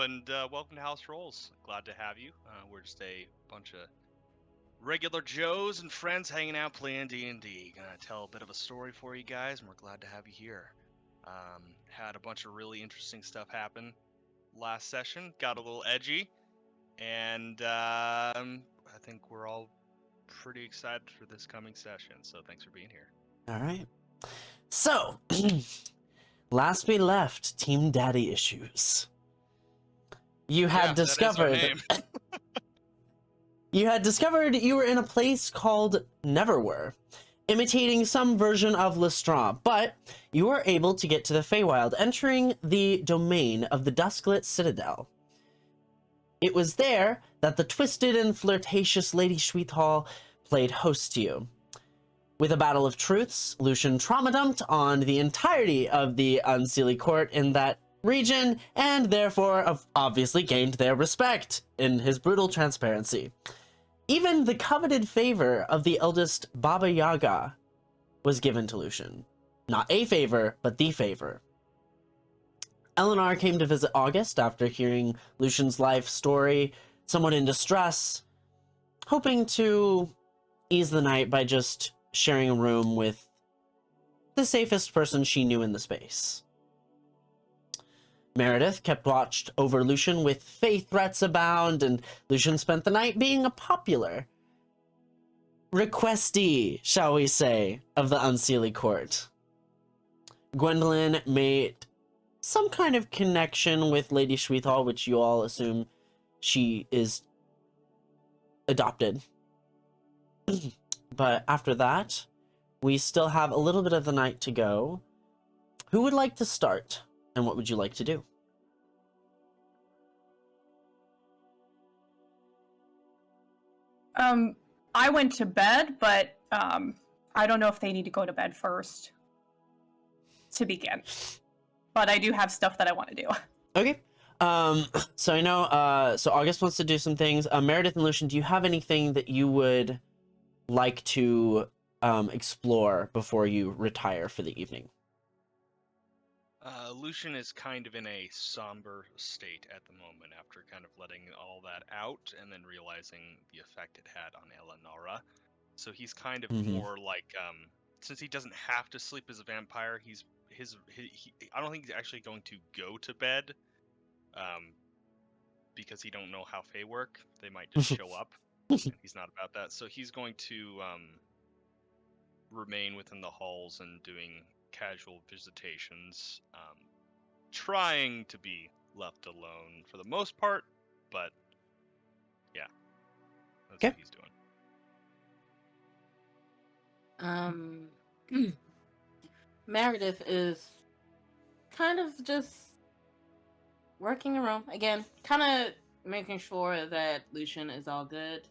and welcome to House Rolls. Glad to have you. We're just a bunch of regular Joes and friends hanging out playing D&D. Gonna tell a bit of a story for you guys, and we're glad to have you here. Had a bunch of really interesting stuff happen last session. Got a little edgy, and I think we're all pretty excited for this coming session. So thanks for being here. All right. So, last we left, Team Daddy Issues. You had discovered you were in a place called Neverwhere, imitating some version of Lestrade, but you were able to get to the Feywild, entering the domain of the Dusklit Citadel. It was there that the twisted and flirtatious Lady Sweethall played host to you. With a battle of truths, Lucian trauma-dumped on the entirety of the Unseelie court in that region, and therefore obviously gained their respect in his brutal transparency. Even the coveted favor of the eldest Baba Yaga was given to Lucian. Not a favor, but the favor. Eleanor came to visit August after hearing Lucian's life story, somewhat in distress, hoping to ease the night by just sharing a room with the safest person she knew in the space. Meredith kept watch over Lucian with faith threats abound, and Lucian spent the night being a popular requestee, shall we say, of the Unseelie court. Gwendolyn made some kind of connection with Lady Sweethall, which you all assume she is adopted. But after that, we still have a little bit of the night to go. Who would like to start? And what would you like to do? I went to bed, but I don't know if they need to go to bed first to begin. But I do have stuff that I want to do. Okay. So I know, so August wants to do some things. Meredith and Lucian, do you have anything that you would like to explore before you retire for the evening? Lucian is kind of in a somber state at the moment after kind of letting all that out and then realizing the effect it had on Eleonora. So he's kind of more like, since he doesn't have to sleep as a vampire, I don't think he's actually going to go to bed, because he don't know how Fae work. They might just show up, and he's not about that. So he's going to remain within the halls and doing casual visitations, trying to be left alone for the most part, but yeah, that's what he's doing. Meredith is kind of just working around again, kind of making sure that Lucian is all good.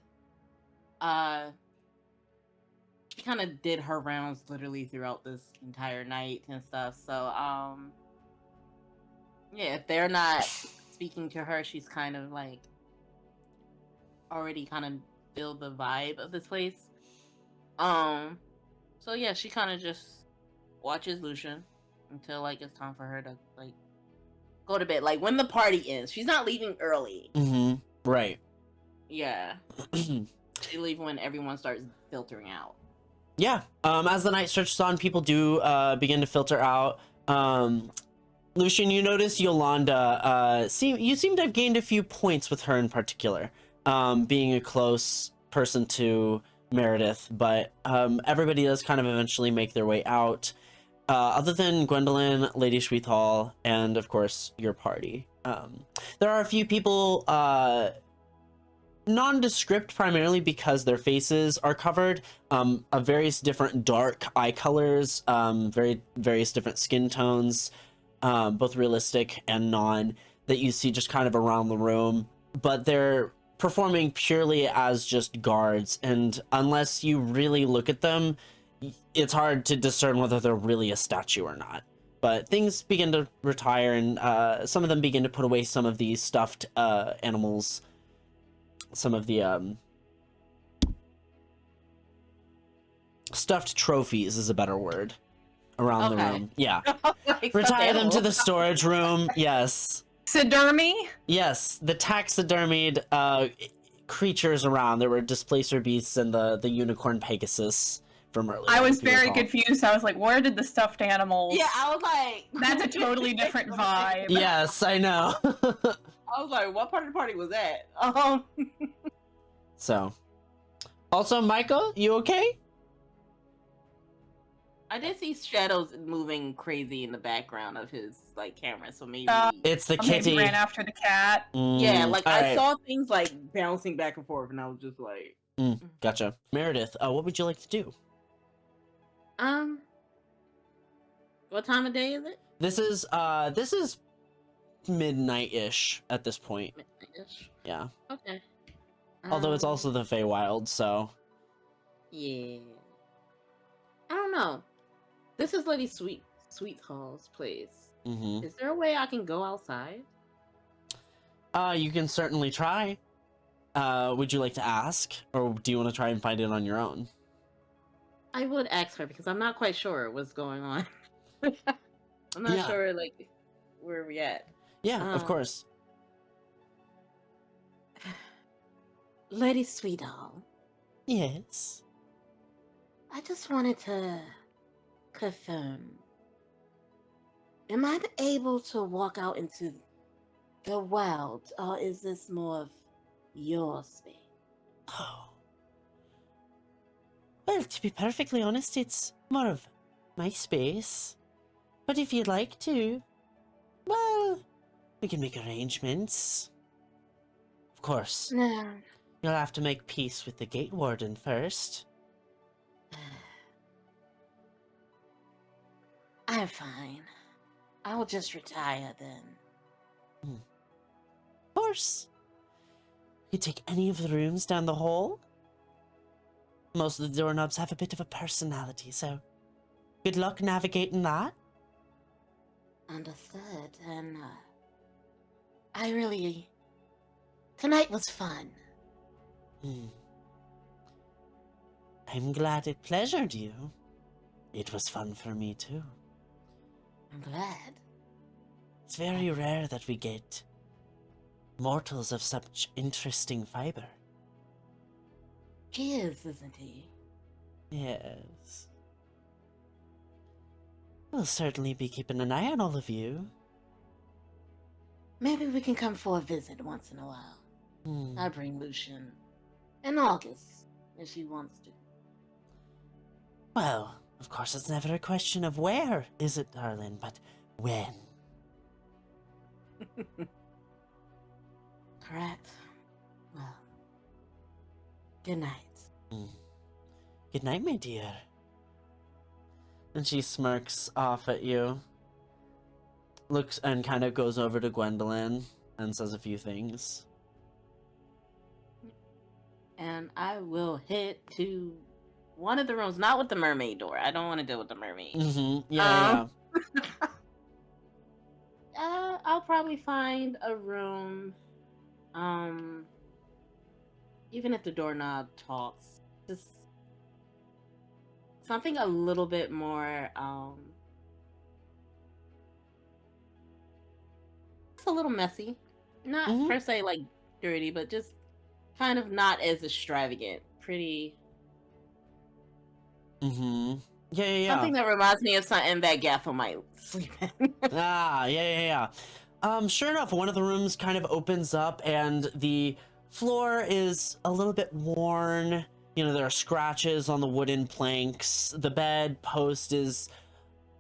She kind of did her rounds literally throughout this entire night and stuff. So, yeah, if they're not speaking to her, she's kind of like already kind of feel the vibe of this place. So yeah, she kind of just watches Lucian until like it's time for her to like go to bed. Like when the party ends, she's not leaving early. Right. Yeah. She leave when everyone starts filtering out. Yeah, as the night stretches on, people do begin to filter out. Lucian, you notice Yolanda, you seem to have gained a few points with her in particular, being a close person to Meredith, but everybody does kind of eventually make their way out, other than Gwendolyn, Lady Sweethall, and of course, your party. There are a few people nondescript primarily because their faces are covered, of various different dark eye colors, various different skin tones, both realistic and non, that you see just kind of around the room, but they're performing purely as just guards, and unless you really look at them, it's hard to discern whether they're really a statue or not. But things begin to retire, and some of them begin to put away some of these stuffed animals, some of the stuffed trophies is a better word, around the room. Yeah. Retire them to the storage room. Yes. Taxidermy? Yes, the taxidermied creatures around. There were displacer beasts and the unicorn Pegasus from earlier. I was if you very recall. confused. I was like, where did the stuffed animals? Yeah, I was like, That's a totally different vibe. Yes, I know. I was like, what part of the party was that? So, also, Michael, you okay? I did see shadows moving crazy in the background of his like camera, so maybe It's the Maybe kitty. ran after the cat. yeah, like I alright. saw things like bouncing back and forth, and I was just like, Gotcha. Meredith, what would you like to do? what time of day is it? This is midnight-ish at this point. Midnight-ish. Yeah. Okay. Although it's also the Feywild, so. Yeah. I don't know. This is Lady Sweethall's place. Mm-hmm. Is there a way I can go outside? You can certainly try. Would you like to ask, or do you want to try and find it on your own? I would ask her because I'm not quite sure what's going on. I'm not Yeah. sure like where we at. Yeah, of course. Lady Sweethall, Yes. I just wanted to confirm. Am I able to walk out into the wild, or is this more of your space? Oh. Well, to be perfectly honest, it's more of my space. But if you'd like to, well, we can make arrangements. Of course, No. you'll have to make peace with the gate warden first. I'm fine. I'll just retire then. Of course. You take any of the rooms down the hall. Most of the doorknobs have a bit of a personality, so good luck navigating that. Understood. And I really. Tonight was fun. I'm glad it pleasured you. It was fun for me too. I'm glad. It's very rare that we get mortals of such interesting fiber. He is, isn't he? Yes. We'll certainly be keeping an eye on all of you. Maybe we can come for a visit once in a while. I bring Lucian in August if she wants to. Well, of course, it's never a question of where, is it, darling, but when. Correct. Well, good night. Good night, my dear. And she smirks off at you. Looks and kind of goes over to Gwendolyn and says a few things. And I will head to one of the rooms, not with the mermaid door. I don't want to deal with the mermaid. Yeah. I'll probably find a room. Even if the doorknob talks, just something a little bit more. It's a little messy, not per se like dirty, but just kind of not as extravagant. Pretty. Yeah. Something that reminds me of something that Gaffel might sleep in. Yeah. Sure enough, one of the rooms kind of opens up and the floor is a little bit worn. You know, there are scratches on the wooden planks. The bed post is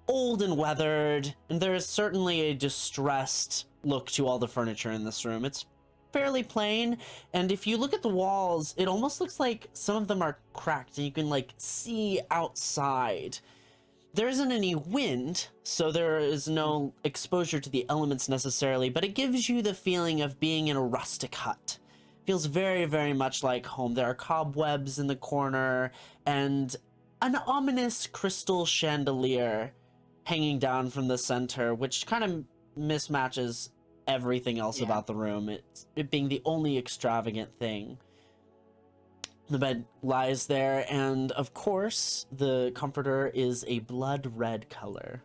old and weathered, and there is certainly a distressed look to all the furniture in this room. It's fairly plain, and if you look at the walls, it almost looks like some of them are cracked, and you can, like, see outside. There isn't any wind, so there is no exposure to the elements necessarily, but it gives you the feeling of being in a rustic hut. Feels very, very much like home. There are cobwebs in the corner, and an ominous crystal chandelier hanging down from the center, which kind of mismatches everything else about the room, it being the only extravagant thing. The bed lies there, and of course, the comforter is a blood red color.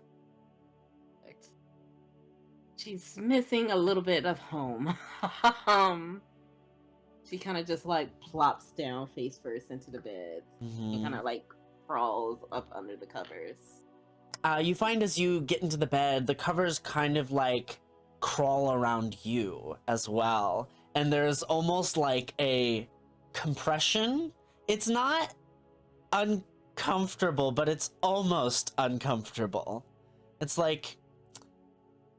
She's missing a little bit of home. um, she kind of just like plops down face first into the bed and kind of like crawls up under the covers. You find as you get into the bed, the covers kind of like crawl around you as well. And there's almost like a compression. It's not uncomfortable, but it's almost uncomfortable. It's like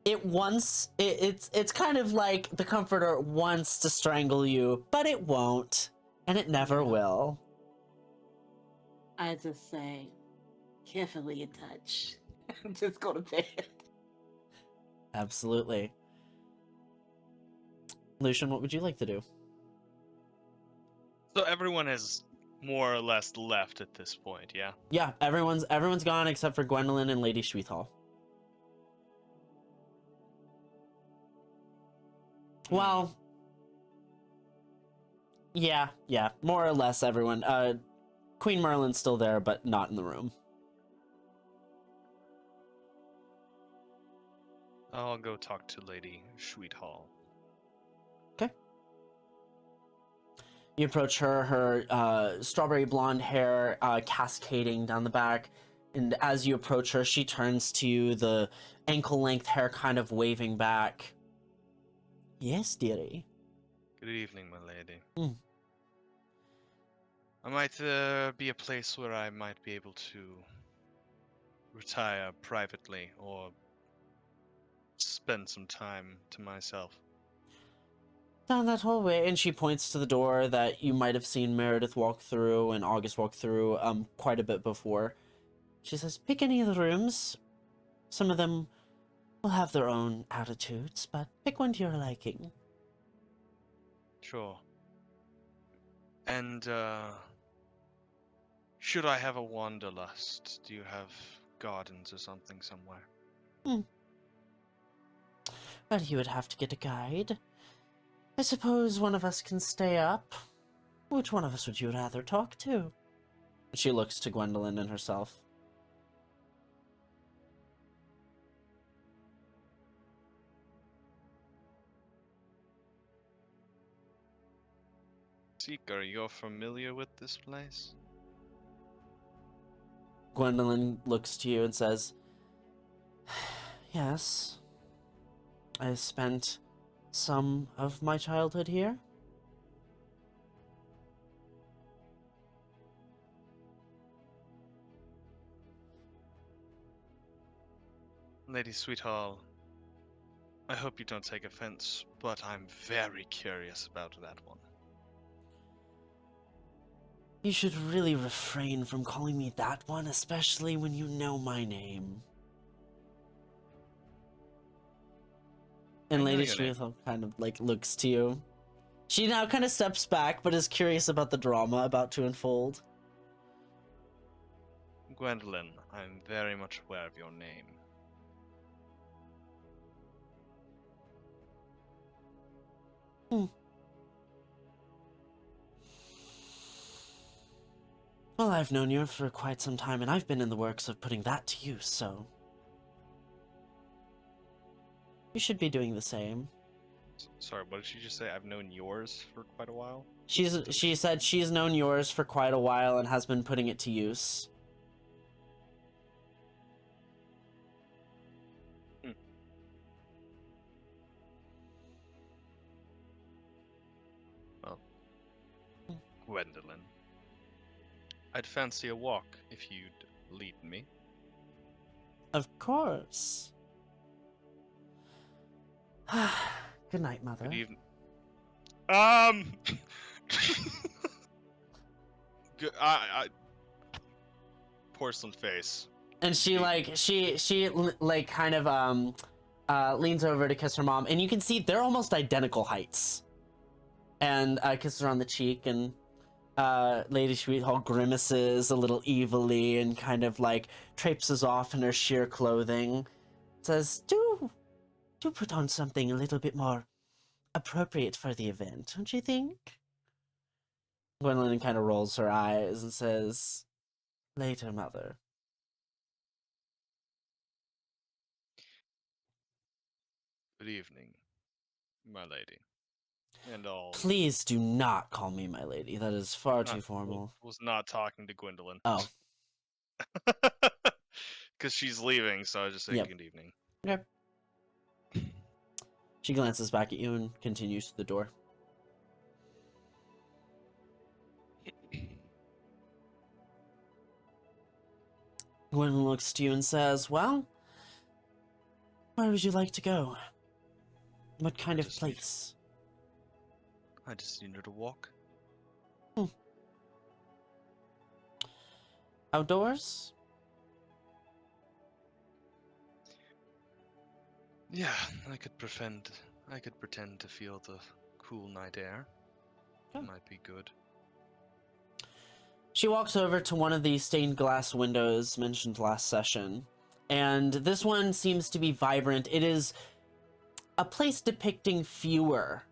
it's kind of like the comforter wants to strangle you, but it won't, and it never will. I just say, carefully a touch. Just go to bed. Absolutely. Lucian, what would you like to do? So everyone has more or less left at this point, yeah? Yeah, everyone's gone except for Gwendolyn and Lady Schweethall. Well, yeah, more or less everyone. Queen Merlin's still there, but not in the room. I'll go talk to Lady Sweethall. Okay. You approach her strawberry blonde hair cascading down the back, and as you approach her, she turns to you, the ankle-length hair kind of waving back. Yes, dearie. Good evening, my lady. Mm. I might be a place where I might be able to retire privately or spend some time to myself. Down that hallway, and she points to the door that you might have seen Meredith walk through and August walk through quite a bit before. She says, pick any of the rooms. Some of them will have their own attitudes, but pick one to your liking. Sure. And, should I have a wanderlust, do you have gardens or something somewhere? Well, you would have to get a guide. I suppose one of us can stay up. Which one of us would you rather talk to? She looks to Gwendolyn and herself. Seeker, you're familiar with this place? Gwendolyn looks to you and says, yes. I spent some of my childhood here. Lady Sweethall, I hope you don't take offense, but I'm very curious about that one. You should really refrain from calling me that one, especially when you know my name. And Lady Schweethall kind of like looks to you. She now kind of steps back, but is curious about the drama about to unfold. Gwendolyn, I'm very much aware of your name. Well, I've known you for quite some time, and I've been in the works of putting that to use, so you should be doing the same. Sorry, what did she just say? I've known yours for quite a while? She said she's known yours for quite a while and has been putting it to use. Well, Gwendolyn, I'd fancy a walk if you'd lead me. Of course. Good night, Mother. Good evening. Porcelain face. And she kind of leans over to kiss her mom, and you can see they're almost identical heights. And kisses her on the cheek, and Lady Sweethall grimaces a little evilly and kind of like traipses off in her sheer clothing. Says, do put on something a little bit more appropriate for the event, don't you think? Gwendolyn kind of rolls her eyes and says, later, Mother. Good evening, my lady. And all. Please do not call me my lady. That is far too formal. Was not talking to Gwendolyn. Oh. Because she's leaving, so I was just saying Yep. good evening. Okay. She glances back at you and continues to the door. Gwendolyn looks to you and says, well, where would you like to go? What kind of place? I just needed to walk. Outdoors? Yeah, I could pretend to feel the cool night air. Okay. Might be good. She walks over to one of the stained glass windows mentioned last session, and this one seems to be vibrant. It is a place depicting fewer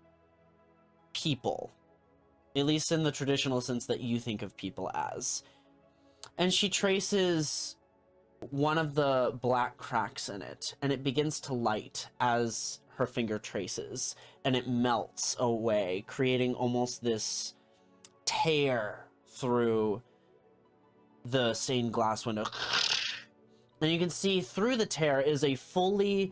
people, at least in the traditional sense that you think of people as. And she traces one of the black cracks in it, and it begins to light as her finger traces, and it melts away, creating almost this tear through the stained glass window. And you can see through the tear is a fully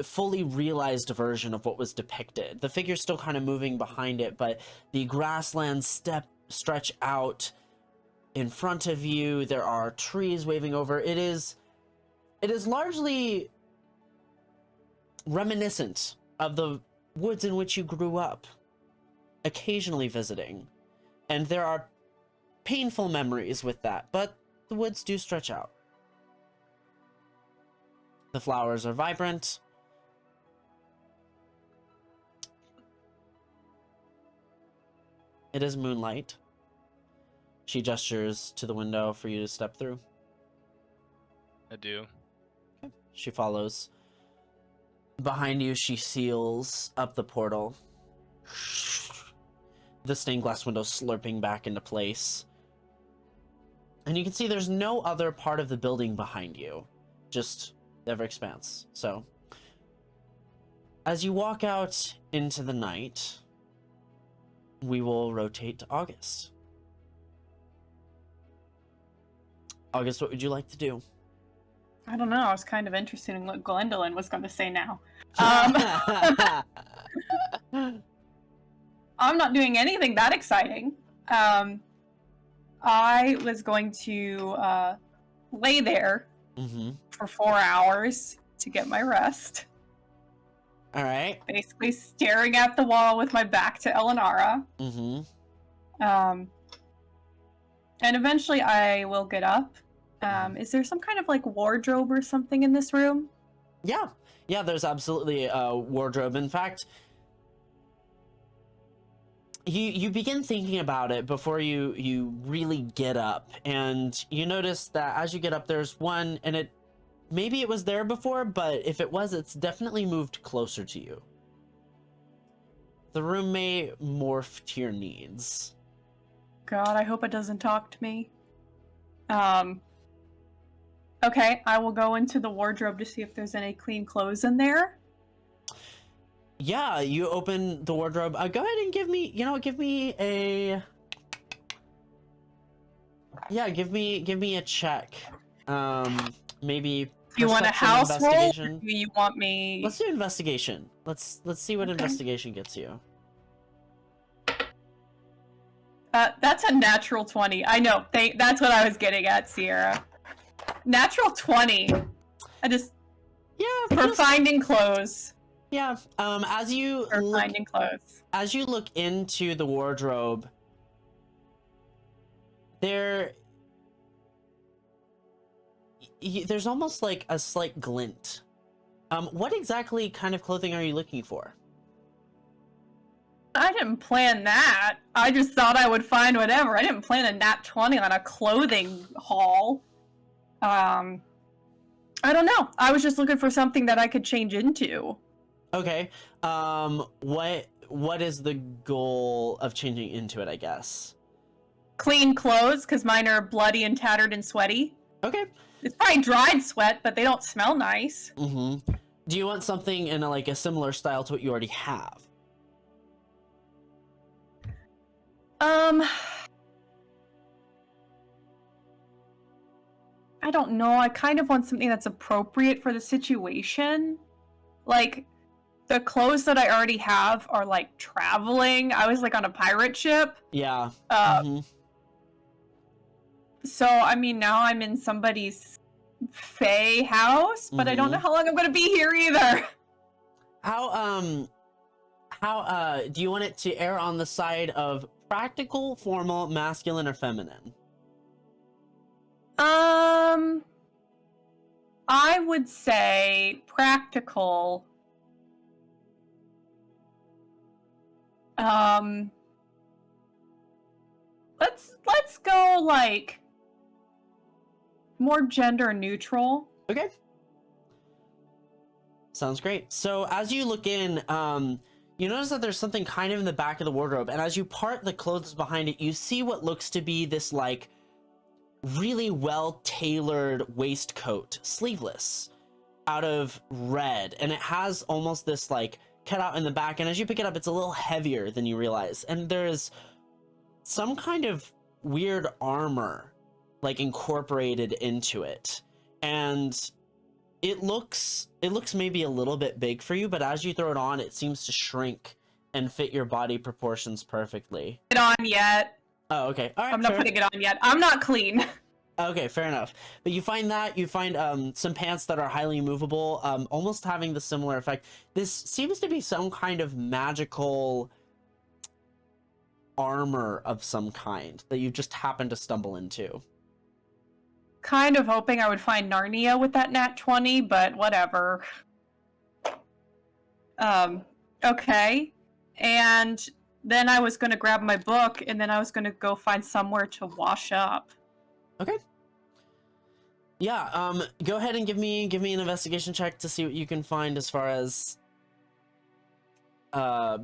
fully realized version of what was depicted. The figure's still kind of moving behind it, but the grasslands stretch out in front of you. There are trees waving over. It is largely reminiscent of the woods in which you grew up, occasionally visiting. And there are painful memories with that, but the woods do stretch out. The flowers are vibrant. It is moonlight. She gestures to the window for you to step through. I do. Okay. She follows. Behind you, she seals up the portal. The stained glass window slurping back into place. And you can see there's no other part of the building behind you. Just the ever expanse. So, as you walk out into the night, we will rotate to August. August, what would you like to do? I don't know. I was kind of interested in what Gwendolyn was going to say now. I'm not doing anything that exciting. I was going to lay there for 4 hours to get my rest. All right. Basically staring at the wall with my back to Elenara. And eventually I will get up. Is there some kind of like wardrobe or something in this room? Yeah, there's absolutely a wardrobe. In fact, you begin thinking about it before you really get up, and you notice that as you get up, there's one, and maybe it was there before, but if it was, it's definitely moved closer to you. The room may morph to your needs. God, I hope it doesn't talk to me. Okay, I will go into the wardrobe to see if there's any clean clothes in there. Yeah, you open the wardrobe. Go ahead and give me, give me a... Yeah, give me a check. Maybe Do you want a perception, house roll? Or investigation. do you want me... Let's do investigation. Let's see what investigation gets you. That's a natural 20. I know. That's what I was getting at, Ciara. Natural 20. For finding clothes. Yeah. As you finding clothes. As you look into the wardrobe, there's almost like a slight glint. What exactly kind of clothing are you looking for? I didn't plan that. I just thought I would find whatever. I didn't plan a nat 20 on a clothing haul. I don't know. I was just looking for something that I could change into. Okay. What is the goal of changing into it, I guess? Clean clothes, because mine are bloody and tattered and sweaty. Okay. It's probably dried sweat, but they don't smell nice. Mm-hmm. Do you want something in a similar style to what you already have? I don't know. I kind of want something that's appropriate for the situation. Like, the clothes that I already have are like traveling. I was like on a pirate ship. Yeah. So, I mean, now I'm in somebody's fae house, but I don't know how long I'm going to be here either. How do you want it to err on the side of practical, formal, masculine, or feminine? I would say practical. Let's go like more gender neutral. Okay. Sounds great. So as you look in, you notice that there's something kind of in the back of the wardrobe, and as you part the clothes behind it, you see what looks to be this like really well-tailored waistcoat, sleeveless, out of red, and it has almost this like cutout in the back, and as you pick it up, it's a little heavier than you realize, and there's some kind of weird armor like incorporated into it, and it looks maybe a little bit big for you, but as you throw it on, it seems to shrink and fit your body proportions perfectly. It on yet. Oh, okay. All right. I'm not putting it on yet. I'm not clean. Okay, fair enough. But you find some pants that are highly movable, almost having the similar effect. This seems to be some kind of magical armor of some kind that you just happen to stumble into. Kind of hoping I would find Narnia with that nat 20, but whatever. Okay. And then I was going to grab my book, and then I was going to go find somewhere to wash up. Okay. Yeah, go ahead and give me an investigation check to see what you can find as far as a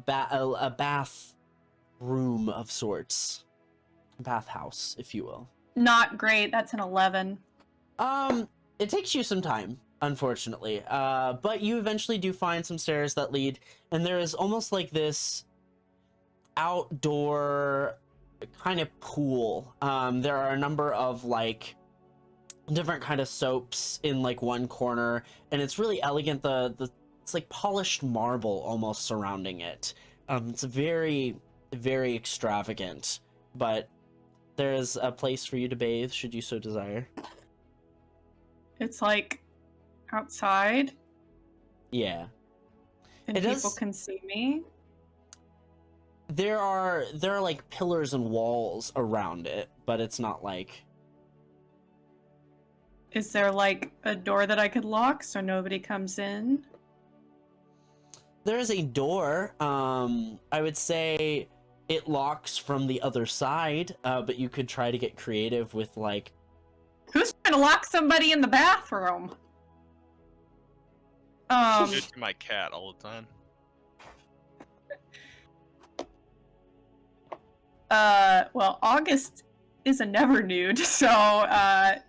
bath room of sorts. Bathhouse, if you will. Not great. That's an 11. It takes you some time, unfortunately. But you eventually do find some stairs that lead, and there is almost like this outdoor kind of pool. There are a number of like different kind of soaps in like one corner, and it's really elegant. It's like polished marble almost surrounding it. It's very, very extravagant, but there's a place for you to bathe should you so desire. It's like outside. Yeah. And people can see me. There are like pillars and walls around it, but it's not like... Is there like a door that I could lock so nobody comes in? There is a door. I would say it locks from the other side, but you could try to get creative with like... Who's trying to lock somebody in the bathroom? I do it to my cat all the time. Well, August is a never nude, so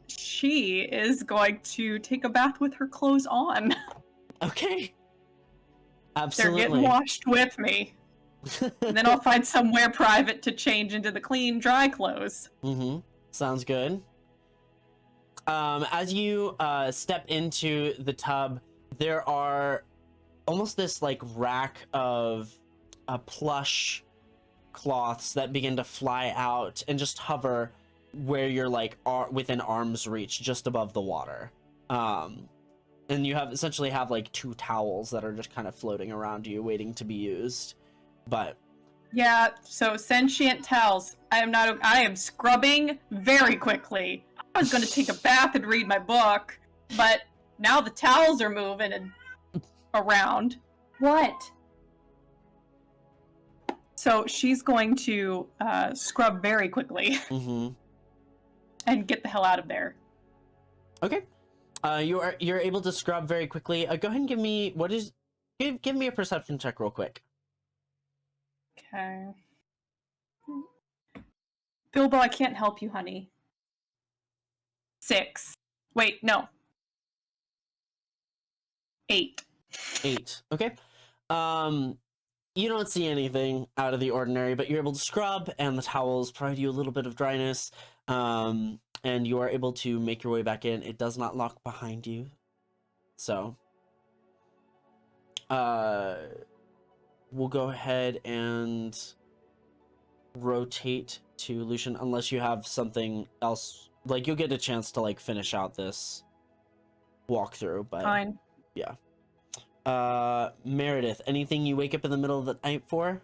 she is going to take a bath with her clothes on. Okay. Absolutely. They're getting washed with me. And then I'll find somewhere private to change into the clean, dry clothes. Mm-hmm. Sounds good. As you step into the tub, there are almost this like rack of plush cloths that begin to fly out and just hover where you're like within arm's reach, just above the water. And you essentially have like 2 towels that are just kind of floating around you, waiting to be used. But yeah, so sentient towels. I am scrubbing very quickly. I was going to take a bath and read my book, but now the towels are moving and around. What? So she's going to scrub very quickly and get the hell out of there. Okay. You're able to scrub very quickly. Go ahead and give me give me a perception check real quick. Okay. Bilbo, I can't help you, honey. 6. Wait, no. 8. 8. Okay. You don't see anything out of the ordinary, but you're able to scrub, and the towels provide you a little bit of dryness. And you are able to make your way back in. It does not lock behind you. So, we'll go ahead and rotate to Lucian, unless you have something else. Like, you'll get a chance to, like, finish out this walkthrough, but... Fine. Yeah. Meredith, anything you wake up in the middle of the night for?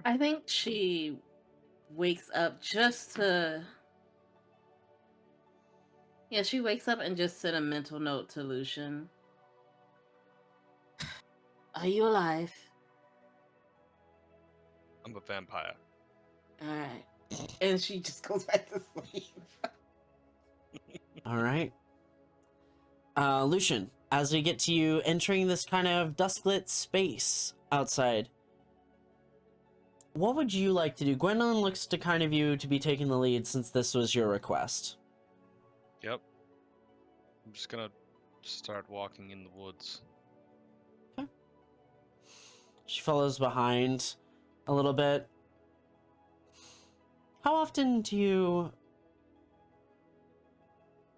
I think she wakes up just to. Yeah, she wakes up and just sent a mental note to Lucian. Are you alive? I'm a vampire. Alright. And she just goes back to sleep. All right. Lucian, as we get to you entering this kind of dusklit space outside, what would you like to do? Gwendolyn looks to kind of you to be taking the lead since this was your request. Yep. I'm just gonna start walking in the woods. She follows behind a little bit. How often do you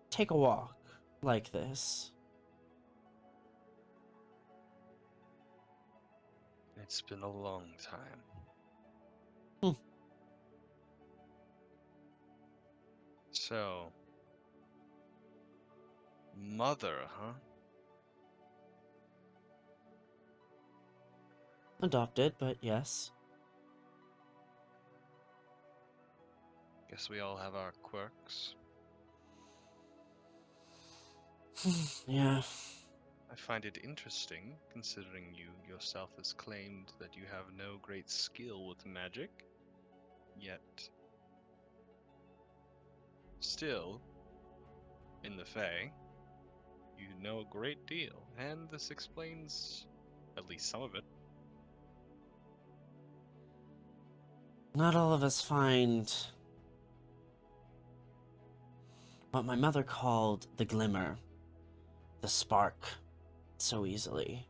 take a walk like this? It's been a long time. So, mother, huh? Adopted, but yes. Guess we all have our quirks. Yeah. I find it interesting, considering you yourself has claimed that you have no great skill with magic, yet still, in the Fae, you know a great deal, and this explains at least some of it. Not all of us find what my mother called the glimmer, the spark, so easily.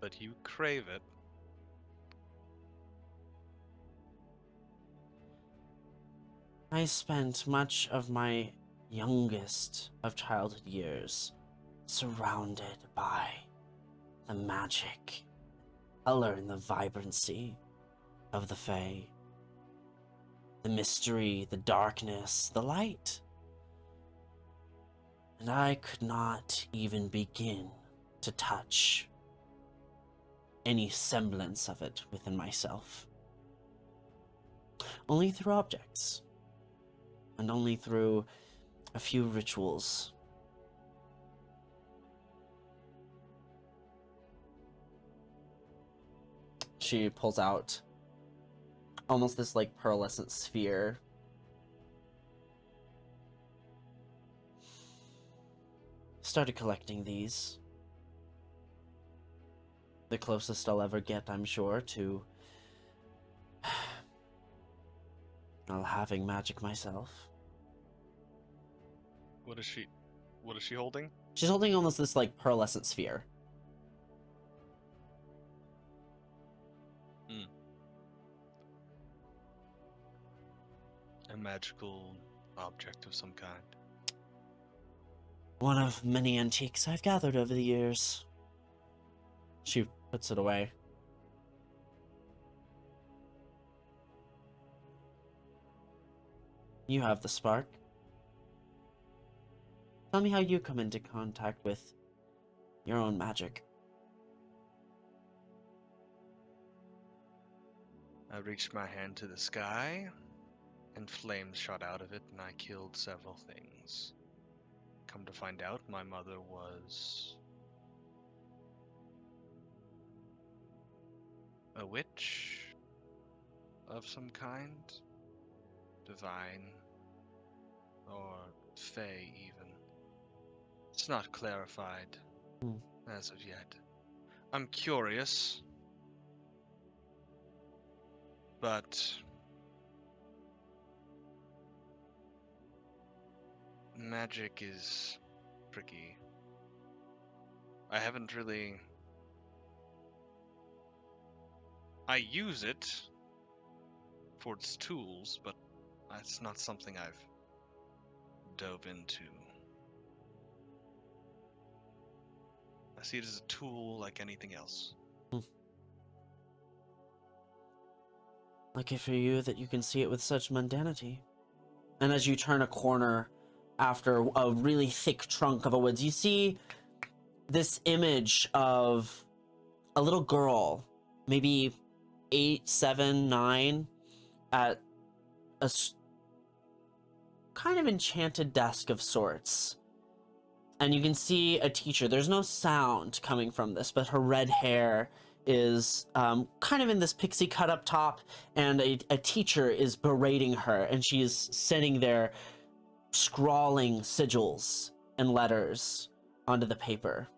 But you crave it. I spent much of my youngest of childhood years surrounded by the magic, color, and the vibrancy of the Fae. The mystery, the darkness, the light. And I could not even begin to touch any semblance of it within myself. Only through objects. And only through a few rituals. She pulls out almost this like pearlescent sphere. Started collecting these. The closest I'll ever get, I'm sure, to well, having magic myself. What is she holding? She's holding almost this like pearlescent sphere. A magical object of some kind. One of many antiques I've gathered over the years. She puts it away. You have the spark. Tell me how you come into contact with your own magic. I reached my hand to the sky, and flames shot out of it, and I killed several things. Come to find out, my mother was a witch of some kind, divine, or fae even. It's not clarified Hmm. as of yet. I'm curious, but magic is tricky. I haven't really. I use it for its tools, but it's not something I've dove into. I see it as a tool like anything else. Lucky for you that you can see it with such mundanity. And as you turn a corner after a really thick trunk of a woods, you see this image of a little girl, maybe 8, 7, 9, at a kind of enchanted desk of sorts. And you can see a teacher. There's no sound coming from this, but her red hair is kind of in this pixie cut up top, and a teacher is berating her, and she's sitting there scrawling sigils and letters onto the paper.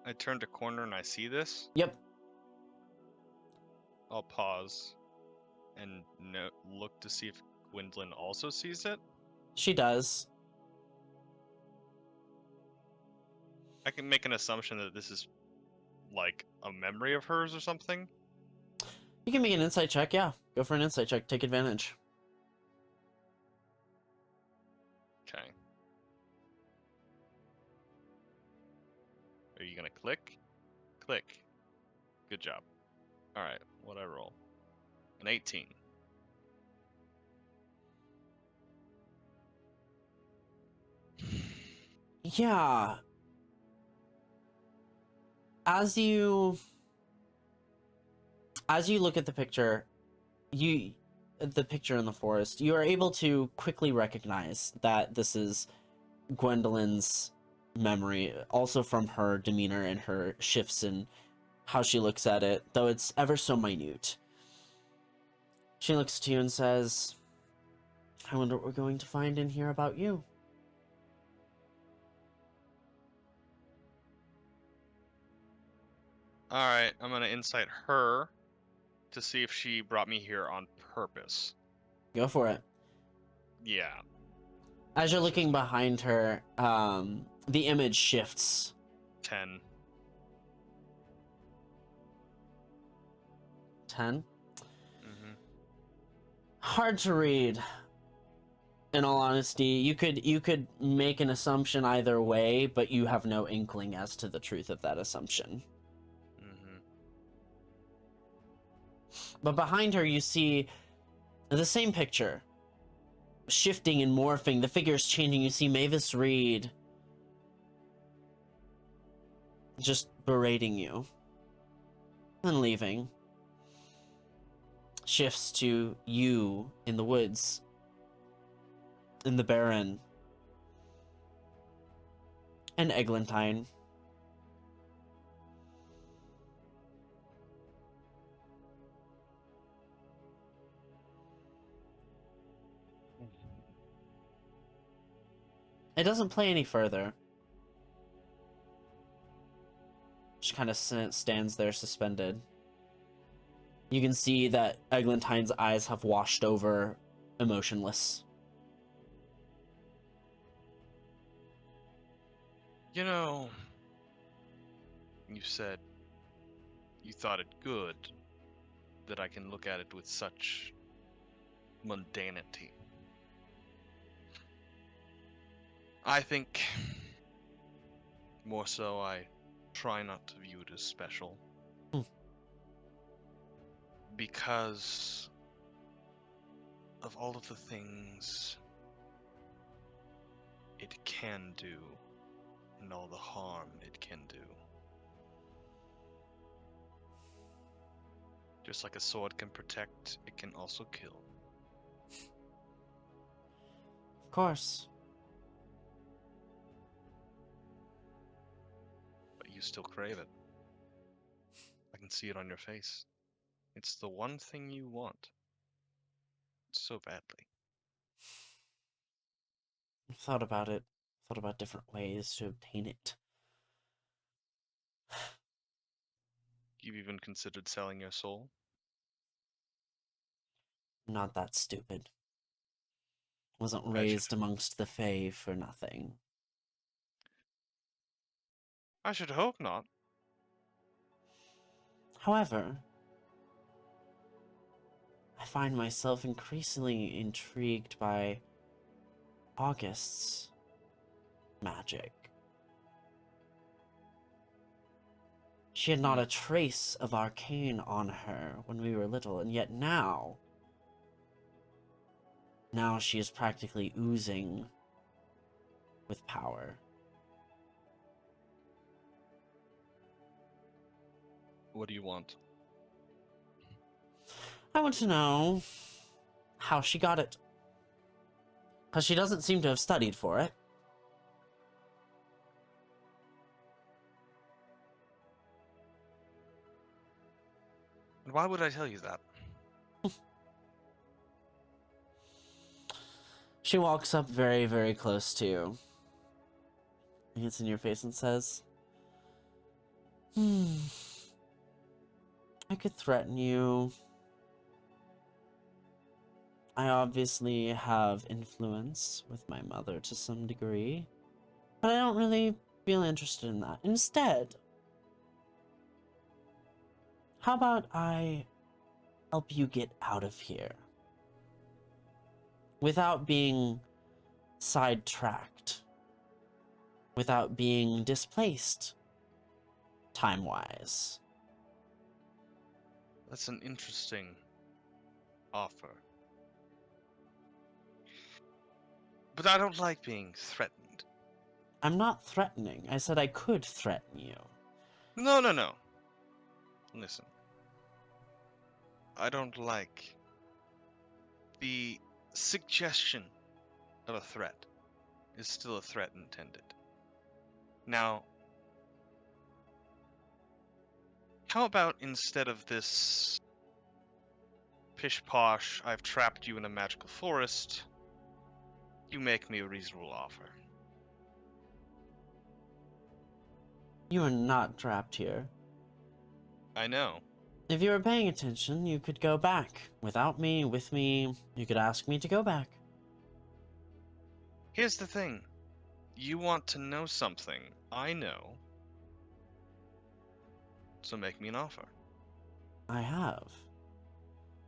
I turned a corner and I see this. Yep. I'll pause and look to see if Gwendolyn also sees it. She does. I can make an assumption that this is like a memory of hers or something. You can make an insight check, yeah. Go for an insight check. Take advantage. Okay. Are you gonna click? Click. Good job. Alright, what'd I roll? An 18. Yeah. As you look at the picture, the picture in the forest, you are able to quickly recognize that this is Gwendolyn's memory, also from her demeanor and her shifts in how she looks at it, though it's ever so minute. She looks to you and says, I wonder what we're going to find in here about you. Alright, I'm gonna insight her to see if she brought me here on purpose. Go for it. Yeah. As you're looking behind her, the image shifts. 10. 10? Mm-hmm. Hard to read. In all honesty, you could make an assumption either way, but you have no inkling as to the truth of that assumption. Mm-hmm. But behind her, you see the same picture, shifting and morphing. The figure's changing. You see Mavis Reed just berating you, then leaving. Shifts to you in the woods, in the Baron, and Eglantine. It doesn't play any further. Just kind of stands there suspended. You can see that Eglantine's eyes have washed over, emotionless. You know, you said you thought it good that I can look at it with such mundanity. I think more so I try not to view it as special. Because of all of the things it can do and all the harm it can do. Just like a sword can protect, it can also kill. Of course. But you still crave it. I can see it on your face. It's the one thing you want so badly. I've thought about it thought about different ways to obtain it. You've even considered selling your soul? Not that stupid. Wasn't I should, raised amongst the Fae for nothing. I should hope not. However, I find myself increasingly intrigued by August's magic. She had not a trace of arcane on her when we were little, and yet now she is practically oozing with power. What do you want? I want to know how she got it. Because she doesn't seem to have studied for it. And why would I tell you that? She walks up very, very close to you. And gets in your face and says, I could threaten you. I obviously have influence with my mother to some degree, but I don't really feel interested in that. Instead, how about I help you get out of here without being sidetracked, without being displaced time-wise? That's an interesting offer. But I don't like being threatened. I'm not threatening. I said I could threaten you. No, no, no. Listen. I don't like the suggestion of a threat is still a threat intended. Now, how about instead of this pish-posh, I've trapped you in a magical forest, you make me a reasonable offer? You are not trapped here. I know. If you were paying attention, you could go back. Without me, with me, you could ask me to go back. Here's the thing. You want to know something. I know. So make me an offer. I have.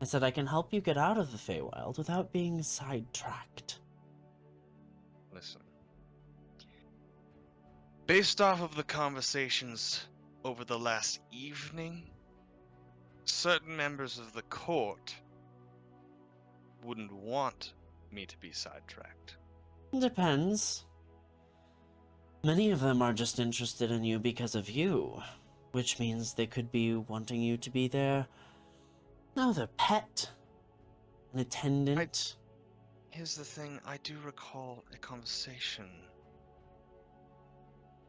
I said I can help you get out of the Feywild without being sidetracked. Listen. Based off of the conversations over the last evening, certain members of the court wouldn't want me to be sidetracked. Depends. Many of them are just interested in you because of you, which means they could be wanting you to be their pet, an attendant. Here's the thing, I do recall a conversation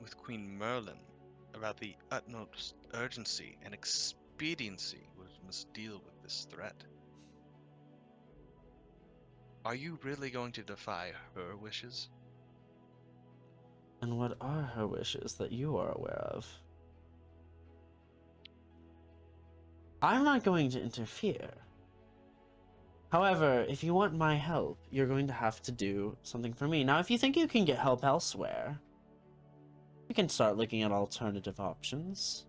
with Queen Merlin about the utmost urgency and expediency which must deal with this threat. Are you really going to defy her wishes? And what are her wishes that you are aware of? I'm not going to interfere. However, if you want my help, you're going to have to do something for me. Now, if you think you can get help elsewhere, we can start looking at alternative options.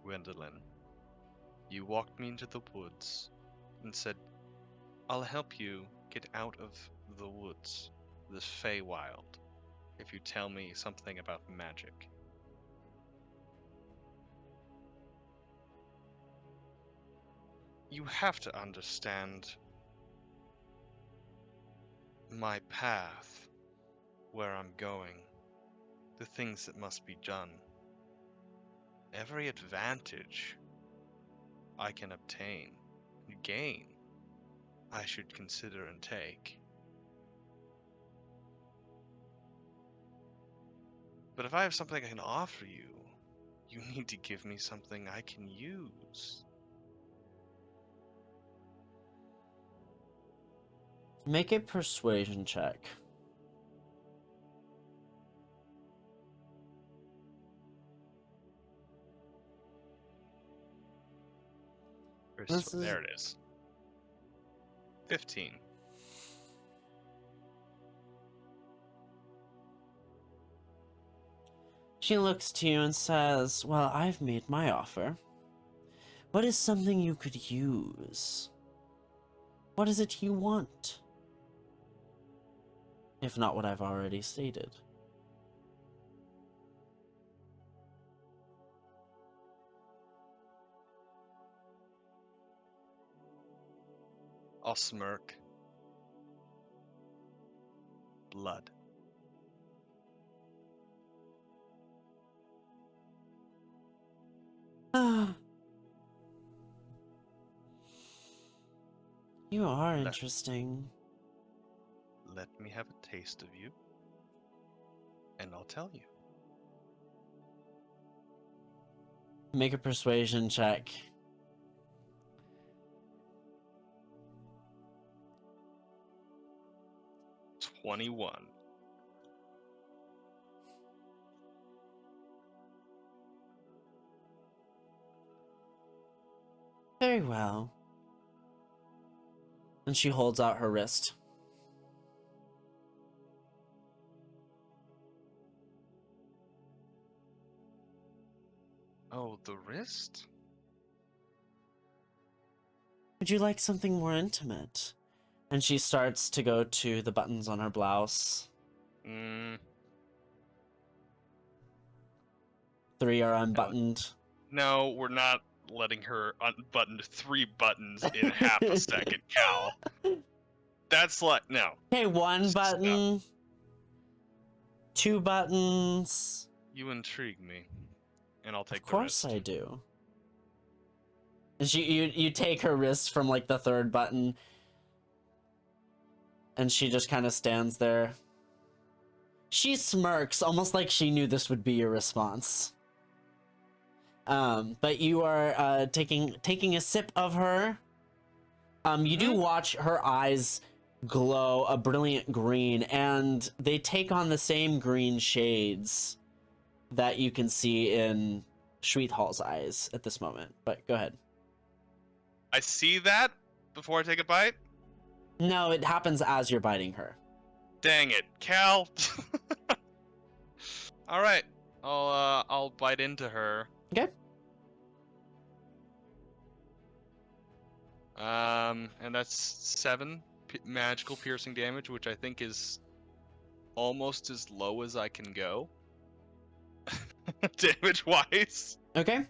Gwendolyn, you walked me into the woods and said, I'll help you get out of the woods, this Feywild, if you tell me something about magic. You have to understand my path, where I'm going, the things that must be done. Every advantage I can obtain and gain, I should consider and take. But if I have something I can offer you, you need to give me something I can use. Make a persuasion check. This is- There it is. 15. She looks to you and says, well, I've made my offer. What is something you could use? What is it you want? If not what I've already stated. I'll smirk. Blood. You are interesting. Let me have a taste of you, and I'll tell you. Make a persuasion check. $21. Very well. And she holds out her wrist. Oh, the wrist? Would you like something more intimate? And she starts to go to the buttons on her blouse. 3 are unbuttoned. No, we're not letting her unbutton 3 buttons in half a second, Cal. That's like, no. Okay, 1 Stop. button. 2 buttons. You intrigue me. And I'll take Of course the wrist. I do. And you take her wrist from like the 3rd button. And she just kind of stands there. She smirks, almost like she knew this would be your response. But you are taking a sip of her. You do watch her eyes glow a brilliant green, and they take on the same green shades that you can see in Shweethall's eyes at this moment. But go ahead. I see that before I take a bite? No, it happens as you're biting her. Dang it, Cal. All right. I'll bite into her. Okay. And that's 7 magical piercing damage, which I think is almost as low as I can go. Damage wise. Okay.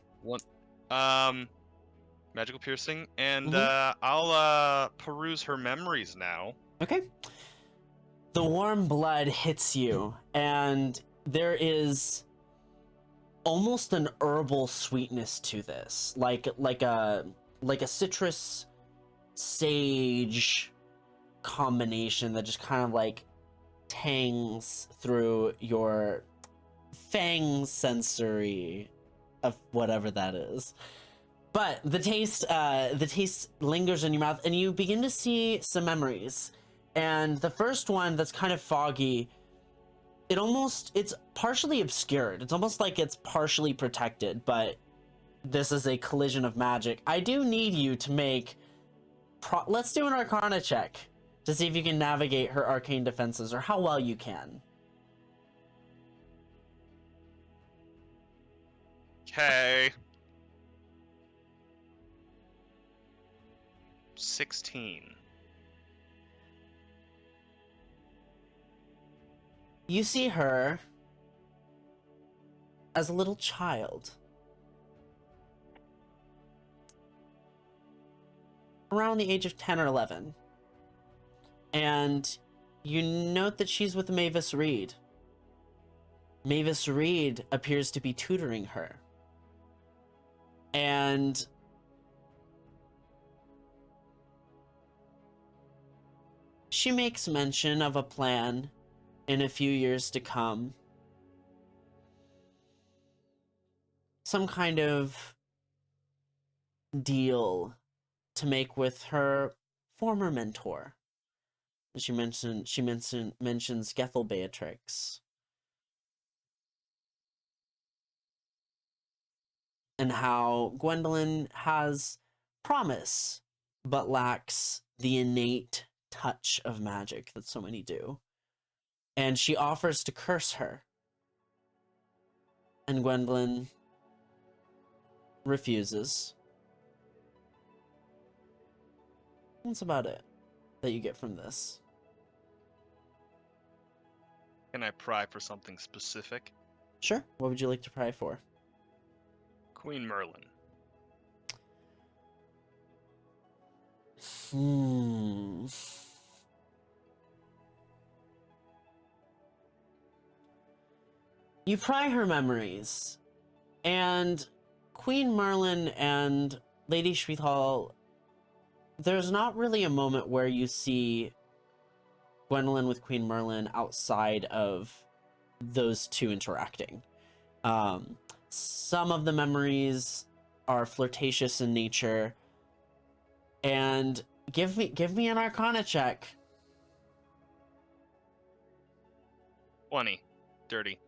Magical piercing, and I'll peruse her memories now. Okay. The warm blood hits you, and there is almost an herbal sweetness to this, like a citrus sage combination that just kind of like tangs through your fang sensory of whatever that is. But the taste lingers in your mouth, and you begin to see some memories. And the first one that's kind of foggy, it's partially obscured. It's almost like it's partially protected, but this is a collision of magic. I do need you to make, let's do an Arcana check to see if you can navigate her arcane defenses, or how well you can. Okay. 16. You see her as a little child. Around the age of 10 or 11. And you note that she's with Mavis Reed. Mavis Reed appears to be tutoring her. And she makes mention of a plan in a few years to come. Some kind of deal to make with her former mentor, She mentions Gethel Beatrix. And how Gwendolyn has promise, but lacks the innate touch of magic that so many do. And she offers to curse her. And Gwendolyn refuses. That's about it that you get from this. Can I pry for something specific? Sure. What would you like to pry for? Queen Merlin. You pry her memories, and Queen Merlin and Lady Shweethal, there's not really a moment where you see Gwendolyn with Queen Merlin outside of those two interacting. Some of the memories are flirtatious in nature, and give me an Arcana check. 20. Dirty.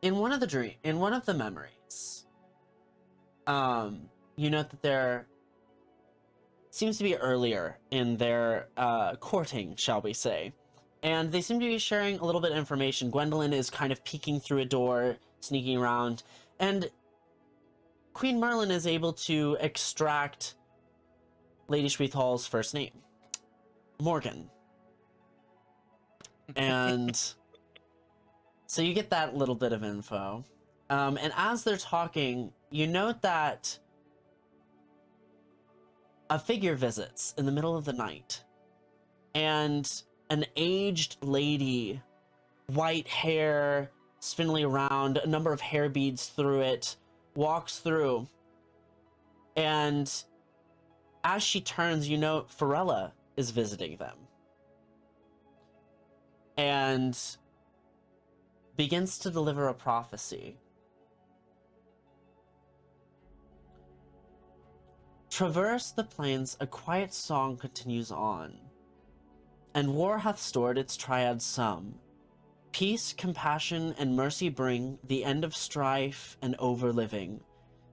In one of the memories, you note that there seems to be earlier in their courting, shall we say. And they seem to be sharing a little bit of information. Gwendolyn is kind of peeking through a door, sneaking around, and Queen Merlin is able to extract Lady Shweethal's first name, Morgan. And so you get that little bit of info. And as they're talking, you note that a figure visits in the middle of the night. And an aged lady, white hair, spindly around, a number of hair beads through it, walks through. And as she turns, you know Pharrella is visiting them. And begins to deliver a prophecy. Traverse the plains, a quiet song continues on. And war hath stored its triad sum. Peace, compassion, and mercy bring the end of strife and overliving.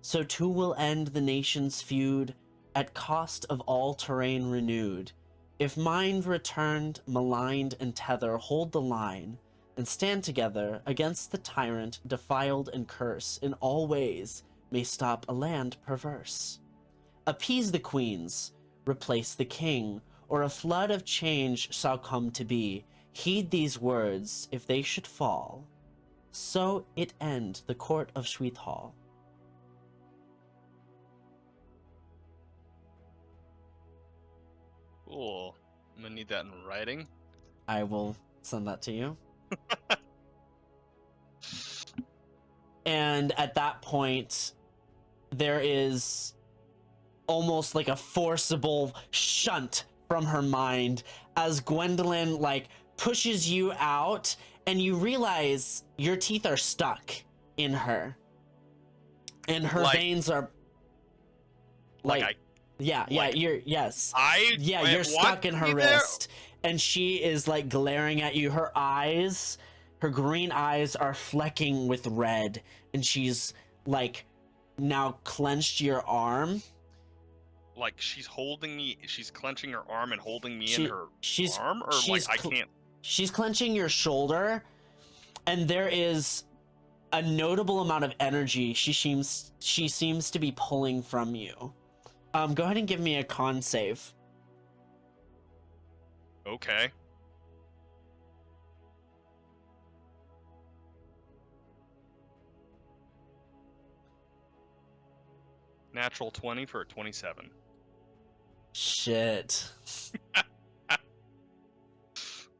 So too will end the nation's feud, at cost of all terrain renewed. If mind returned, maligned, and tether, hold the line, and stand together against the tyrant, defiled and curse, in all ways may stop a land perverse. Appease the queens, replace the king, or a flood of change shall come to be. Heed these words, if they should fall. So it end the court of Shweethal. Cool. I'm gonna need that in writing. I will send that to you. And at that point, there is almost like a forcible shunt from her mind as Gwendolyn like pushes you out, and you realize your teeth are stuck in her, and her veins are you're stuck in her wrist, and she is like glaring at you. Her eyes, her green eyes are flecking with red, and she's like now clenched your arm. Like she's holding me, she's clenching her arm and holding me in her arm, or like I can't. She's clenching your shoulder, and there is a notable amount of energy she seems to be pulling from you. Go ahead and give me a con save. Okay. Natural 20 for a 27. Shit.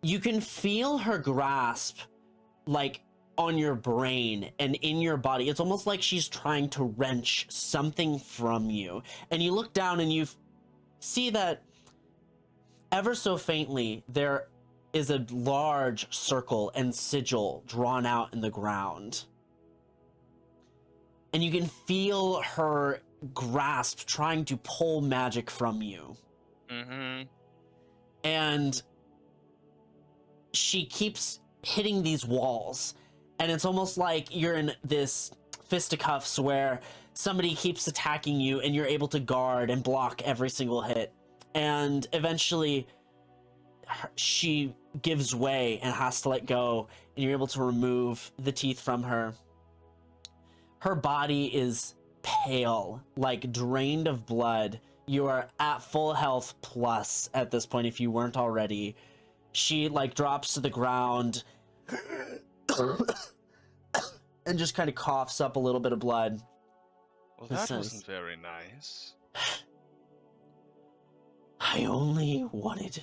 You can feel her grasp, like, on your brain and in your body. It's almost like she's trying to wrench something from you. And you look down and you see that ever so faintly, there is a large circle and sigil drawn out in the ground. And you can feel her grasp trying to pull magic from you. Mm-hmm. And she keeps hitting these walls, and it's almost like you're in this fisticuffs where somebody keeps attacking you and you're able to guard and block every single hit. And eventually she gives way and has to let go, and you're able to remove the teeth from her. Her body is pale, like drained of blood. You are at full health plus at this point if you weren't already. She like drops to the ground and just kind of coughs up a little bit of blood. Well, that wasn't very nice. I only wanted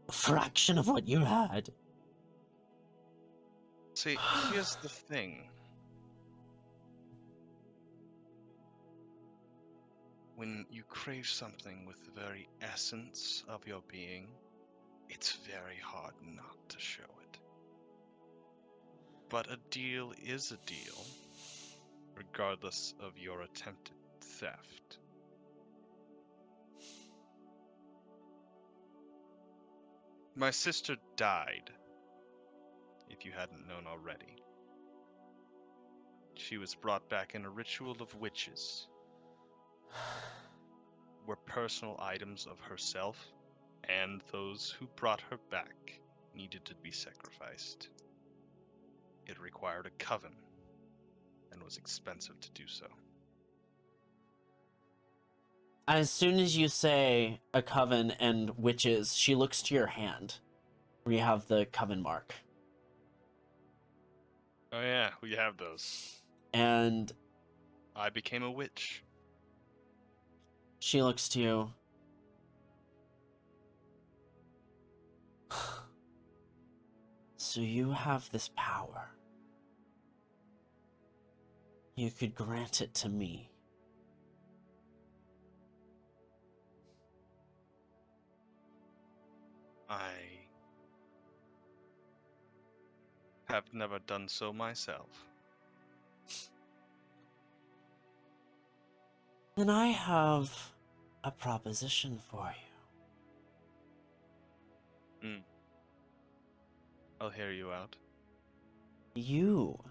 a fraction of what you had. See, here's the thing. When you crave something with the very essence of your being, it's very hard not to show it. But a deal is a deal, regardless of your attempted theft. My sister died, if you hadn't known already. She was brought back in a ritual of witches, where personal items of herself and those who brought her back needed to be sacrificed. It required a coven, and was expensive to do so. As soon as you say a coven and witches, she looks to your hand, where you have the coven mark. Oh yeah, we have those. And I became a witch. she looks to you. So you have this power. You could grant it to me. I have never done so myself. Then I have a proposition for you. I'll hear you out. You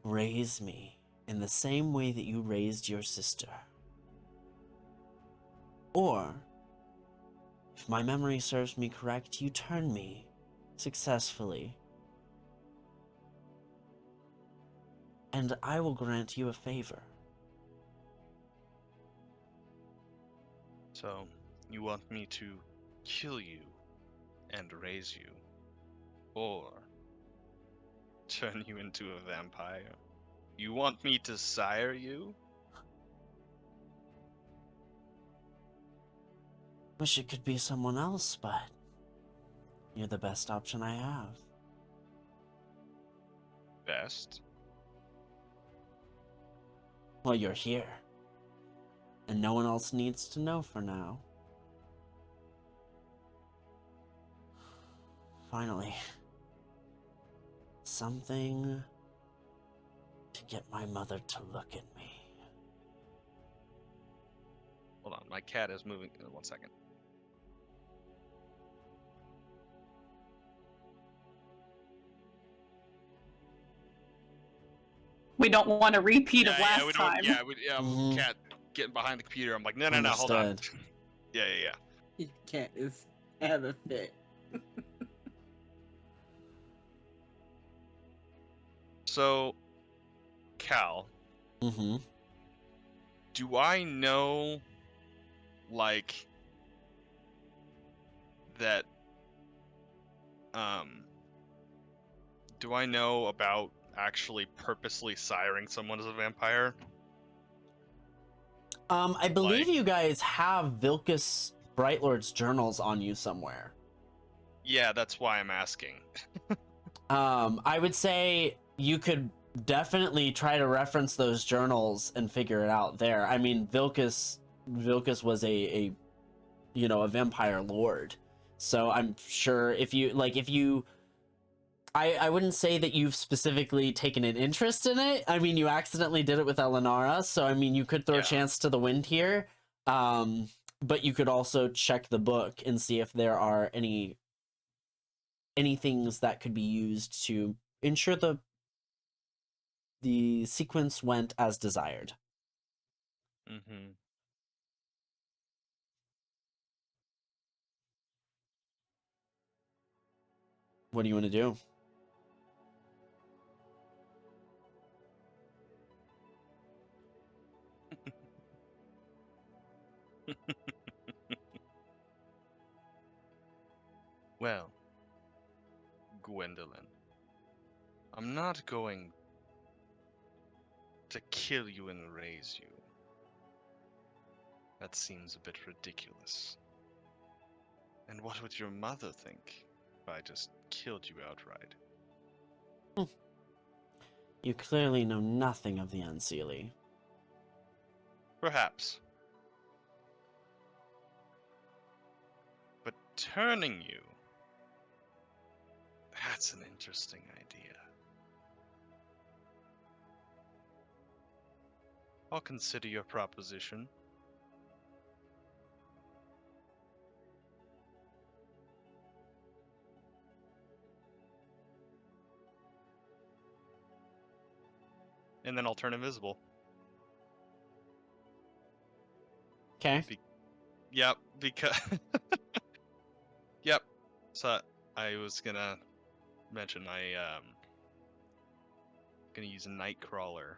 raise me in the same way that you raised your sister. Or, if my memory serves me correct, you turn me successfully. And I will grant you a favor. So, you want me to kill you and raise you, or turn you into a vampire? You want me to sire you? Wish it could be someone else, but you're the best option I have. Best? Well, you're here. And no one else needs to know for now. Finally. Something to get my mother to look at me. Hold on, my cat is moving. 1 second. We don't want a repeat of last we time. Mhm. Cat getting behind the computer. I'm like, no, hold on. Understood. Yeah. Your cat is have a fit. So, Cal, Mm-hmm. do I know, like, that, do I know about actually purposely siring someone as a vampire? I believe you guys have Vilcus Brightlord's journals on you somewhere. Yeah, that's why I'm asking. I would say you could definitely try to reference those journals and figure it out there. I mean, Vilcus was a vampire lord. So I'm sure I wouldn't say that you've specifically taken an interest in it. I mean, you accidentally did it with Elenara, so I mean, you could throw a chance to the wind here. But you could also check the book and see if there are any things that could be used to ensure the sequence went as desired. Mm-hmm. What do you want to do? Well, Gwendolyn, I'm not going to kill you and raise you. That seems a bit ridiculous. And what would your mother think if I just killed you outright? You clearly know nothing of the Unseelie. Perhaps. But turning you, that's an interesting idea. I'll consider your proposition. And then I'll turn invisible. Okay. Yep, because... Yep. So I was gonna mention gonna use a Nightcrawler,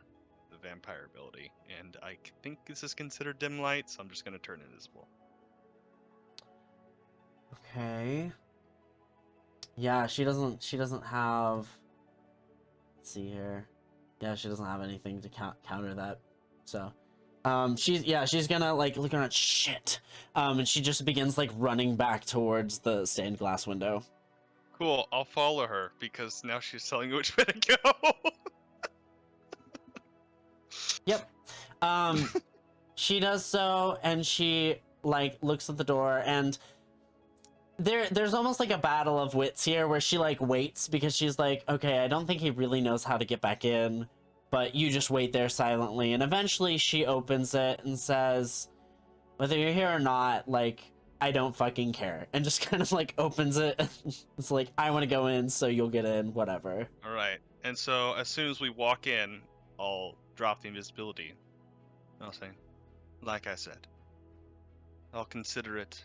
the vampire ability, and I think this is considered dim light, so I'm just gonna turn invisible. Okay. Yeah, she doesn't have. Let's see here. Yeah, she doesn't have anything to counter that. So, she's gonna like look around. Shit. And she just begins like running back towards the stained glass window. Cool, I'll follow her because now she's telling me which way to go. Yep. She does so, and she like looks at the door, and there's almost like a battle of wits here where she like waits because she's like, okay, I don't think he really knows how to get back in, but you just wait there silently, and eventually she opens it and says, whether you're here or not, like, I don't fucking care, and just kind of like opens it. It's like, I want to go in, so you'll get in, whatever. All right, and so as soon as we walk in, I'll drop the invisibility. I'll say, like I said, I'll consider it,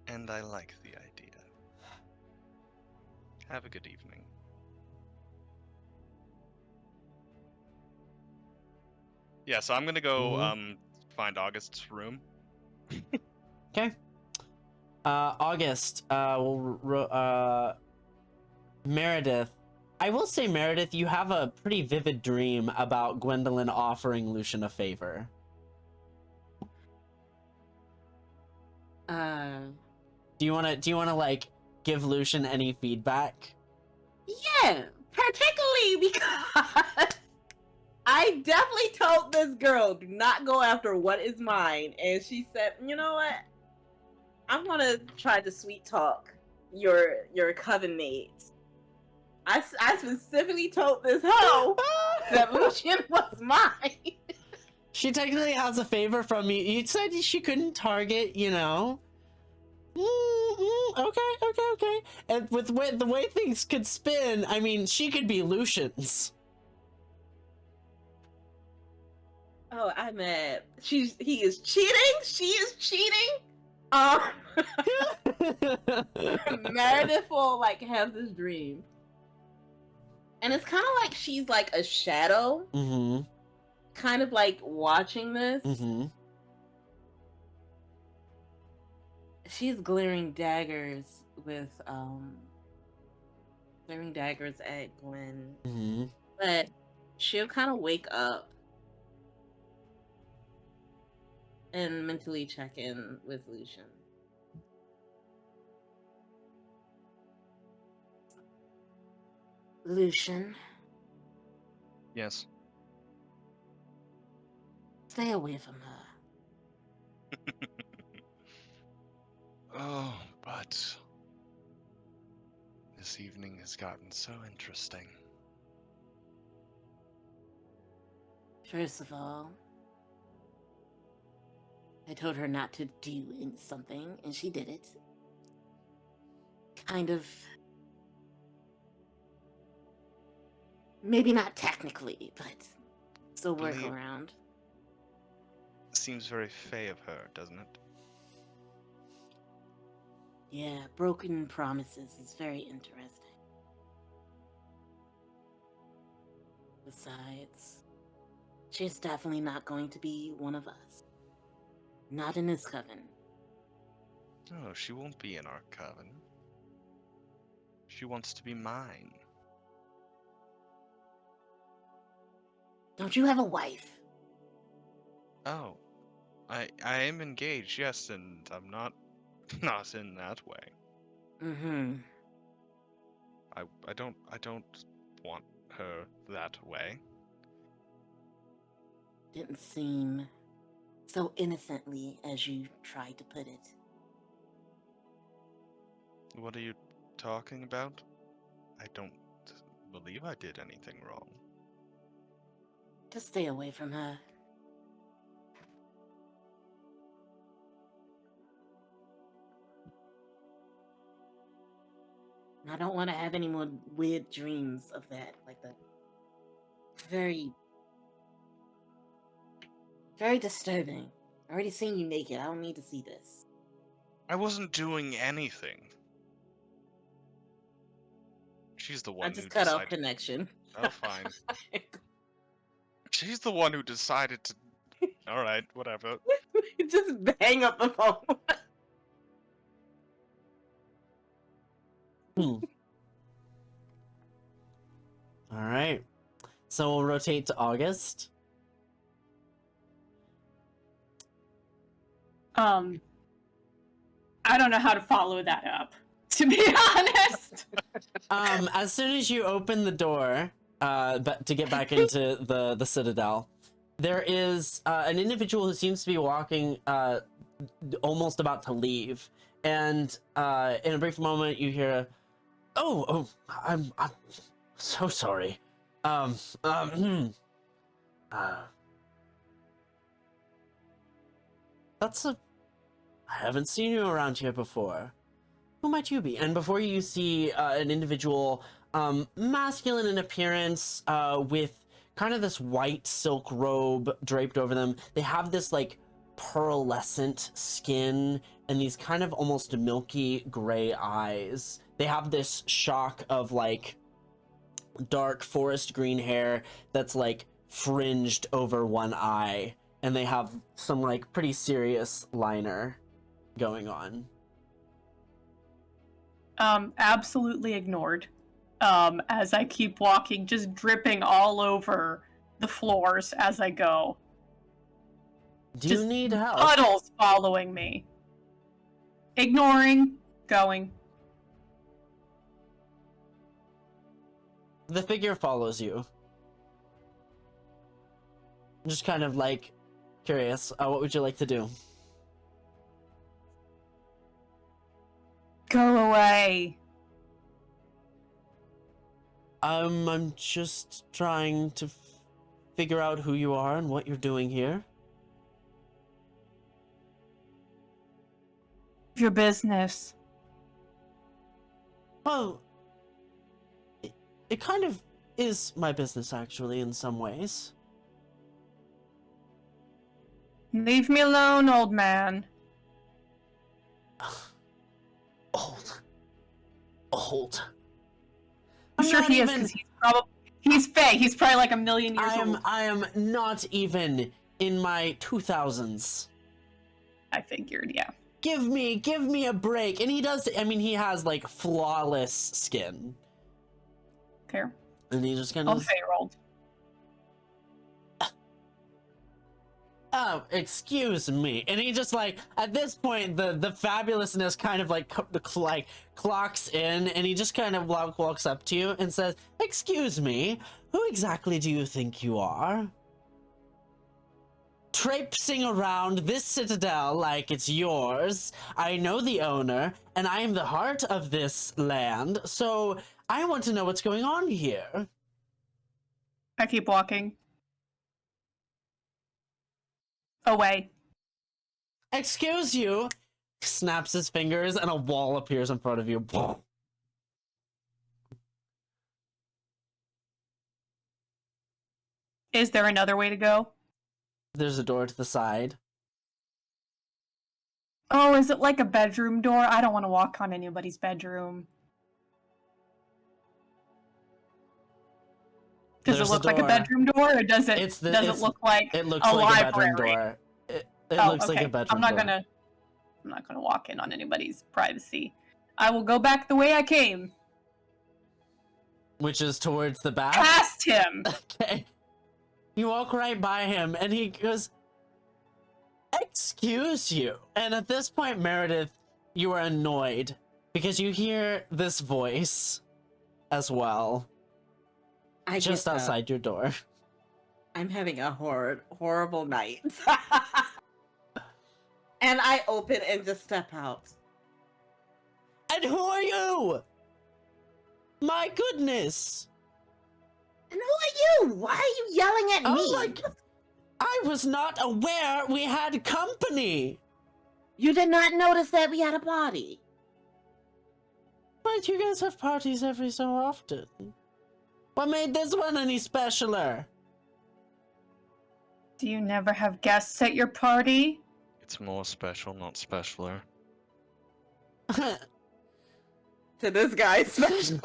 and I like the idea. Have a good evening. Yeah, so I'm gonna go find August's room. Okay. August, Meredith. I will say, Meredith, you have a pretty vivid dream about Gwendolyn offering Lucian a favor. Do you wanna like give Lucian any feedback? Yeah, particularly because I definitely told this girl, do not go after what is mine. And she said, you know what? I'm gonna try to sweet talk your coven mates. I specifically told this hoe that Lucian was mine. She technically has a favor from you. You said she couldn't target, you know? Okay. And with the way things could spin, I mean, she could be Lucian's. Oh, I'm mad. He is cheating. She is cheating. Meredith will like have this dream, and it's kind of like she's like a shadow, kind of like watching this. She's glaring daggers at Gwen, but she'll kind of wake up and mentally check in with Lucian. Lucian, Yes. stay away from her. Oh, but this evening has gotten so interesting. First of all, I told her not to do something, and she did it. Kind of. Maybe not technically, but it's a workaround. Seems very fey of her, doesn't it? Yeah, broken promises is very interesting. Besides, she's definitely not going to be one of us. Not in this coven. No, she won't be in our coven. She wants to be mine. Don't you have a wife? Oh, I am engaged, yes, and I'm not in that way. Mm-hmm. I don't want her that way. Didn't seem so innocently as you tried to put it. What are you talking about? I don't believe I did anything wrong. Just stay away from her. I don't want to have any more weird dreams of that. Like the very, very disturbing. I already seen you naked. I don't need to see this. I wasn't doing anything. She's the one I who just cut off decided. connection. Oh, fine. She's the one who decided to. All right, whatever. Just hang up the phone. All right. So we'll rotate to August. I don't know how to follow that up, to be honest. As soon as you open the door, but to get back into the Citadel, there is an individual who seems to be walking, almost about to leave, and in a brief moment you hear, "Oh, I'm so sorry. That's a. I haven't seen you around here before. Who might you be?" And before you see an individual, masculine in appearance, with kind of this white silk robe draped over them. They have this like pearlescent skin and these kind of almost milky gray eyes. They have this shock of like dark forest green hair that's like fringed over one eye, and they have some like pretty serious liner going on. Absolutely ignored. As I keep walking, just dripping all over the floors as I go. Do Just you need help? Puddles following me. Ignoring, going. The figure follows you. Just kind of like curious. What would you like to do? Go away. I'm just trying to figure out who you are and what you're doing here. Your business. Well, it kind of is my business, actually, in some ways. Leave me alone, old man. Old. I'm sure he is, because he's Fae. He's probably like 1,000,000 years old. I am not even in my 2000s. I figured, yeah. Give me a break. And he does, I mean, he has like flawless skin. Fair. And he just kind I'll of, Fae rolled. oh, excuse me. And he just like, at this point, the fabulousness kind of like clocks in, and he just kind of walks up to you and says, "Excuse me, who exactly do you think you are? Traipsing around this citadel like it's yours. I know the owner, and I am the heart of this land, so I want to know what's going on here." I keep walking. Away. Excuse you. Snaps his fingers and a wall appears in front of you. Is there another way to go? There's a door to the side. Oh, is it like a bedroom door? I don't want to walk on anybody's bedroom. Does There's it look the like a door. bedroom door, or does it look like it looks a like library? a bedroom door. It Oh, looks like okay. a bedroom I'm door. not gonna walk in on anybody's privacy. I will go back the way I came. Which is towards the back. Past him. Okay. You walk right by him and he goes, "Excuse you." And at this point, Meredith, you are annoyed because you hear this voice as well. Just outside your door. I'm having a horrible night. And I open and just step out. And who are you? My goodness. And who are you? Why are you yelling at me? Oh my... I was not aware we had company. You did not notice that we had a party. But you guys have parties every so often. What made this one any specialer? Do you never have guests at your party? It's more special, not specialer. To this guy, special.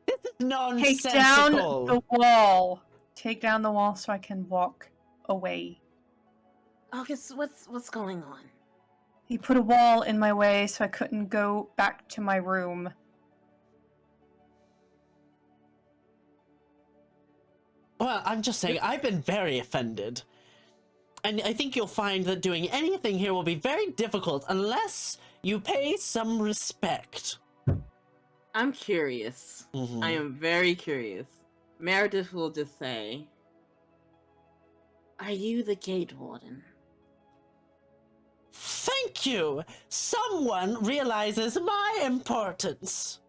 This is Take nonsensical. down the wall. Take down the wall so I can walk away. August, what's going on? He put a wall in my way so I couldn't go back to my room. Well, I'm just saying, I've been very offended. And I think you'll find that doing anything here will be very difficult unless you pay some respect. I'm curious. Mhm. I am very curious. Meredith will just say, "Are you the gate warden?" Thank you! Someone realizes my importance.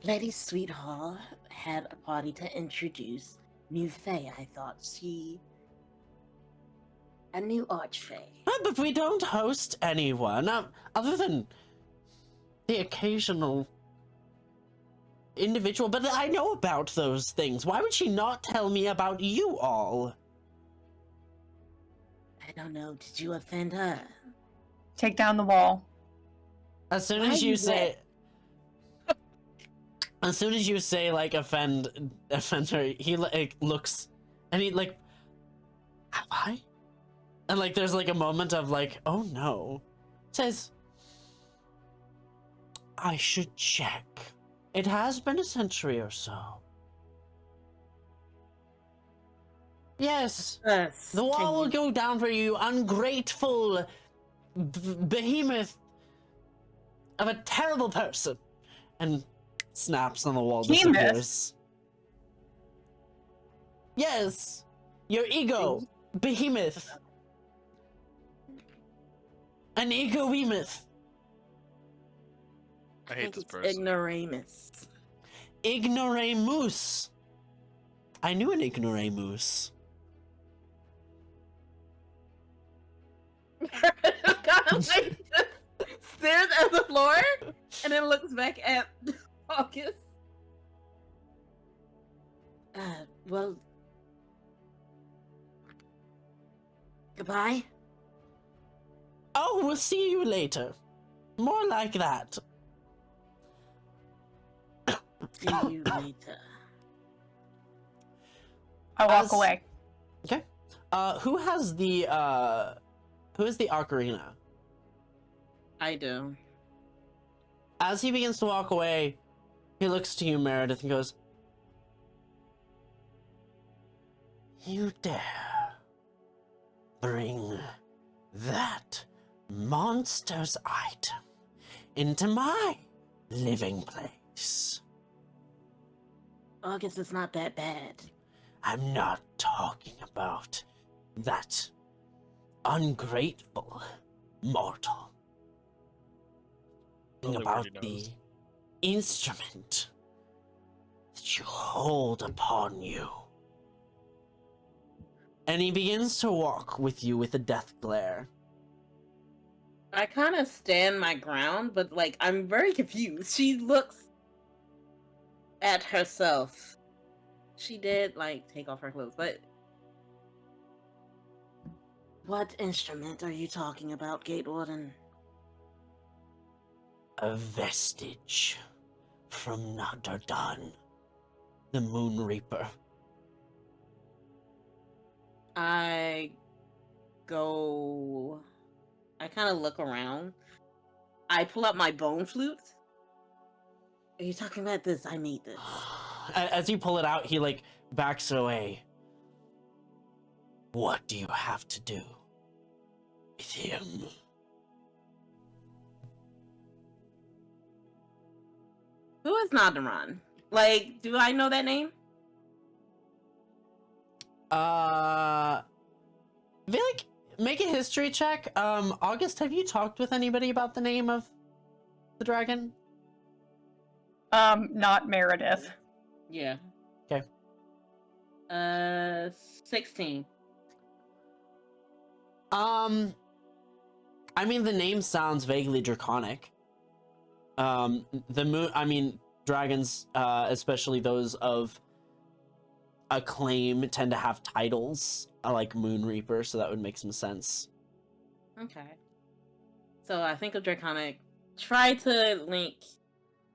Lady Sweetheart had a party to introduce new Fae. I thought she... a new Archfey. But we don't host anyone, other than the occasional individual, but I know about those things. Why would she not tell me about you all? I don't know. Did you offend her? Take down the wall. As soon Why as you you say... As soon as you say, like, offend her, he, like, looks, and he, like, have I? And, like, there's, like, a moment of, like, oh, no. Says, I should check. It has been a century or so. Yes, the wall will go down for you, ungrateful behemoth of a terrible person. And snaps on the wall, disappears. Yes, your ego, behemoth. An ego-behemoth. I hate this it's person. Ignoramus. Ignoramus. I knew an ignoramus. Kind of like stares at the floor and then looks back at August. Well, goodbye. Oh, we'll see you later. More like that. See you later. I walk away. Okay. Who is the ocarina? I do. As he begins to walk away, he looks to you, Meredith, and goes, You dare bring that monster's item into my living place? August, it's not that bad. I'm not talking about that ungrateful mortal. Talking Well, about everybody knows. the instrument that you hold upon you. And he begins to walk with you with a death glare. I kind of stand my ground, but like I'm very confused. She looks at herself. She did like take off her clothes, but what instrument are you talking about, Gate Warden? A vestige from Nadardan, the Moon Reaper. I kind of look around. I pull up my bone flute. Are you talking about this? I made this. As you pull it out, he like backs away. What do you have to do with him? Who is Nadaran? Like, do I know that name? I feel like make a history check. August, have you talked with anybody about the name of the dragon? Not Meredith. Yeah. Okay. 16. I mean, the name sounds vaguely draconic. The moon, I mean, dragons, especially those of acclaim, tend to have titles like Moon Reaper, so that would make some sense. Okay. So I think of Draconic. Try to link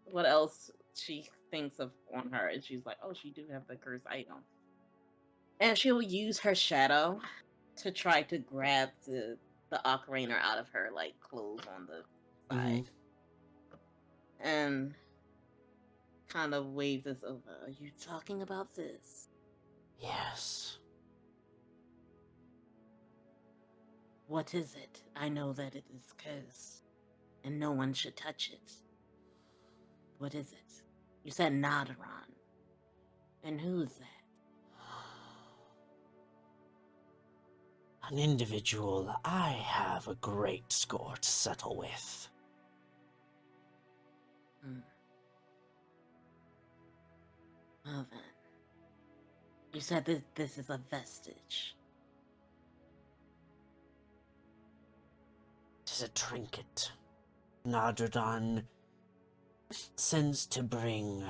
what else she thinks of on her, and she's like, oh, she do have the cursed item. And she'll use her shadow to try to grab the ocarina out of her, like, clothes on the side. And kind of wave this over. Are you talking about this? Yes. What is it? I know that it is cursed, and no one should touch it. What is it? You said Nadaran. And who's that? An individual I have a great score to settle with. Well then. You said this is a vestige. It is a trinket. Nadradan sends to bring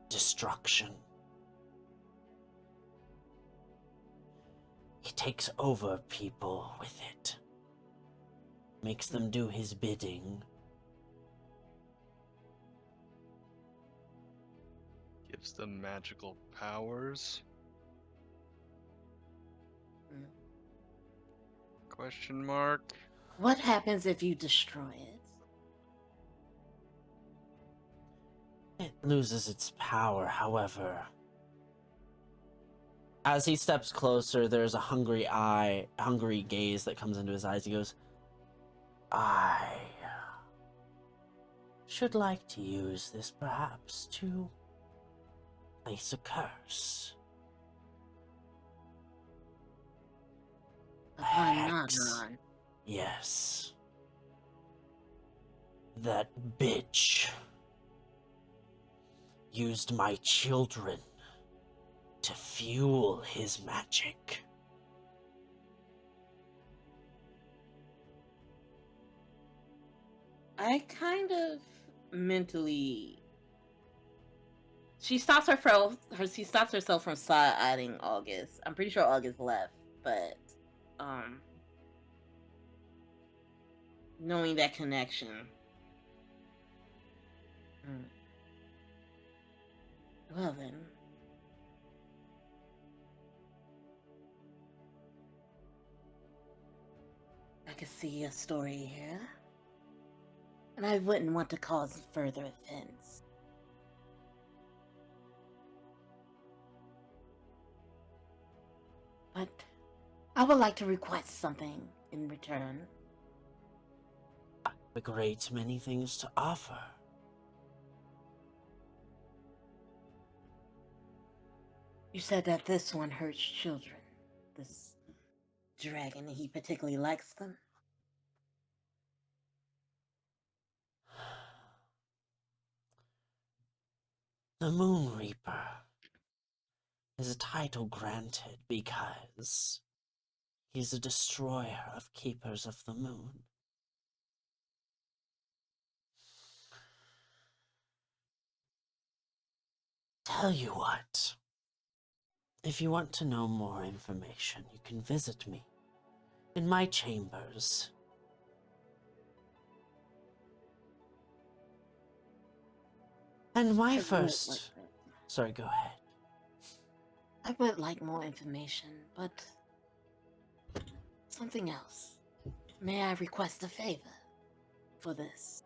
destruction. He takes over people with it, makes them do his bidding. Gives them magical powers? Question mark. What happens if you destroy it? It loses its power, however. As he steps closer, there's a hungry gaze that comes into his eyes. He goes, I should like to use this perhaps to place a curse. Upon Hex. Nadaran. Yes. That bitch used my children to fuel his magic. I kind of mentally. She stops herself from side-eyeing August. I'm pretty sure August left, but knowing that connection. Well then. I could see a story here. And I wouldn't want to cause further offense. But I would like to request something in return. A great many things to offer. You said that this one hurts children. This dragon, he particularly likes them. The Moon Reaper is a title granted because he's a destroyer of Keepers of the Moon. Tell you what, if you want to know more information, you can visit me in my chambers. And my I would first... like that. Sorry, go ahead. I would like more information, but something else. May I request a favor for this?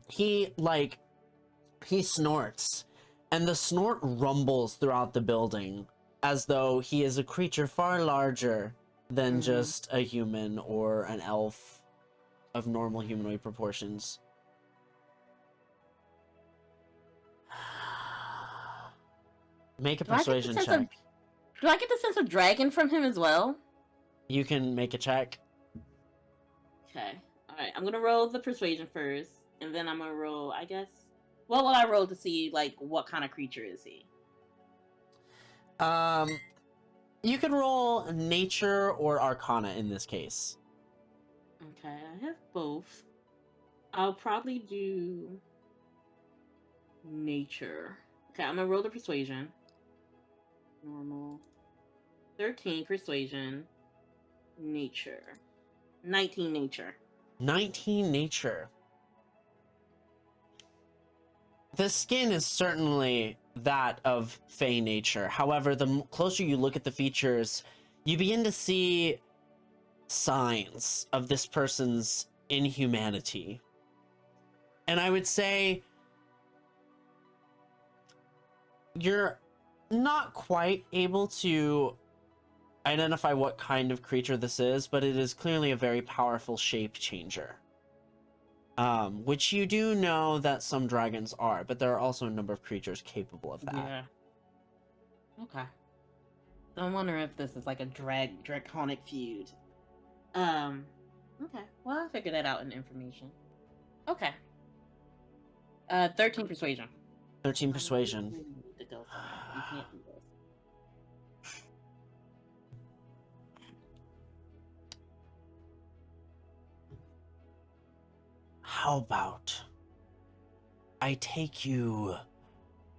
He snorts, and the snort rumbles throughout the building as though he is a creature far larger than just a human or an elf of normal humanoid proportions. Make a Do I get the persuasion sense check. Do I get the sense of dragon from him as well? You can make a check. Okay. Alright, I'm gonna roll the persuasion first, and then I'm gonna roll, I guess. What will I roll to see, like, what kind of creature is he? You could roll nature or arcana in this case. Okay, I have both. I'll probably do nature. Okay, I'm gonna roll the persuasion. Normal. 13 persuasion. Nature. 19 nature. 19 nature. The skin is certainly that of fey nature. However, the closer you look at the features, you begin to see signs of this person's inhumanity. And I would say you're not quite able to identify what kind of creature this is, but it is clearly a very powerful shape changer. Which you do know that some dragons are, but there are also a number of creatures capable of that. Yeah. Okay. So I'm wondering if this is like a draconic feud. Okay. Well, I'll figure that out in information. Okay. 13 persuasion. 13 persuasion. We need to go somewhere. We can't do this. How about I take you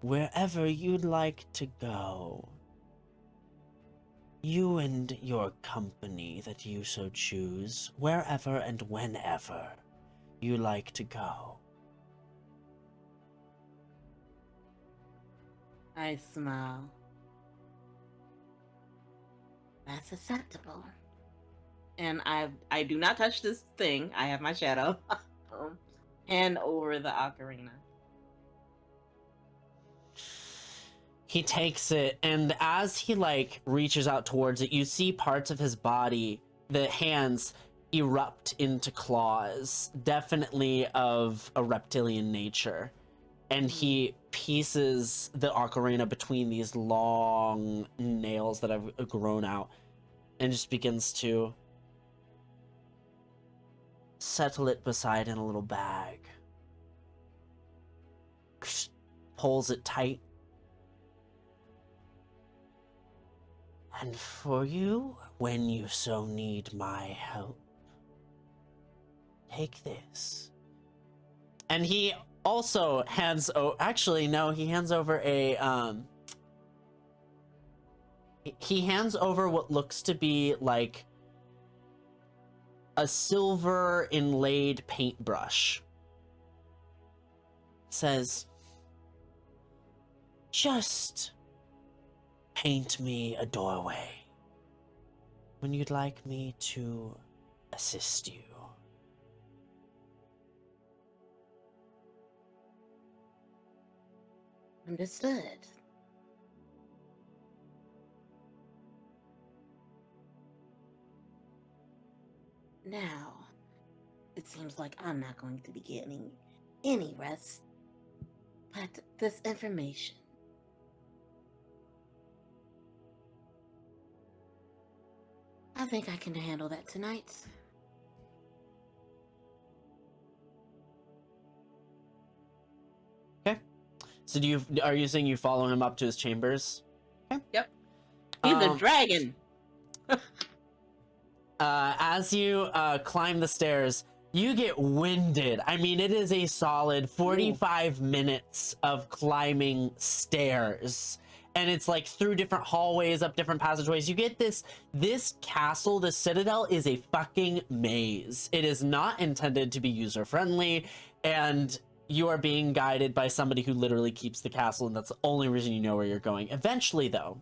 wherever you'd like to go? You and your company that you so choose, wherever and whenever you like to go. I smile. That's acceptable. And I do not touch this thing. I have my shadow. Hand over the ocarina. He takes it, and as he reaches out towards it, you see parts of his body, the hands, erupt into claws, definitely of a reptilian nature. And he pieces the ocarina between these long nails that have grown out and just begins to settle it beside in a little bag. Pulls it tight. And for you, when you so need my help, take this. And he also hands he hands over a he hands over what looks to be like a silver inlaid paintbrush. Says, just paint me a doorway when you'd like me to assist you. Understood. Now, it seems like I'm not going to be getting any rest. But this information. I think I can handle that tonight. So are you saying you follow him up to his chambers? Okay. Yep. He's a dragon. As you climb the stairs, you get winded. I mean, it is a solid 45 minutes of climbing stairs. And it's like through different hallways, up different passageways. You get this castle, this citadel is a fucking maze. It is not intended to be user friendly, and you are being guided by somebody who literally keeps the castle, and that's the only reason you know where you're going. Eventually, though,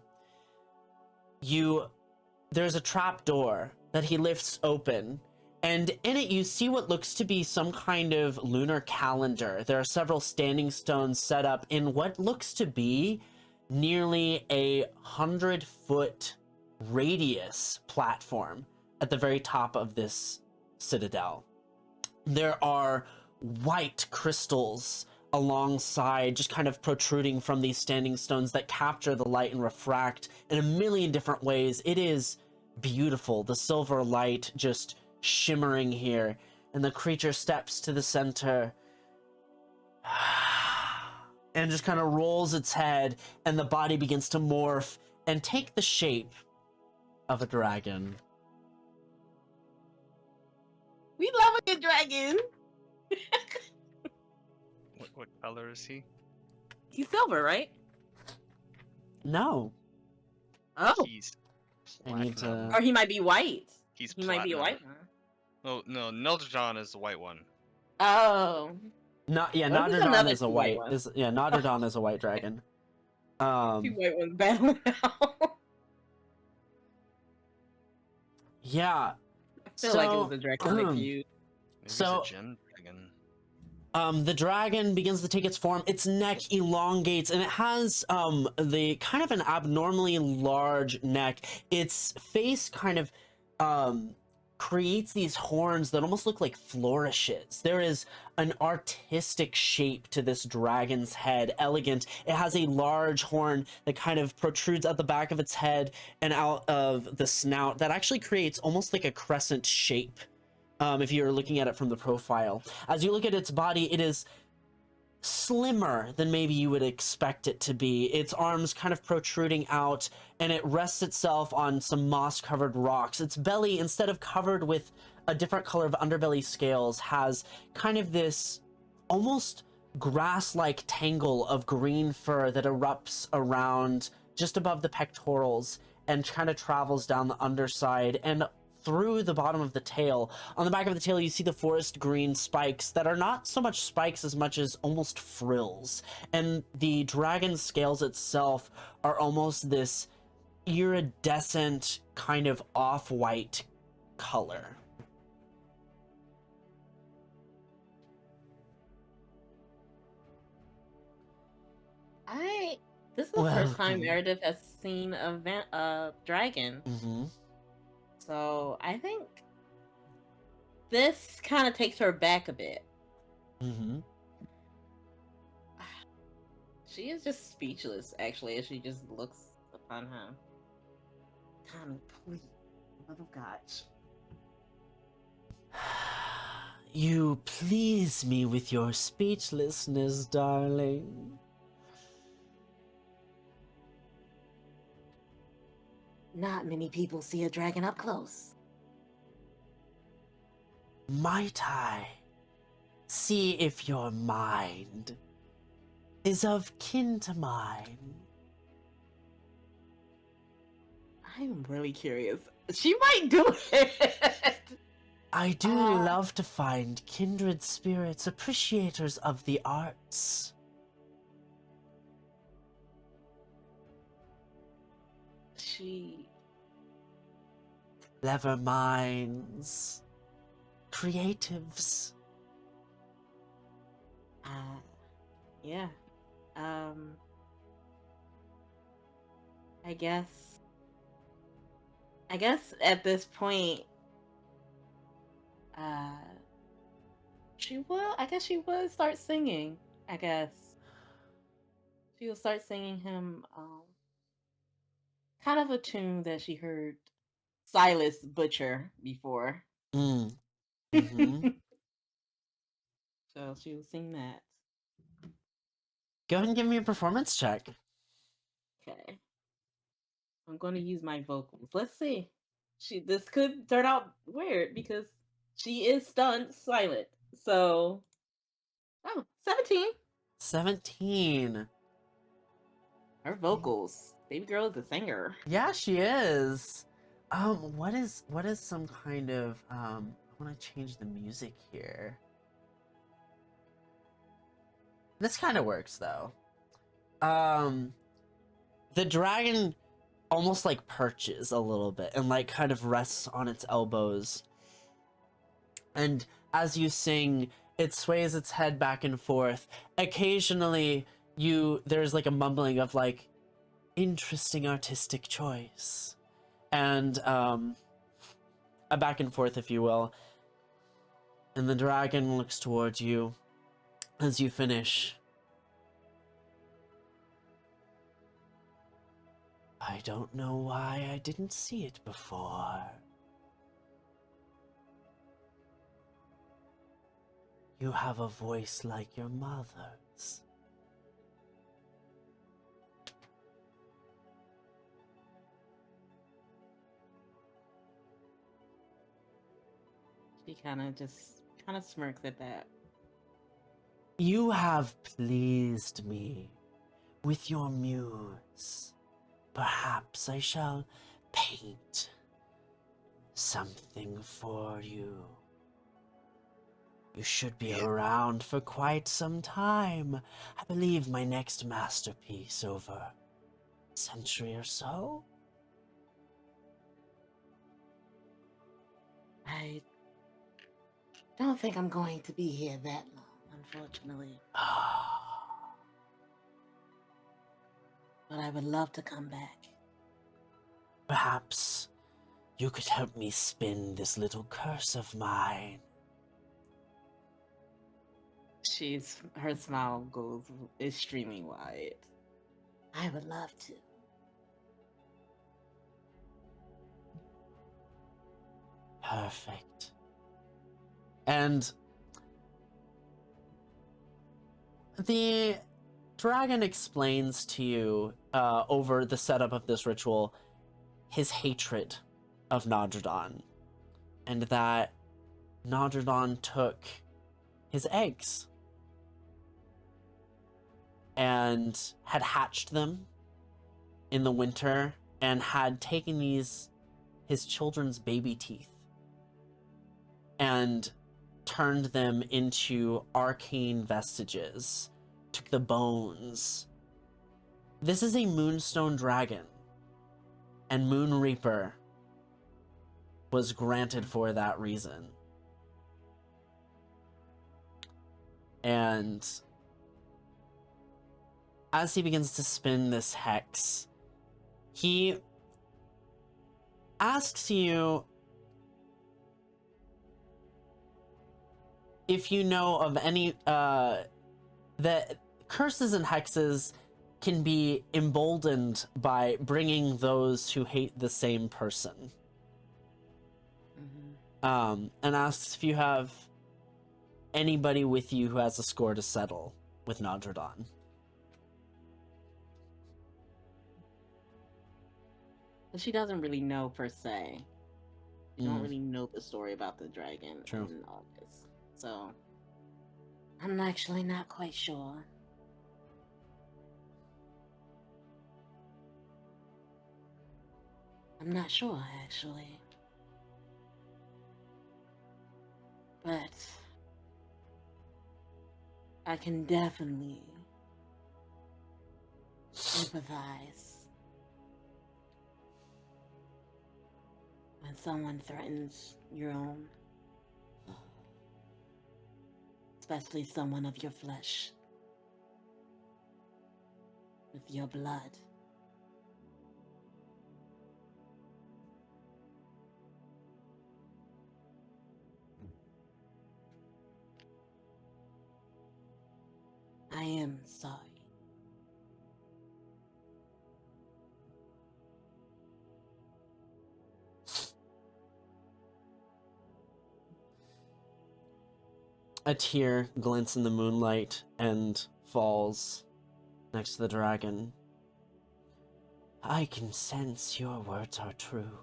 there's a trap door that he lifts open, and in it you see what looks to be some kind of lunar calendar. There are several standing stones set up in what looks to be nearly 100-foot radius platform at the very top of this citadel. There are white crystals alongside, just kind of protruding from these standing stones that capture the light and refract in a million different ways. It is beautiful, the silver light just shimmering here, and the creature steps to the center and just kind of rolls its head, and the body begins to morph and take the shape of a dragon. We love a good dragon. What color is he? He's silver, right? No. Oh, He's I need platinum. to... or he might be white. He's He might be a white platinum. one. Oh no, Neldradon is the white one. Oh, Not, yeah, What if there's Nardodon another is a two white. white ones? Nardodon is a white dragon. two white ones battling out. Yeah. I feel like it was a draconic feud. Maybe So- he's a gem dragon. The dragon begins to take its form. Its neck elongates, and it has the kind of an abnormally large neck. Its face kind of creates these horns that almost look like flourishes. There is an artistic shape to this dragon's head, elegant. It has a large horn that kind of protrudes out the back of its head and out of the snout that actually creates almost like a crescent shape. If you're looking at it from the profile. As you look at its body, it is slimmer than maybe you would expect it to be. Its arms kind of protruding out, and it rests itself on some moss-covered rocks. Its belly, instead of covered with a different color of underbelly scales, has kind of this almost grass-like tangle of green fur that erupts around just above the pectorals and kind of travels down the underside and through the bottom of the tail. On the back of the tail, you see the forest green spikes that are not so much spikes as much as almost frills. And the dragon scales itself are almost this iridescent kind of off-white color. This is the first time Welcome. Meredith has seen a dragon. Mm-hmm. So I think this kind of takes her back a bit. Mm-hmm. She is just speechless, actually, as she just looks upon him. Tommy, please, love of God. You please me with your speechlessness, darling. Not many people see a dragon up close. Might I see if your mind is of kin to mine? I'm really curious. She might do it. I do love to find kindred spirits, appreciators of the arts. Clever minds, creatives. Yeah. I guess at this point, she would start singing. I guess she will start singing him, kind of a tune that she heard Silas butcher before. Mm-hmm. So she will sing that. Go ahead and give me a performance check. Okay. I'm going to use my vocals. Let's see. This could turn out weird because she is stunned silent. So, 17. 17. Her vocals. Baby girl is a singer. Yeah, she is. What is some kind of I want to change the music here. This kind of works though. The dragon almost like perches a little bit and like kind of rests on its elbows. And as you sing, it sways its head back and forth. Occasionally, there's like a mumbling of like, interesting artistic choice. And a back and forth, if you will. And the dragon looks towards you as you finish. I don't know why I didn't see it before. You have a voice like your mother's. She kind of smirks at that. You have pleased me with your muse. Perhaps I shall paint something for you. You should be around for quite some time. I believe my next masterpiece over a century or so. I don't think I'm going to be here that long, unfortunately. But I would love to come back. Perhaps you could help me spin this little curse of mine. Her smile goes extremely wide. I would love to. Perfect. And the dragon explains to you over the setup of this ritual his hatred of Nadradon, and that Nadradon took his eggs and had hatched them in the winter and had taken his children's baby teeth and turned them into arcane vestiges, took the bones. This is a moonstone dragon, and Moon Reaper was granted for that reason. And as he begins to spin this hex, he asks you if you know of any that curses and hexes can be emboldened by bringing those who hate the same person. And asks if you have anybody with you who has a score to settle with Nadradon. But she doesn't really know per se. You don't really know the story about the dragon and all this. So I'm actually not quite sure. I'm not sure, actually. But I can definitely empathize when someone threatens your own. Especially someone of your flesh. With your blood. I am sorry. A tear glints in the moonlight and falls next to the dragon. I can sense your words are true.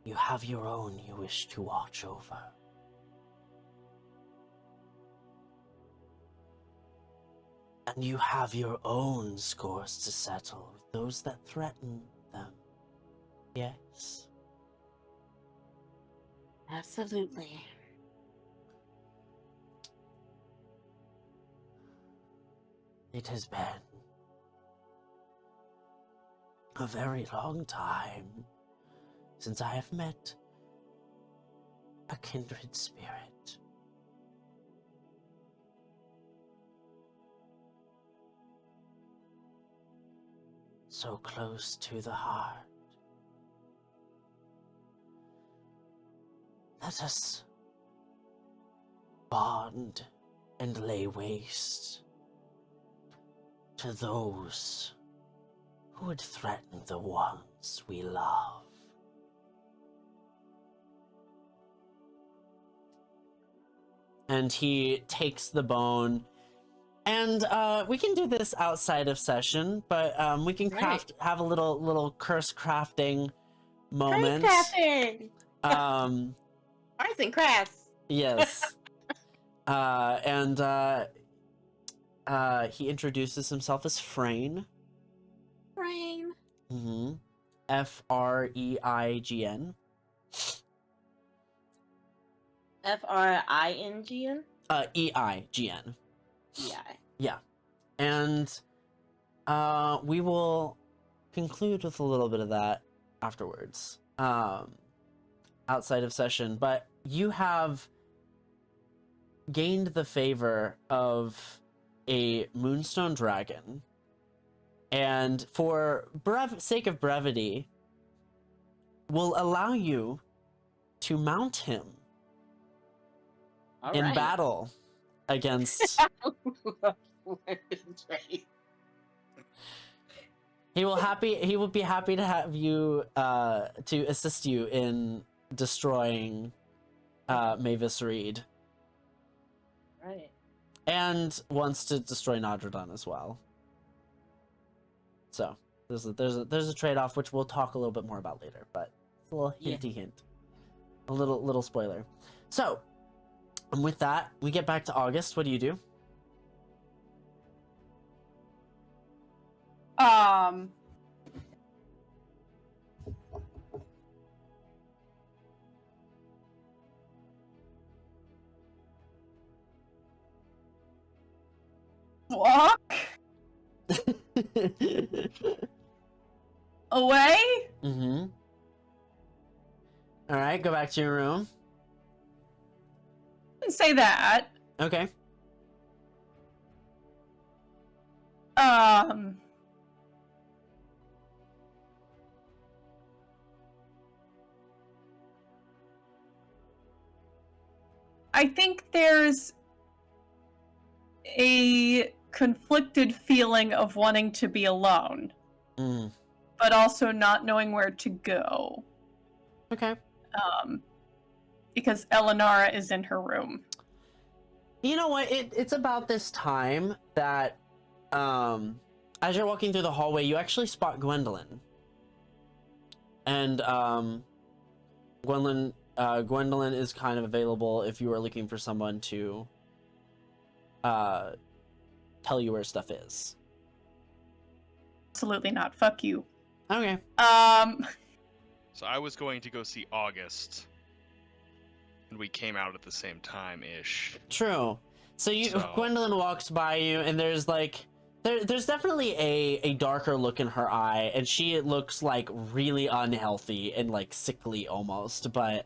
You have your own you wish to watch over. And you have your own scores to settle with those that threaten them. Yes. Absolutely. It has been a very long time since I have met a kindred spirit. So close to the heart. Let us bond and lay waste to those who would threaten the ones we love. And he takes the bone, and we can do this outside of session, but we can have a little curse crafting moment. Curse crafting! Arts and crafts! Yes. And he introduces himself as Frayne. Frayne. Mm-hmm. F-R-E-I-G-N. F-R-I-N-G-N? E-I-G-N. E-I. Yeah. And we will conclude with a little bit of that afterwards. Outside of session. But you have gained the favor of a Moonstone Dragon. And for sake of brevity, will allow you to mount him All in right. battle against. He will be happy to have you to assist you in destroying Mavis Reed. Right. And wants to destroy Nodrodon as well. So there's a trade-off which we'll talk a little bit more about later, but it's a little hinty hint. A little spoiler. So, and with that, we get back to August. What do you do? Walk away? Mm-hmm. Alright, go back to your room. Didn't say that. Okay. I think there's a conflicted feeling of wanting to be alone, but also not knowing where to go. Okay. Because Eleonora is in her room. You know what? It's about this time that, as you're walking through the hallway, you actually spot Gwendolyn. And, Gwendolyn is kind of available if you are looking for someone to, tell you where stuff is. Absolutely not. Fuck you. Okay. So I was going to go see August, and we came out at the same time-ish. True. So Gwendolyn walks by you, and there's like, there's definitely a darker look in her eye, and she looks like really unhealthy and like sickly almost, but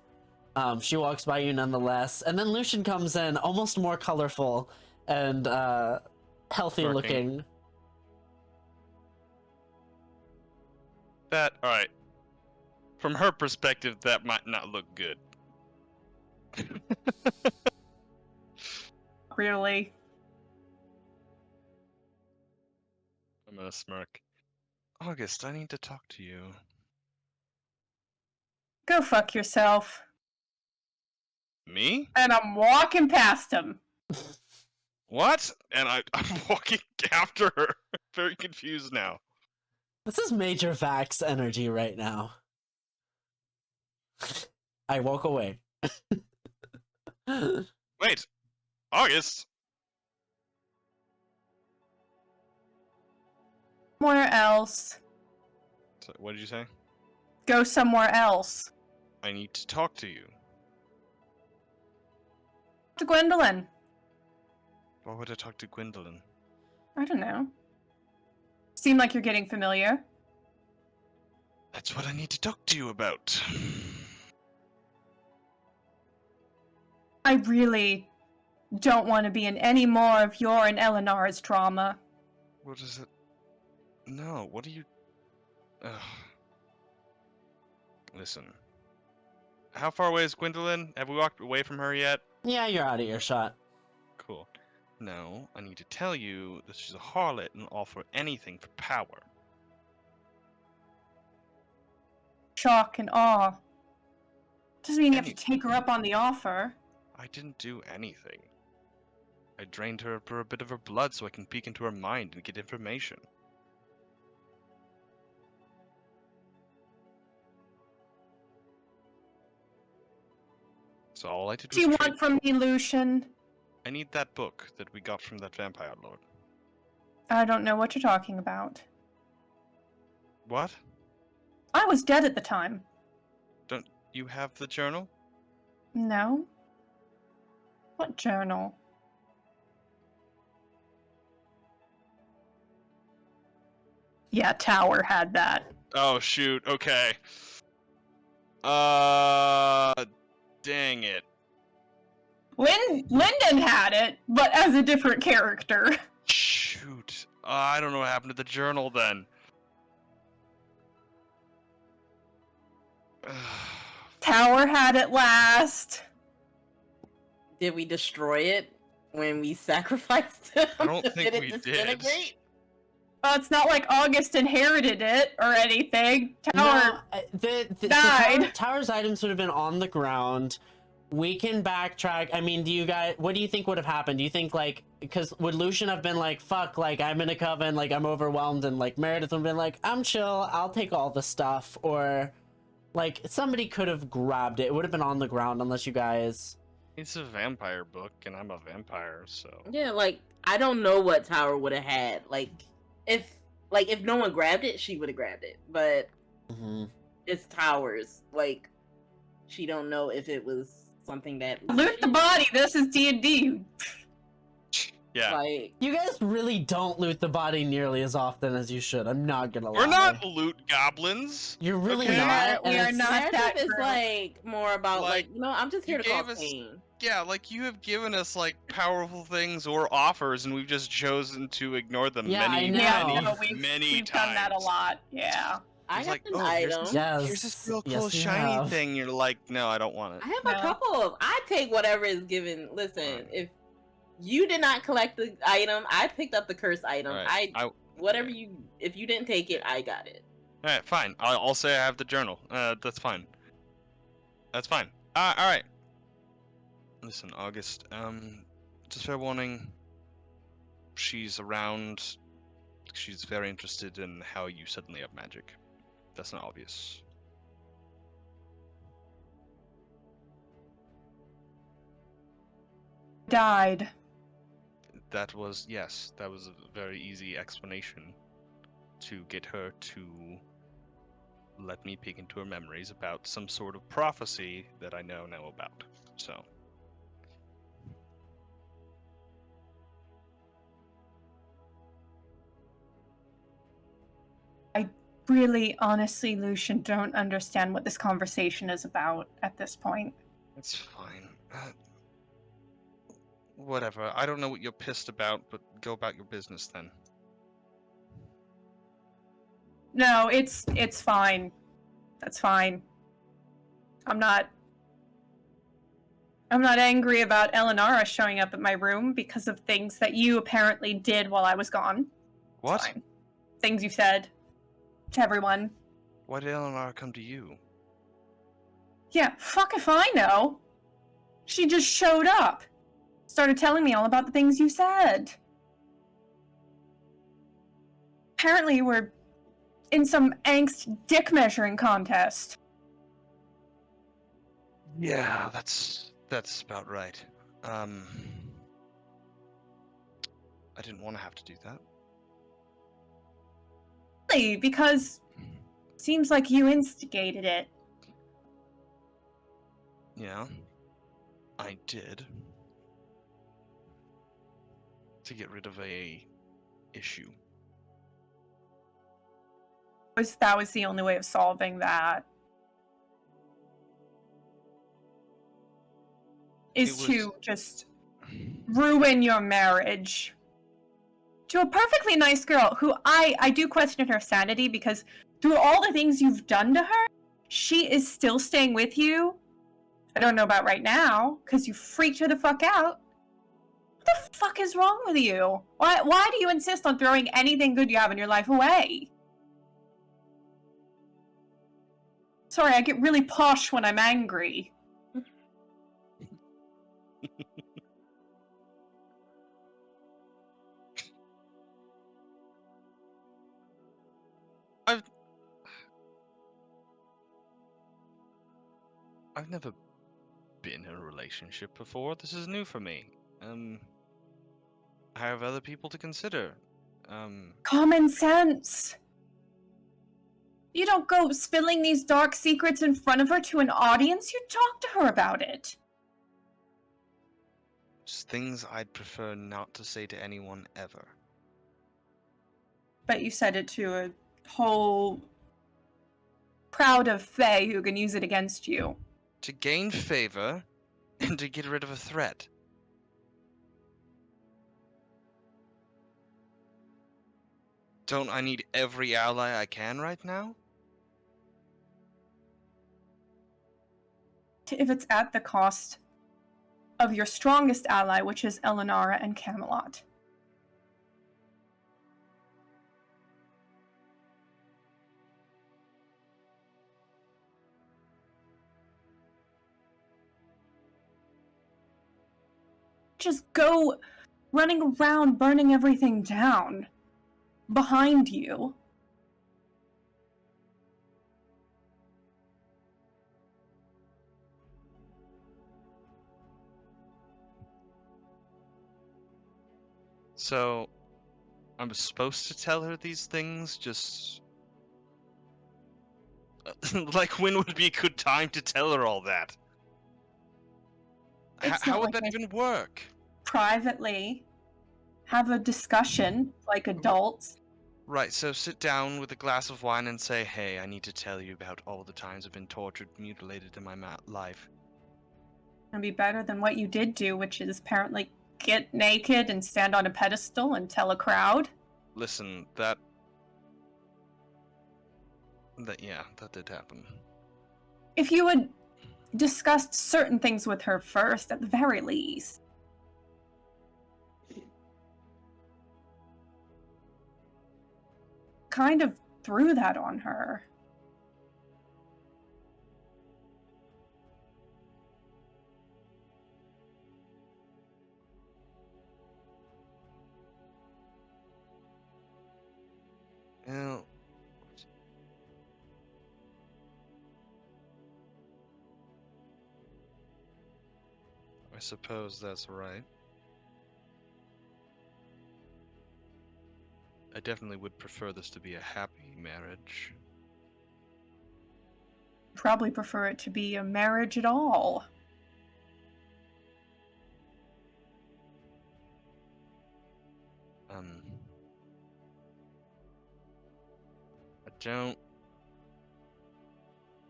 she walks by you nonetheless. And then Lucian comes in, almost more colorful and healthy looking. That, alright. From her perspective, that might not look good. Really? I'm gonna smirk. August, I need to talk to you. Go fuck yourself. Me? And I'm walking past him. What? And I'm walking after her. Very confused now. This is Major Vax energy right now. I walk away. Wait, August. Somewhere else. So, what did you say? Go somewhere else. I need to talk to you. To Gwendolyn. Why would I talk to Gwendolyn? I don't know. Seem like you're getting familiar. That's what I need to talk to you about. I really don't want to be in any more of your and Eleanor's drama. What is it? No, what are you... Ugh. Listen. How far away is Gwendolyn? Have we walked away from her yet? Yeah, you're out of earshot. Cool. No, I need to tell you that she's a harlot and will offer anything for power. Shock and awe. Doesn't mean you have to Anything. take her up on the offer. I didn't do anything. I drained her for a bit of her blood so I can peek into her mind and get information. So all I did What was do you trade- want from me, Lucian? I need that book that we got from that vampire lord. I don't know what you're talking about. What? I was dead at the time. Don't you have the journal? No? What journal? Yeah, Tower had that. Oh shoot, okay. Dang it. Lyndon had it, but as a different character. Shoot. I don't know what happened to the journal then. Tower had it last. Did we destroy it when we sacrificed him? I don't think it we did. disintegrate? Well, it's not like August inherited it or anything. Tower So died. Tower's items would have been on the ground. We can backtrack. I mean, what do you think would have happened? Do you think, like, because would Lucian have been like, fuck, like, I'm in a coven, like, I'm overwhelmed, and, like, Meredith would have been like, I'm chill, I'll take all the stuff, or, like, somebody could have grabbed it. It would have been on the ground unless you guys... It's a vampire book, and I'm a vampire, so... Yeah, like, I don't know what Tower would have had. Like, if no one grabbed it, she would have grabbed it. But it's Tower's. Like, she don't know if it was something that... Loot the body. This is D&D. Yeah. Like, You guys really don't loot the body nearly as often as you should. I'm not gonna lie. We're not loot goblins! You're really Okay. not. We and are it's- not that narrative is group. like more about Like, like, I'm just here you to cause gave us- pain. Yeah, like, you have given us, like, powerful things or offers, and we've just chosen to ignore them Yeah, I many, know. Yeah, many, no, we've many done times. that a lot. Yeah. I He's have like, an oh, here's item. this, Yes, here's this real yes, cool you shiny have. thing. You're like, no, I don't want it. I have No. a couple of. I take whatever is given. Listen, Alright. if you did not collect the item, I picked up the cursed item. Alright, Whatever you. If you didn't take it, I got it. Alright, fine. I'll say I have the journal. That's fine. That's fine. Alright. Listen, August, just fair warning. She's around. She's very interested in how you suddenly have magic. That's not obvious. Died. That was, yes, that was a very easy explanation to get her to let me peek into her memories about some sort of prophecy that I know about. So, Really, honestly, Lucian, don't understand what this conversation is about at this point. it's fine. Whatever. I don't know what you're pissed about, but go about your business then. No, it's fine. That's fine. I'm not angry about Eleonora showing up at my room because of things that you apparently did while I was gone. It's What? fine. Things you said to everyone. Why did Eleanor come to you? Yeah, fuck if I know. She just showed up. started telling me all about the things you said. Apparently you were in some angst dick measuring contest. Yeah, that's about right. I didn't want to have to do that. Really? Because it seems like you instigated it. Yeah, I did. To get rid of a issue. That was the only way of solving that. Is to just ruin your marriage to a perfectly nice girl who I do question her sanity, because through all the things you've done to her, she is still staying with you. I don't know about right now, because you freaked her the fuck out. What the fuck is wrong with you? Why do you insist on throwing anything good you have in your life away? Sorry, I get really posh when I'm angry. I've never been in a relationship before. This is new for me. I have other people to consider. Common sense. You don't go spilling these dark secrets in front of her to an audience. You talk to her about it. Just things I'd prefer not to say to anyone ever. But you said it to a whole crowd of fae who can use it against you. To gain favor and to get rid of a threat. Don't I need every ally I can right now? If it's at the cost of your strongest ally, which is Elenara and Camelot. Just go running around burning everything down behind you. So, I'm supposed to tell her these things, just... like, when would be a good time to tell her all that? How would that even work? Privately, have a discussion like adults. Right, so sit down with a glass of wine and say, hey, I need to tell you about all the times I've been tortured, mutilated in my life. It'd be better than what you did do, which is apparently get naked and stand on a pedestal and tell a crowd. Listen, yeah, that did happen. If you had discussed certain things with her first, at the very least. Kind of threw that on her. Well, I suppose that's right. I definitely would prefer this to be a happy marriage. Probably prefer it to be a marriage at all. I don't...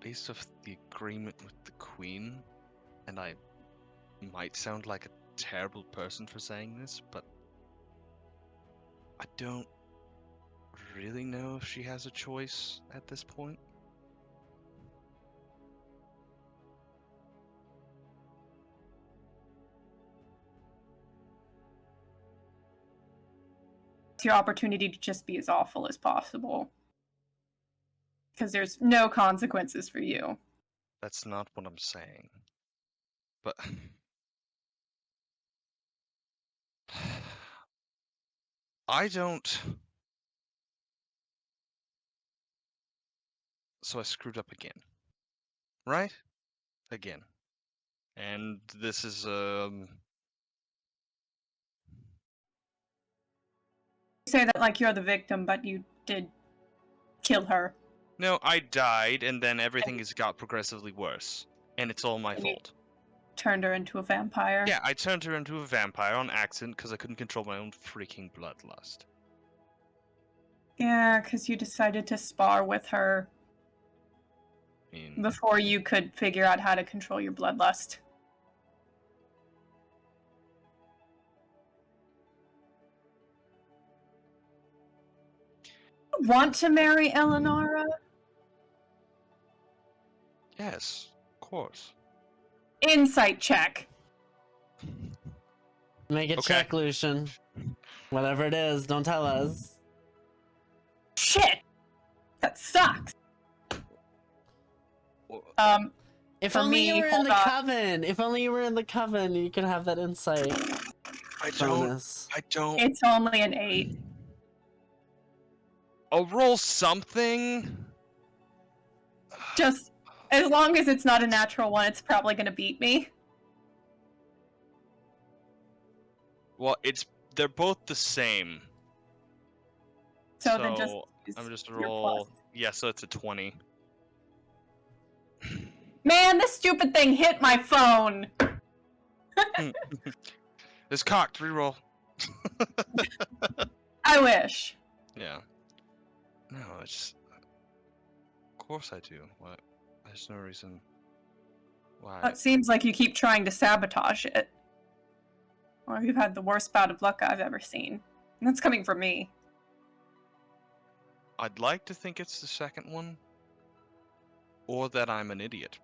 Based off the agreement with the Queen, and I might sound like a terrible person for saying this, but I don't really know if she has a choice at this point. It's your opportunity to just be as awful as possible. Because there's no consequences for you. That's not what I'm saying. But I don't. So I screwed up again. Right? Again. And this is You say that like you're the victim, but you did kill her. no, I died and then everything has got progressively worse. And it's all my And you- fault. Turned her into a vampire. Yeah, I turned her into a vampire on accident because I couldn't control my own freaking bloodlust. Yeah, because you decided to spar with her I mean, before you could figure out how to control your bloodlust. Want to marry Eleonora? yes, of course. Insight check. Make a Okay. check, Lucian. Whatever it is, don't tell us. Shit! That sucks. Well, If For only you me, were in hold the on. coven. If only you were in the coven, you could have that insight I don't. bonus. I don't. It's only an 8. I'll roll something. Just as long as it's not a natural one, it's probably gonna beat me. Well, they're both the same. So then just I'm just your roll. plus. Yeah, so it's a 20. Man, this stupid thing hit my phone. It's cocked. Reroll. I wish. Yeah. No, it's. Of course I do. What? There's no reason why. It seems like you keep trying to sabotage it. Or you've had the worst bout of luck I've ever seen. And that's coming from me. I'd like to think it's the second one, or that I'm an idiot.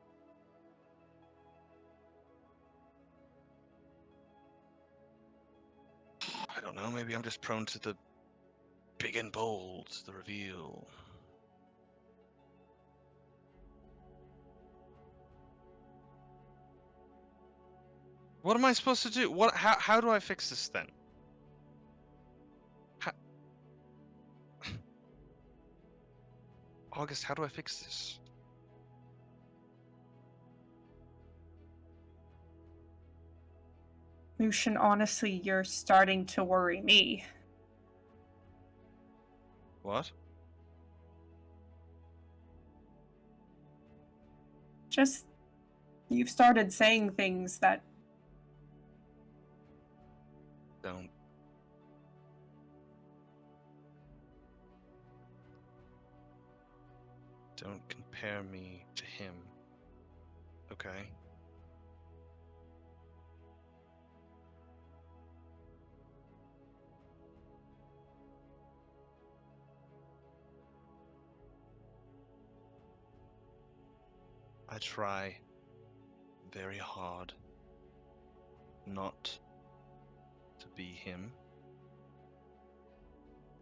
I don't know. Maybe I'm just prone to the big and bold, the reveal. What am I supposed to do? What? How do I fix this then? August, how do I fix this? Lucian, honestly, you're starting to worry me. What? Just, you've started saying things that Don't. Don't compare me to him. Okay? I try very hard not to be him,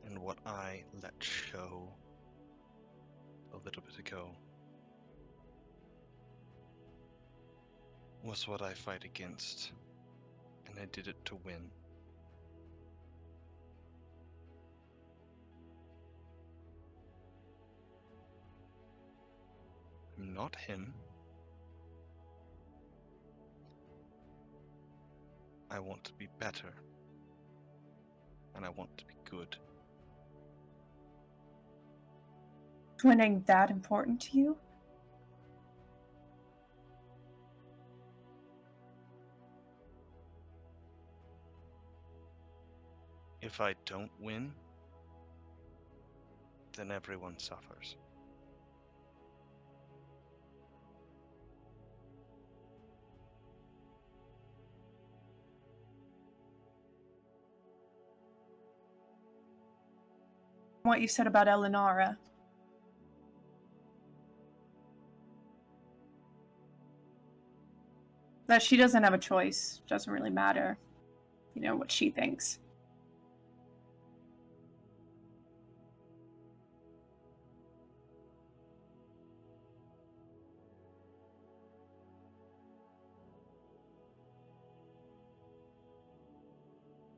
and what I let show a little bit ago was what I fight against, and I did it to win. I'm not him. I want to be better, and I want to be good. winning that important to you. If I don't win, then everyone suffers. What you said about Eleonora. That she doesn't have a choice. Doesn't really matter. You know, what she thinks.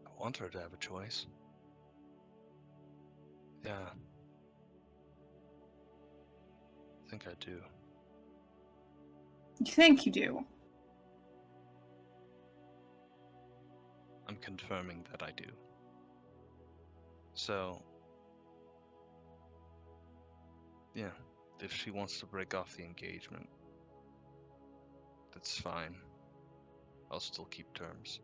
I want her to have a choice. Yeah. I think I do. You think you do? I'm confirming that I do. So, yeah, if she wants to break off the engagement, that's fine. I'll still keep terms.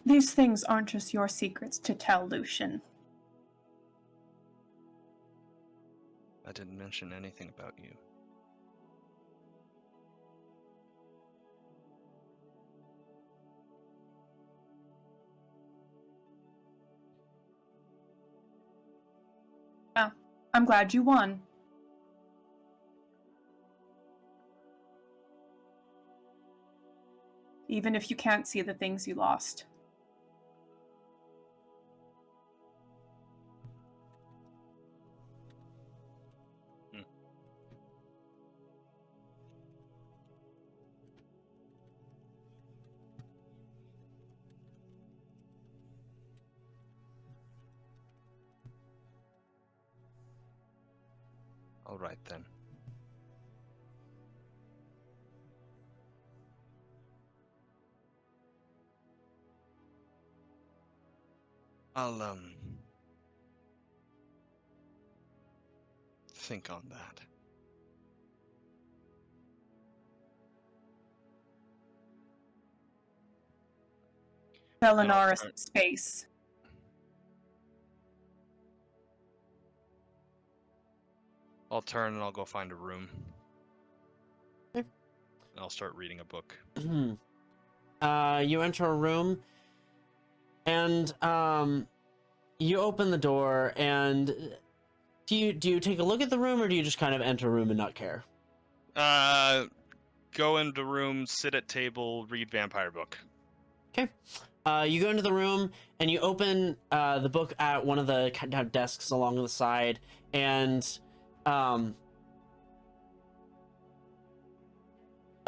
These things aren't just your secrets to tell, Lucian. I didn't mention anything about you. Well, I'm glad you won. Even if you can't see the things you lost. All right then. I'll think on that. Eleanor turn- space. I'll turn and I'll go find a room. Okay. And I'll start reading a book. You enter a room, and you open the door, and do you take a look at the room, or do you just kind of enter a room and not care? Go into room, sit at table, read vampire book. Okay. You go into the room and you open the book at one of the desks along the side, and a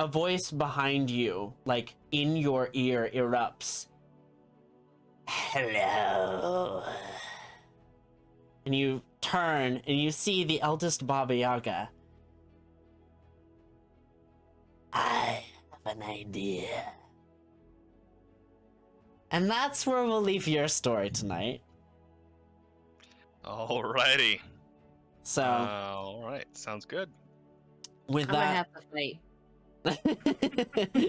voice behind you, like in your ear, erupts. Hello. And you turn and you see the eldest Baba Yaga. I have an idea. And that's where we'll leave your story tonight. Alrighty. So, Alright, sounds good. with I'm gonna that, have to fight.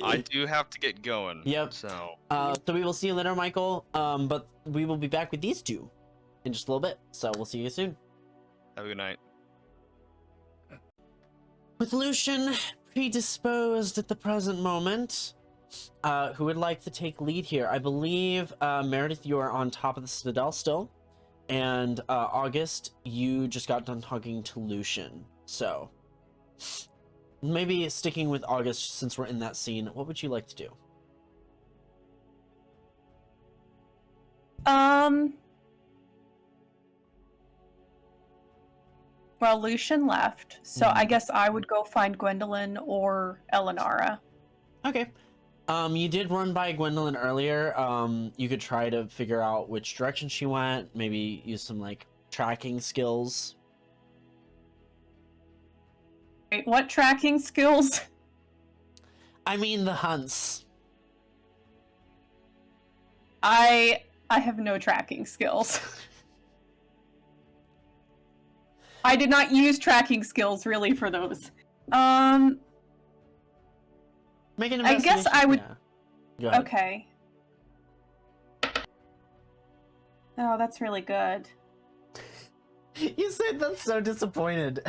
I do have to get going. Yep. So, so we will see you later, Michael. But we will be back with these two in just a little bit. So we'll see you soon. have a good night. With Lucian predisposed at the present moment, who would like to take lead here? I believe, Meredith, you are on top of the Citadel still. And August, you just got done talking to Lucian. So maybe sticking with August since we're in that scene, what would you like to do? Well, Lucian left, so I guess I would go find Gwendolyn or Eleonora. Okay. You did run by Gwendolyn earlier. You could try to figure out which direction she went, maybe use some, like, tracking skills. Wait, what tracking skills? I mean, the hunts. I have no tracking skills. I did not use tracking skills really for those. Make an I guess I investigation- would. yeah. Go ahead. Okay. Oh, that's really good. You said that's so disappointed.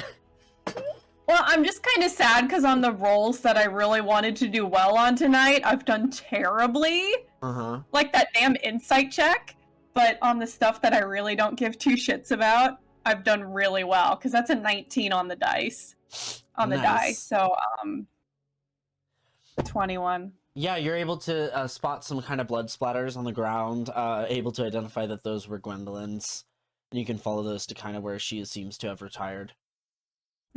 Well, I'm just kind of sad because on the roles that I really wanted to do well on tonight, I've done terribly. Uh-huh. Like that damn insight check. But on the stuff that I really don't give two shits about, I've done really well because that's a 19 on the dice. On the Nice. die. So, 21. Yeah, you're able to spot some kind of blood splatters on the ground, able to identify that those were Gwendolyn's. And you can follow those to kind of where she seems to have retired.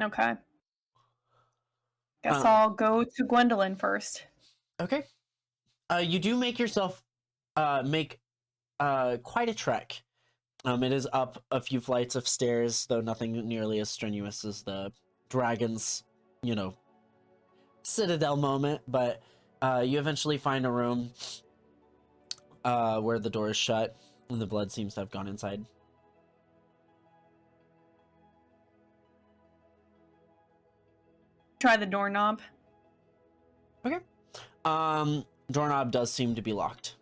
Okay. Guess Um, I'll go to Gwendolyn first. Okay. You do make yourself make quite a trek. It is up a few flights of stairs, though nothing nearly as strenuous as the dragon's, citadel moment. But you eventually find a room where the door is shut and the blood seems to have gone inside. Try the doorknob. Okay. Doorknob does seem to be locked.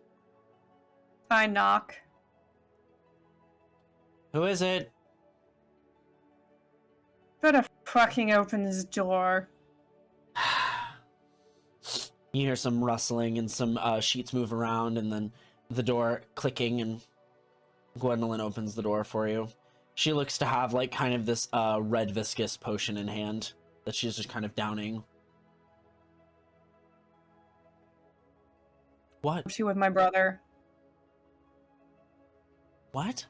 I knock. Who is it? Better fucking open this door. You hear some rustling and some sheets move around, and then the door clicking, and Gwendolyn opens the door for you. She looks to have like kind of this red viscous potion in hand that she's just kind of downing. What? She with my brother. What?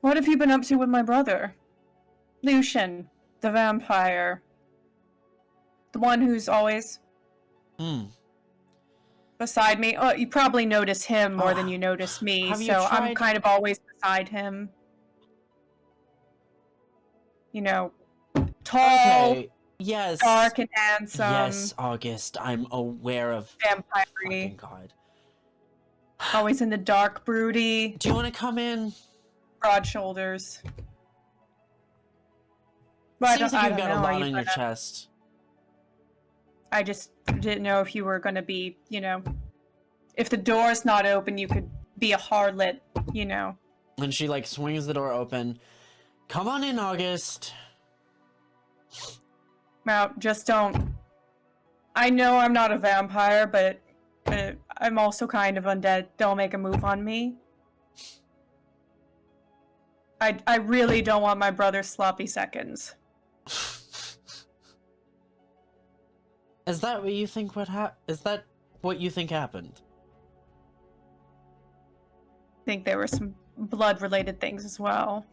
What have you been up to with my brother? Lucian, the vampire. The one who's always beside me. Oh, you probably notice him more than you notice me, Have you so I'm tried- kind of always beside him. Tall, Okay. Yes. dark, and handsome. Yes, August. I'm aware of. Vampire. Fucking God. Always in the dark, broody, Do you want to come in? broad shoulders. But Seems like I you've don't got a know, lot are you on your gonna- chest. I just didn't know if you were gonna be, if the door's not open, you could be a harlot, And she like swings the door open. Come on in, August. Now, just don't. I know I'm not a vampire, but I'm also kind of undead. Don't make a move on me. I really don't want my brother's sloppy seconds. Is that what you think is that what you think happened? I think there were some blood-related things as well.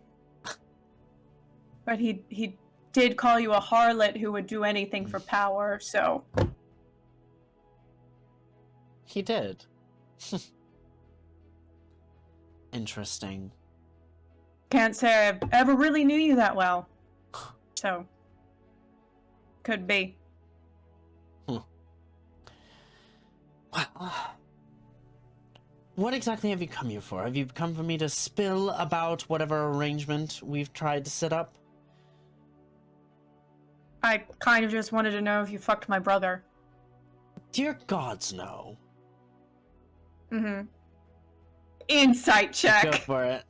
But he did call you a harlot who would do anything for power, so... He did. Interesting. Can't say I ever really knew you that well. So... Could be. Well, what exactly have you come here for? Have you come for me to spill about whatever arrangement we've tried to set up? I kind of just wanted to know if you fucked my brother. Dear gods, no. Mm-hmm. Insight check. Go for it.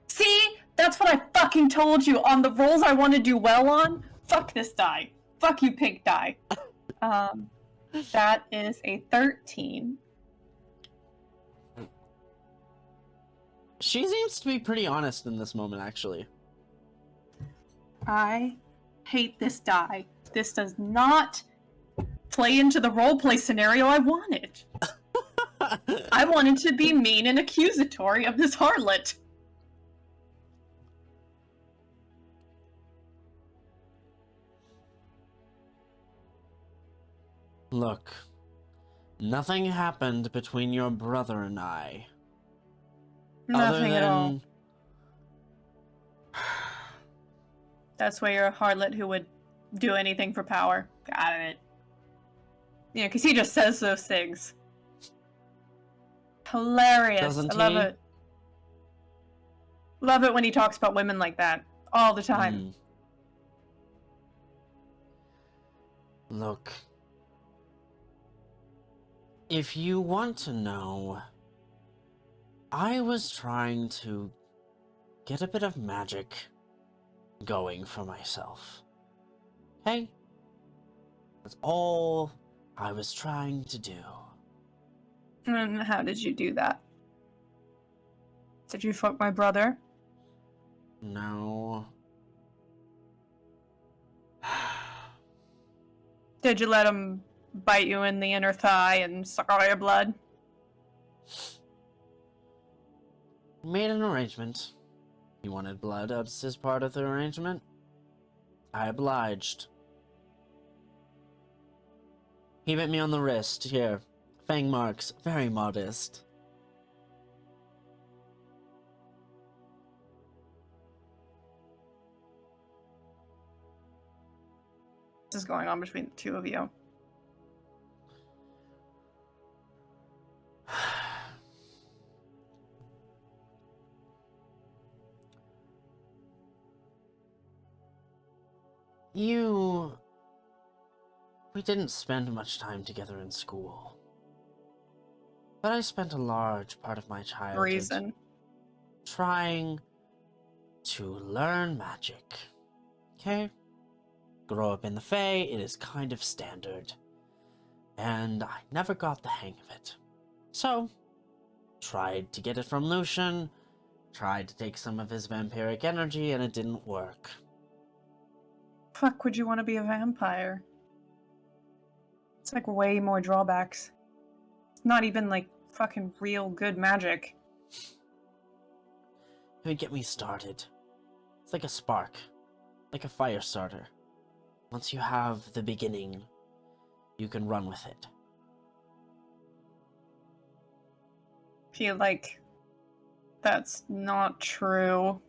See? That's what I fucking told you on the rolls I want to do well on. Fuck this die. Fuck you, pink die. That is a 13. She seems to be pretty honest in this moment, actually. I hate this die. This does not play into the roleplay scenario I wanted. I wanted to be mean and accusatory of this harlot. Look, nothing happened between your brother and I. Nothing at all. That's why you're a harlot who would do anything for power. Got it. Yeah, because he just says those things. Hilarious. Doesn't I love he? it. Love it when he talks about women like that. All the time. Look. If you want to know, I was trying to get a bit of magic going for myself. Okay? That's all I was trying to do. And how did you do that? Did you fuck my brother? No. Did you let him bite you in the inner thigh and suck all your blood? Made an arrangement. He wanted blood as part of the arrangement. I obliged. He bit me on the wrist, here. Fang marks, very modest. This is going on between the two of you. We didn't spend much time together in school. But I spent a large part of my childhood trying to learn magic. Okay? Grow up in the Fae, it is kind of standard. And I never got the hang of it. So, tried to get it from Lucian, tried to take some of his vampiric energy, and it didn't work. Fuck would you want to be a vampire? It's like way more drawbacks. It's not even like fucking real good magic. It would get me started. It's like a spark. Like a fire starter. Once you have the beginning, you can run with it. Feel like that's not true.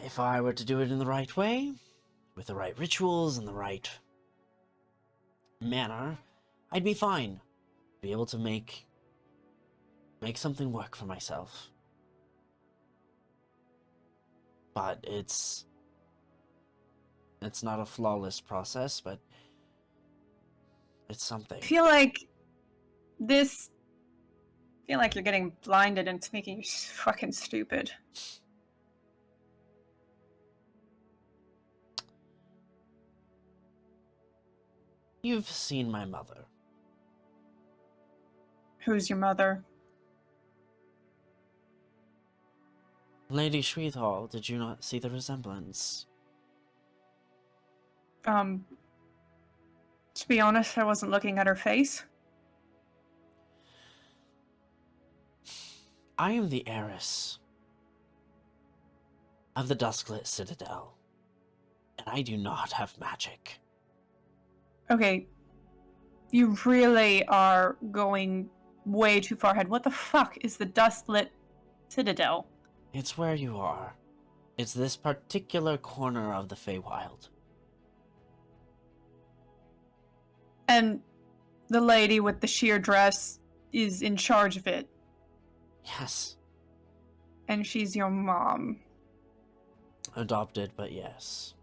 If I were to do it in the right way, with the right rituals and the right manner, I'd be fine. Be able to make something work for myself. But it's not a flawless process, but it's something. I feel like you're getting blinded and it's making you fucking stupid. You've seen my mother. Who's your mother? Lady Shweethall, did you not see the resemblance? To be honest, I wasn't looking at her face. I am the heiress of the Dusklit Citadel, and I do not have magic. Okay, you really are going way too far ahead. What the fuck is the Dusklit Citadel? It's where you are. It's this particular corner of the Feywild. And the lady with the sheer dress is in charge of it. Yes. And she's your mom. Adopted, but yes.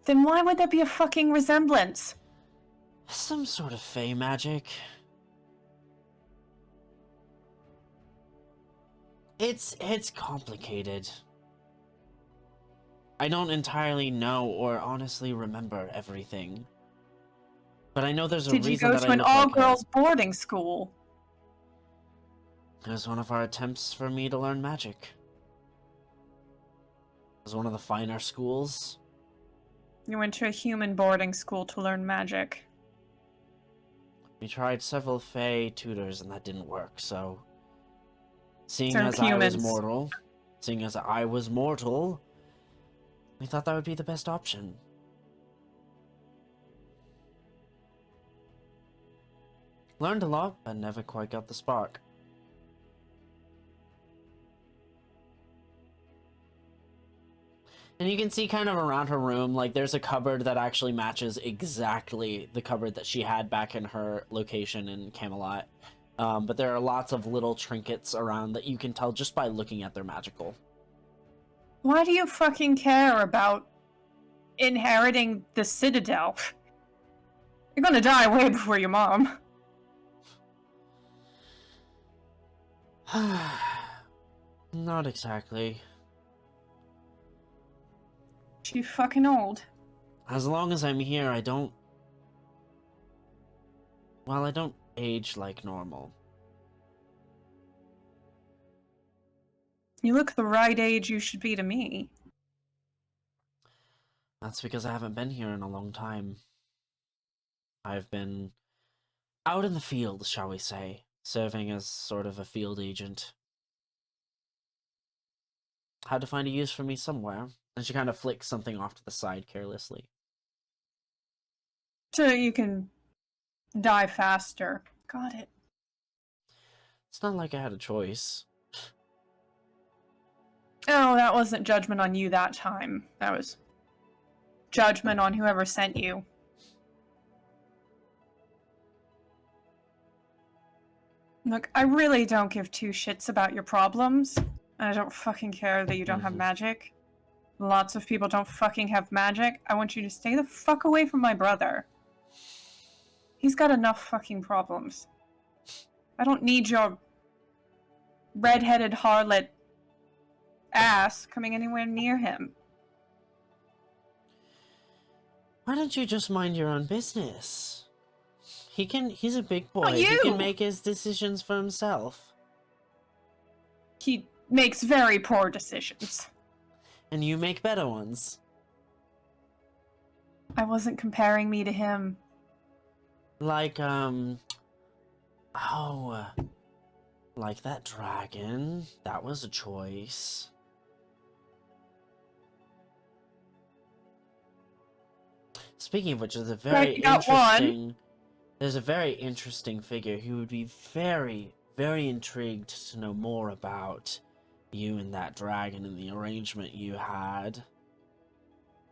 Then why would there be a fucking resemblance? Some sort of Fey magic. It's complicated. I don't entirely know or honestly remember everything. But I know there's a Did reason you that go to I an look like all-girls boarding school? It was one of our attempts for me to learn magic. It was one of the finer schools. You went to a human boarding school to learn magic. We tried several Fey tutors and that didn't work, so... Seeing They're as humans. I was mortal, we thought that would be the best option. Learned a lot, but never quite got the spark. And you can see kind of around her room, like there's a cupboard that actually matches exactly the cupboard that she had back in her location in Camelot. But there are lots of little trinkets around that you can tell just by looking at their magical. Why do you fucking care about inheriting the Citadel? You're gonna die way before your mom. Not exactly. She's fucking old. As long as I'm here, I don't age like normal. You look the right age you should be to me. That's because I haven't been here in a long time. I've been out in the field, shall we say, serving as sort of a field agent. Had to find a use for me somewhere. And she kind of flicks something off to the side carelessly. So you can die faster. Got it. It's not like I had a choice. Oh, that wasn't judgment on you that time. That was judgment on whoever sent you. Look, I really don't give two shits about your problems. And I don't fucking care that you don't have magic. Lots of people don't fucking have magic. I want you to stay the fuck away from my brother. He's got enough fucking problems. I don't need your red-headed harlot ass coming anywhere near him. Why don't you just mind your own business? He's a big boy. Not you! He can make his decisions for himself. He makes very poor decisions. And you make better ones. I wasn't comparing me to him. Like, like that dragon. That was a choice. Speaking of which, there's a very interesting... There's a very interesting figure who would be very, very intrigued to know more about you and that dragon and the arrangement you had.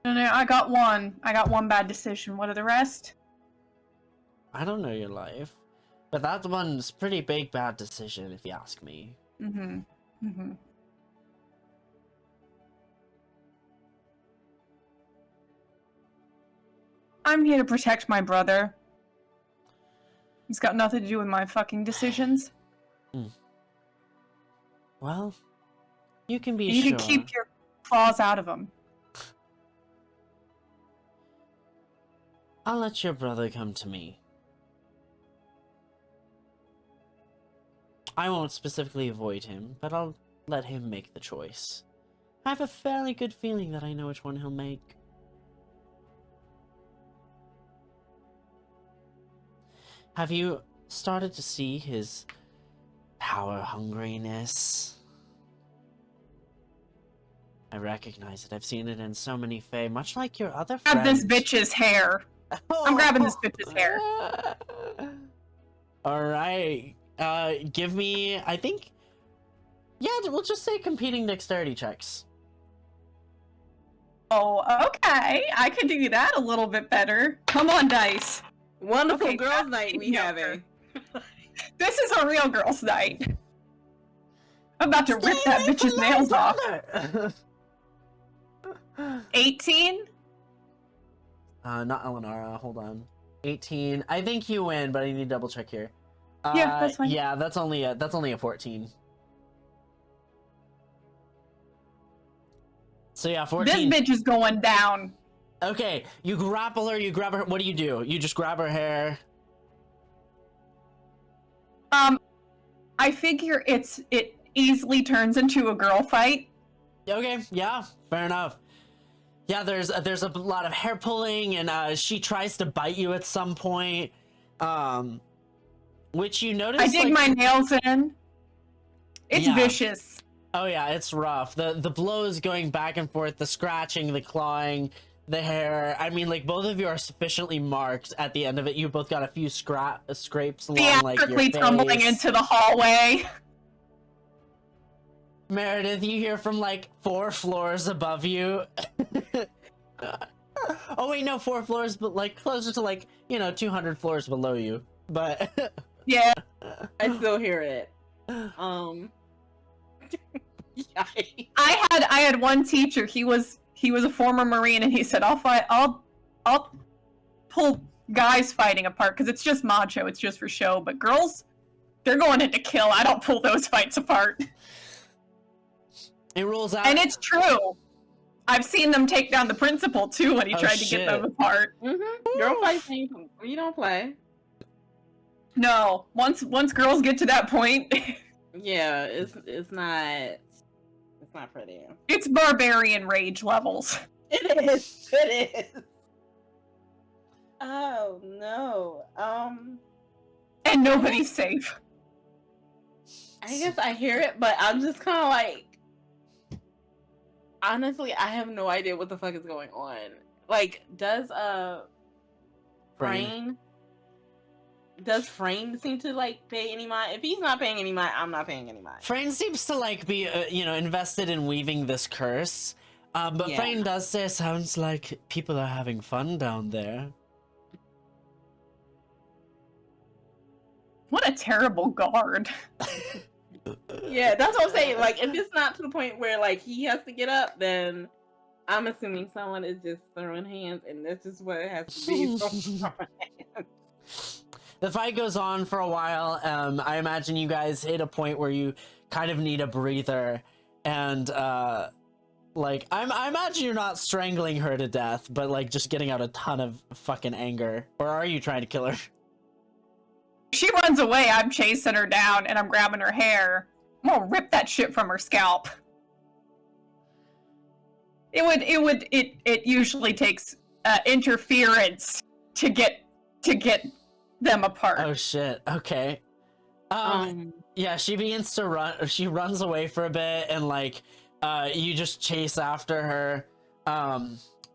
No, I got one. I got one bad decision. What are the rest? I don't know your life, but that one's pretty big bad decision if you ask me. I'm here to protect my brother. It's got nothing to do with my fucking decisions. Well, you can be you sure. You can keep your claws out of him. I'll let your brother come to me. I won't specifically avoid him, but I'll let him make the choice. I have a fairly good feeling that I know which one he'll make. Have you started to see his power hungriness? I recognize it. I've seen it in so many fae, much like your other friend. Grab this bitch's hair. I'm grabbing this bitch's hair. Alright. Give me, I think... Yeah, we'll just say competing dexterity checks. Oh, okay. I could do that a little bit better. Come on, dice. Wonderful Okay, girls' night we having. This is a real girls' night. I'm about to rip that bitch's nails off. 18? Not Eleonora, hold on. 18. I think you win, but I need to double check here. Yeah, that's fine. Yeah, that's only a 14. So yeah, 14. This bitch is going down. Okay, you grapple her, what do? You just grab her hair? I figure it easily turns into a girl fight. Okay, yeah, fair enough. Yeah, there's a lot of hair pulling, and she tries to bite you at some point. Which you notice. I dig my nails in. It's vicious. Oh yeah, it's rough. The blows going back and forth, the scratching, the clawing, the hair. I mean, like, both of you are sufficiently marked at the end of it. You both got a few scrapes along like your face. Tumbling into the hallway. Meredith, you hear from like 4 floors above you. Oh wait, no, 4 floors, but like closer to like 200 floors below you. But yeah, I still hear it. I had one teacher. He was a former Marine, and he said, I'll pull guys fighting apart because it's just macho, it's just for show. But girls, they're going in to kill. I don't pull those fights apart. It rolls out, and it's true. I've seen them take down the principal too when he tried to get them apart. Girl fights, you don't play. No, once girls get to that point, yeah, it's not pretty. It's barbarian rage levels. It is. It is. Oh no. And nobody's safe. I guess I hear it, but I'm just kind of like, honestly, I have no idea what the fuck is going on. Like, does Frayne seem to like pay any mind? If he's not paying any mind, I'm not paying any mind. Frayne seems to like be, invested in weaving this curse. But Yeah. Frayne does say, sounds like people are having fun down there. What a terrible guard. Yeah, that's what I'm saying. Like, if it's not to the point where like he has to get up, then I'm assuming someone is just throwing hands, and that's just what it has to be. Throwing hands. The fight goes on for a while. I imagine you guys hit a point where you kind of need a breather, and I imagine you're not strangling her to death, but like just getting out a ton of fucking anger. Or are you trying to kill her? She runs away, I'm chasing her down, and I'm grabbing her hair. I'm gonna rip that shit from her scalp. It usually takes interference to get them apart. Oh shit. Okay. Yeah, she begins to run. She runs away for a bit, and like, you just chase after her,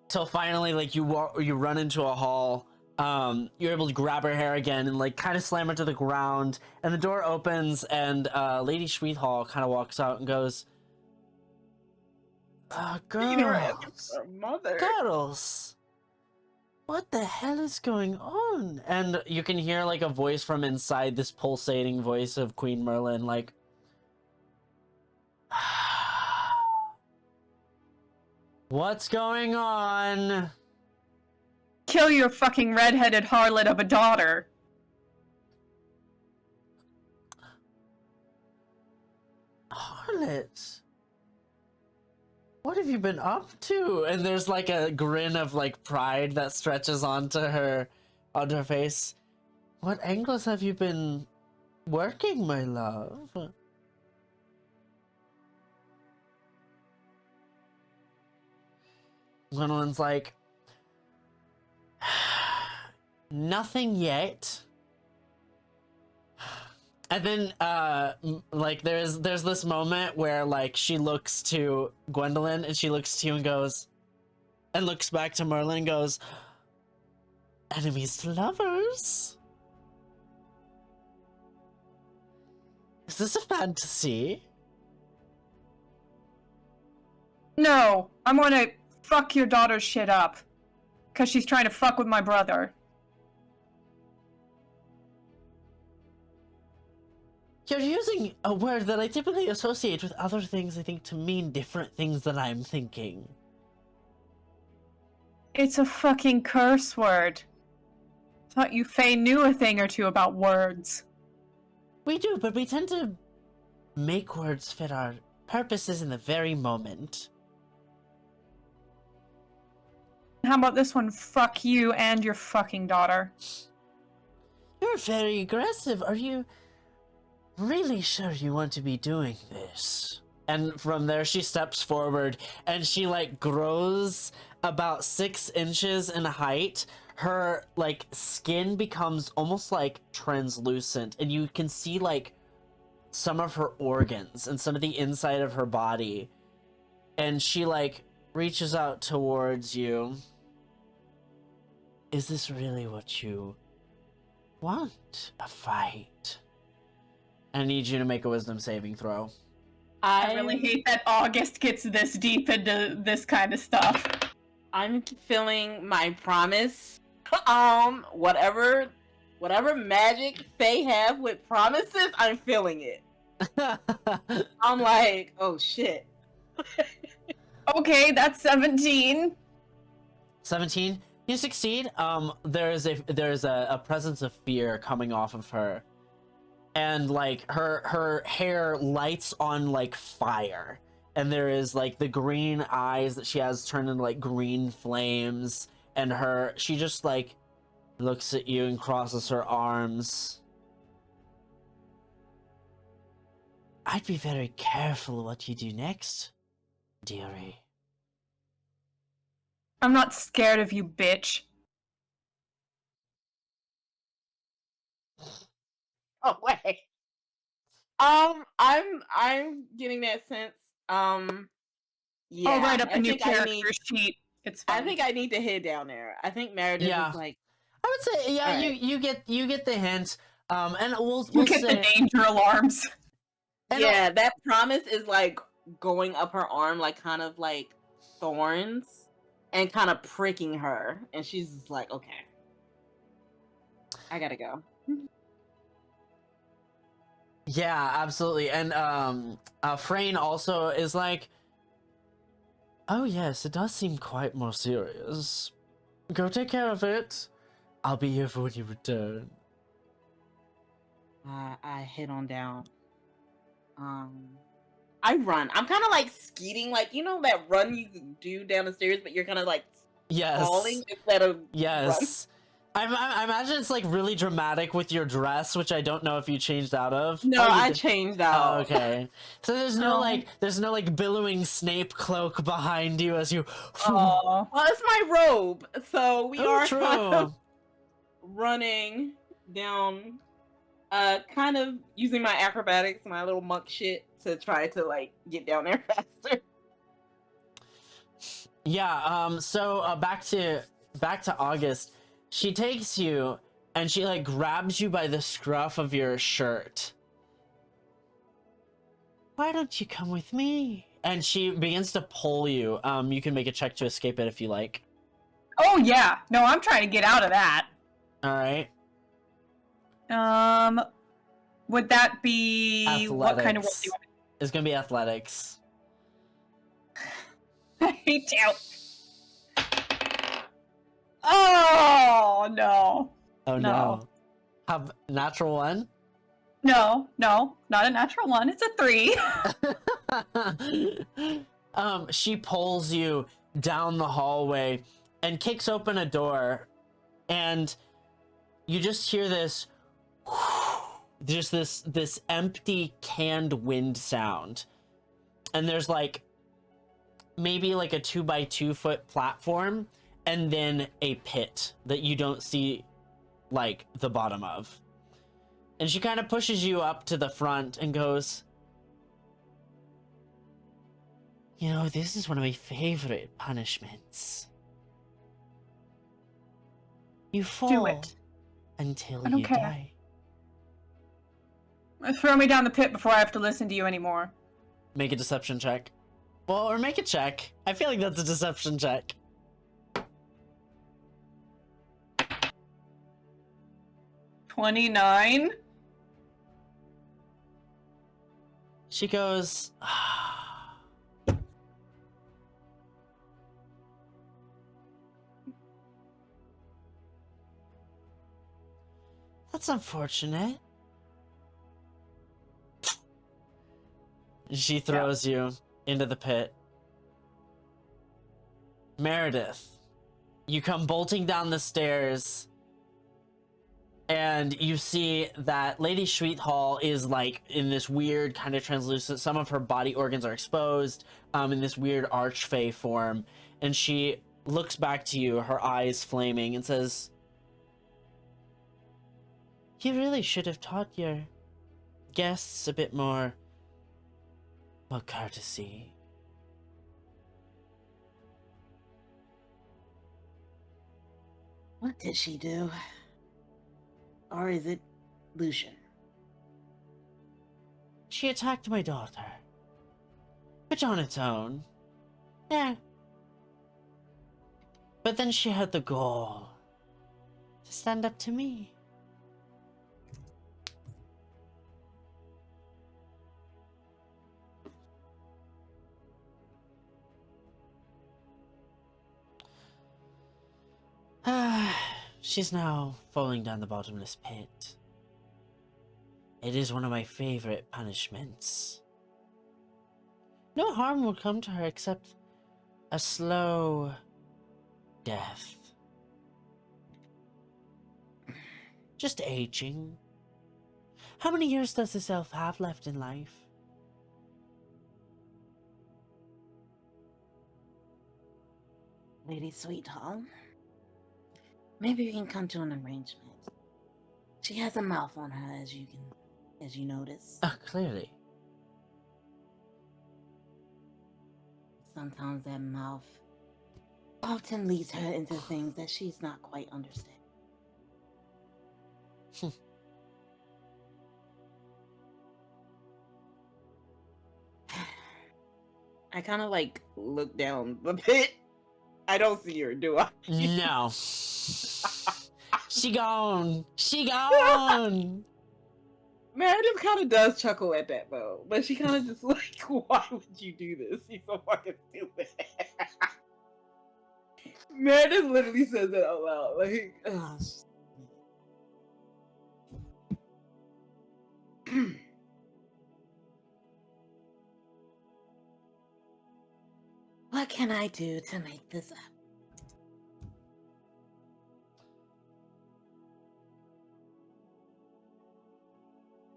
till finally, like, you run into a hall. You're able to grab her hair again and like kind of slam her to the ground, and the door opens, and Lady Schweethall kind of walks out and goes, "Girls, Her mother. girls, what the hell is going on?" And you can hear like a voice from inside, this pulsating voice of Queen Merlin, like, "What's going on?" Kill your fucking redheaded harlot of a daughter. Harlot, what have you been up to? And there's like a grin of like pride that stretches onto her face. What angles have you been working, my love? Gwendolyn's like, nothing yet. And then, like, there's this moment where, like, she looks to Gwendolyn, and she looks to you and goes, and looks back to Merlin and goes, enemies to lovers? Is this a fantasy? No, I'm gonna fuck your daughter's shit up. Cause she's trying to fuck with my brother. You're using a word that I typically associate with other things, I think, to mean different things than I'm thinking. It's a fucking curse word. Thought you Faye knew a thing or two about words. We do, but we tend to make words fit our purposes in the very moment. How about this one? Fuck you and your fucking daughter. You're very aggressive. Are you really sure you want to be doing this? And from there, she steps forward, and she, like, grows about 6 inches in height. Her, like, skin becomes almost, like, translucent, and you can see, like, some of her organs and some of the inside of her body. And she, like, reaches out towards you. Is this really what you want? A fight? I need you to make a wisdom saving throw. I really hate that August gets this deep into this kind of stuff. I'm feeling my promise. Whatever magic they have with promises, I'm feeling it. I'm like, oh shit. Okay, that's 17. 17? You succeed. There's a presence of fear coming off of her. And like her hair lights on like fire. And there is like the green eyes that she has turned into like green flames. And she just like looks at you and crosses her arms. I'd be very careful what you do next, dearie. I'm not scared of you, bitch. Oh wait. I'm getting that sense. Yeah. I'll write up a I new think I character need. sheet. It's I fine. think I need to head down there. I think Meredith Yeah. is like. I would say, yeah, All right. you get the hint. And You we'll get the say, danger alarms. and Yeah, that promise is like going up her arm, like kind of like thorns, and kind of pricking her, and she's just like, "Okay, I gotta go." yeah, absolutely. And Frayne also is like, oh yes, it does seem quite more serious. Go take care of it. I'll be here for when you return. I head on down. I run. I'm kind of like skeeting, like you know that run you do down the stairs, but you're kind of like Yes. falling instead of run. Yes. I imagine it's like really dramatic with your dress, which I don't know if you changed out of. No, Oh, you I did- changed Oh, out. okay. So there's no Oh. like billowing Snape cloak behind you as you. Oh. Well, it's my robe, so we Oh, are kind of true. running down, kind of using my acrobatics, my little monk shit, to try to like get down there faster. Yeah. So back to August. She takes you and she like grabs you by the scruff of your shirt. Why don't you come with me? And she begins to pull you. You can make a check to escape it if you like. Oh yeah. No, I'm trying to get out of that. All right. Would that be what kind of work do you want? It's gonna be athletics. I hate you. Oh no. Oh no. No. Have natural one? No, not a natural one. It's a 3. She pulls you down the hallway and kicks open a door, and you just hear this just this empty canned wind sound. And there's like maybe like a 2x2 foot platform and then a pit that you don't see like the bottom of. And she kind of pushes you up to the front and goes, you know, this is one of my favorite punishments. You fall it. until I don't you care. die. Throw me down the pit before I have to listen to you anymore. Make a deception check. Well, or make a check. I feel like that's a deception check. 29. She goes, that's unfortunate. She throws you into the pit. Meredith, you come bolting down the stairs, and you see that Lady Sweethall is like in this weird kind of translucent, some of her body organs are exposed, in this weird archfey form, and she looks back to you, her eyes flaming, and says, you really should have taught your guests a bit more courtesy. What did she do? Or is it Lucian? She attacked my daughter. Which on its own, yeah. But then she had the gall to stand up to me. She's now falling down the bottomless pit. It is one of my favorite punishments. No harm will come to her except a slow death. Just aging. How many years does this elf have left in life? Lady Sweetheart, maybe we can come to an arrangement. She has a mouth on her, as you notice. Clearly. Sometimes that mouth often leads her into things that she's not quite understanding. I kind of like look down the pit. I don't see her, do I? No. She gone. She gone. Meredith kind of does chuckle at that though, but she kind of just like, why would you do this? You're so fucking stupid. Meredith literally says it out loud. Like, ugh. What can I do to make this up?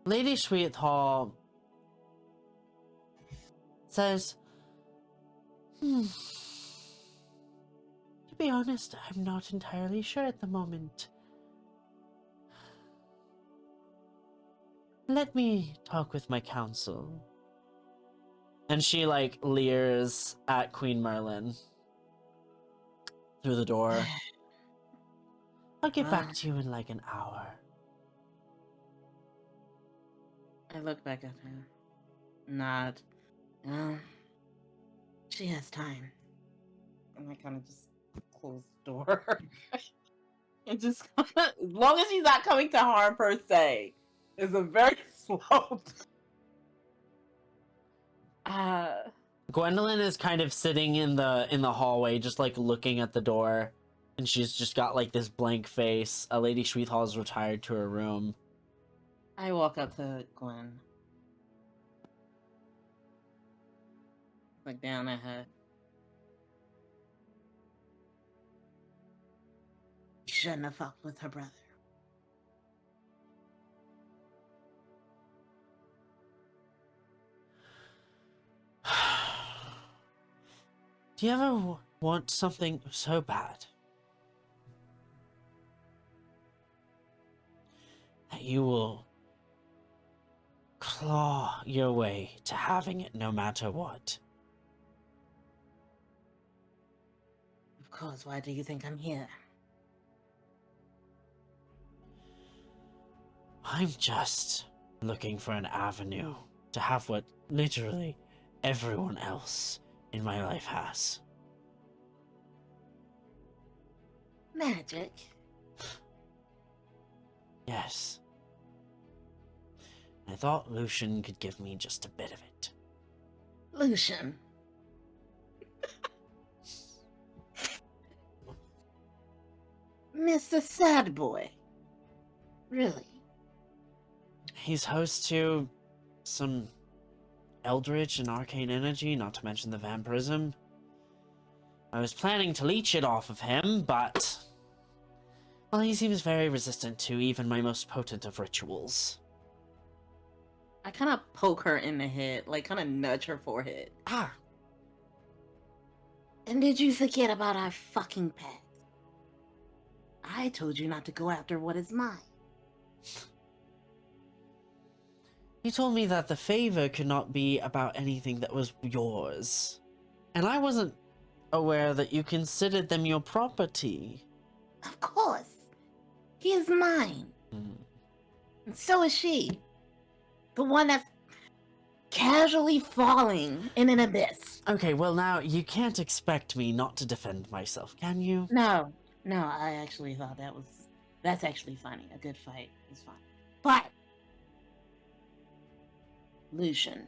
Lady Sweetheart says, To be honest, I'm not entirely sure at the moment. Let me talk with my council. And she, like, leers at Queen Merlin through the door. I'll get back to you in like an hour. I look back at her. Nod. She has time. And I kind of just close the door. And just as long as she's not coming to harm per se. It's a very slow. Gwendolyn is kind of sitting in the hallway, just like looking at the door, and she's just got like this blank face. Lady Sweetheart's retired to her room. I walk up to Gwen. Look down at her. You shouldn't have fucked with her brother. Do you ever want something so bad that you will claw your way to having it no matter what? Of course, why do you think I'm here? I'm just looking for an avenue to have what literally everyone else in my life has. Magic? Yes. I thought Lucian could give me just a bit of it. Lucian? Mr. Sad Boy? Really? He's host to some eldritch and arcane energy, not to mention the vampirism. I was planning to leech it off of him, but well, he seems very resistant to even my most potent of rituals. I kind of poke her in the head, like kind of nudge her forehead. Ah, And did you forget about our fucking pact? I told you not to go after what is mine. you told me that the favor could not be about anything that was yours. And I wasn't aware that you considered them your property. Of course. He is mine. And so is she. The one that's casually falling in an abyss. Okay, well now, you can't expect me not to defend myself, can you? No, I actually thought that's actually funny. A good fight is fine. But, Lucian.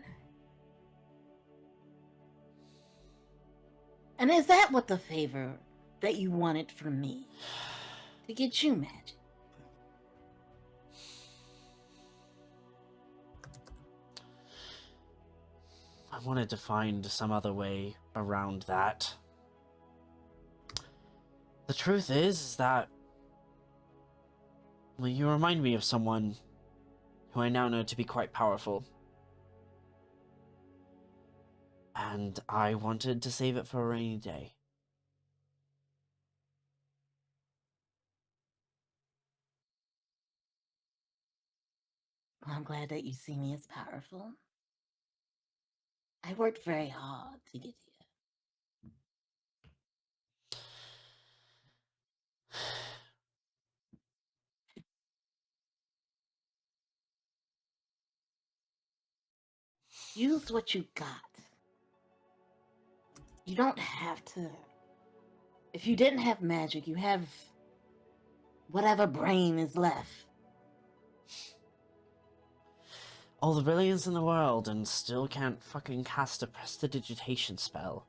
And is that what the favor that you wanted from me? To get you magic? I wanted to find some other way around that. The truth is that, well, you remind me of someone who I now know to be quite powerful. And I wanted to save it for a rainy day. I'm glad that you see me as powerful. I worked very hard to get here. Use what you got. You don't have to. If you didn't have magic, you have whatever brain is left. All the brilliance in the world and still can't fucking cast a prestidigitation spell.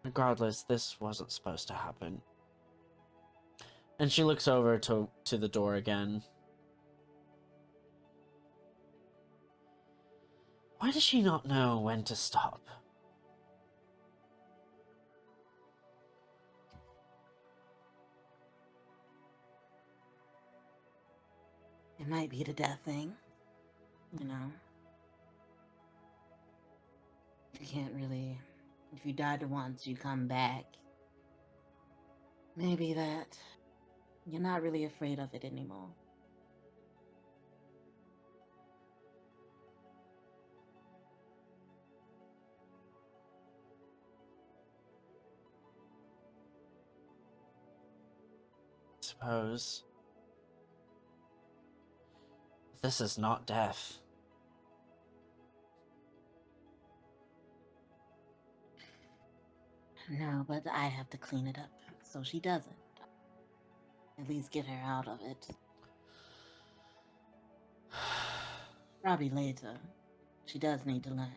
Regardless, this wasn't supposed to happen. And she looks over to the door again. Why does she not know when to stop? It might be the death thing, you know. You can't really. If you died once, you come back. Maybe that you're not really afraid of it anymore. Suppose. This is not death. No, but I have to clean it up so she doesn't. At least get her out of it. Probably later. She does need to learn.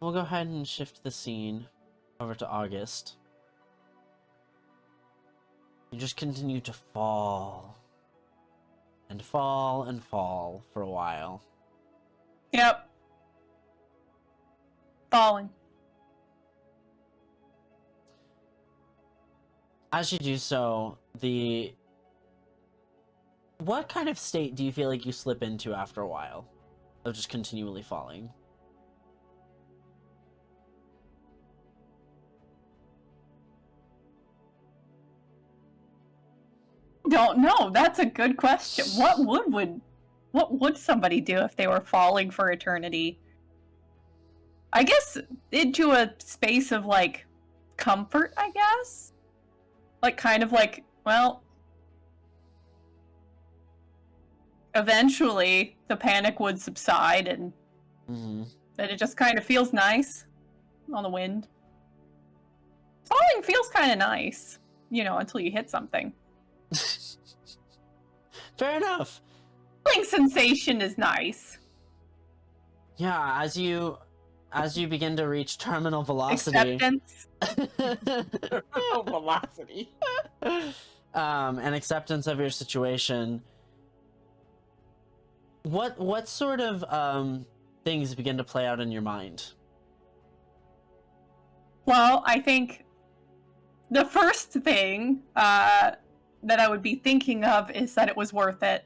We'll go ahead and shift the scene over to August. You just continue to fall. And fall and fall for a while. Yep. Falling. As you do so, what kind of state do you feel like you slip into after a while of just continually falling? Don't know. That's a good question. What would somebody do if they were falling for eternity? I guess into a space of like comfort, I guess. Like kind of like, well, eventually the panic would subside and then it just kind of feels nice on the wind. Falling feels kind of nice, until you hit something. Fair enough. Falling sensation is nice. Yeah, as you begin to reach terminal velocity. Acceptance. Terminal velocity. And acceptance of your situation. What sort of things begin to play out in your mind? Well, I think the first thing that I would be thinking of is that it was worth it.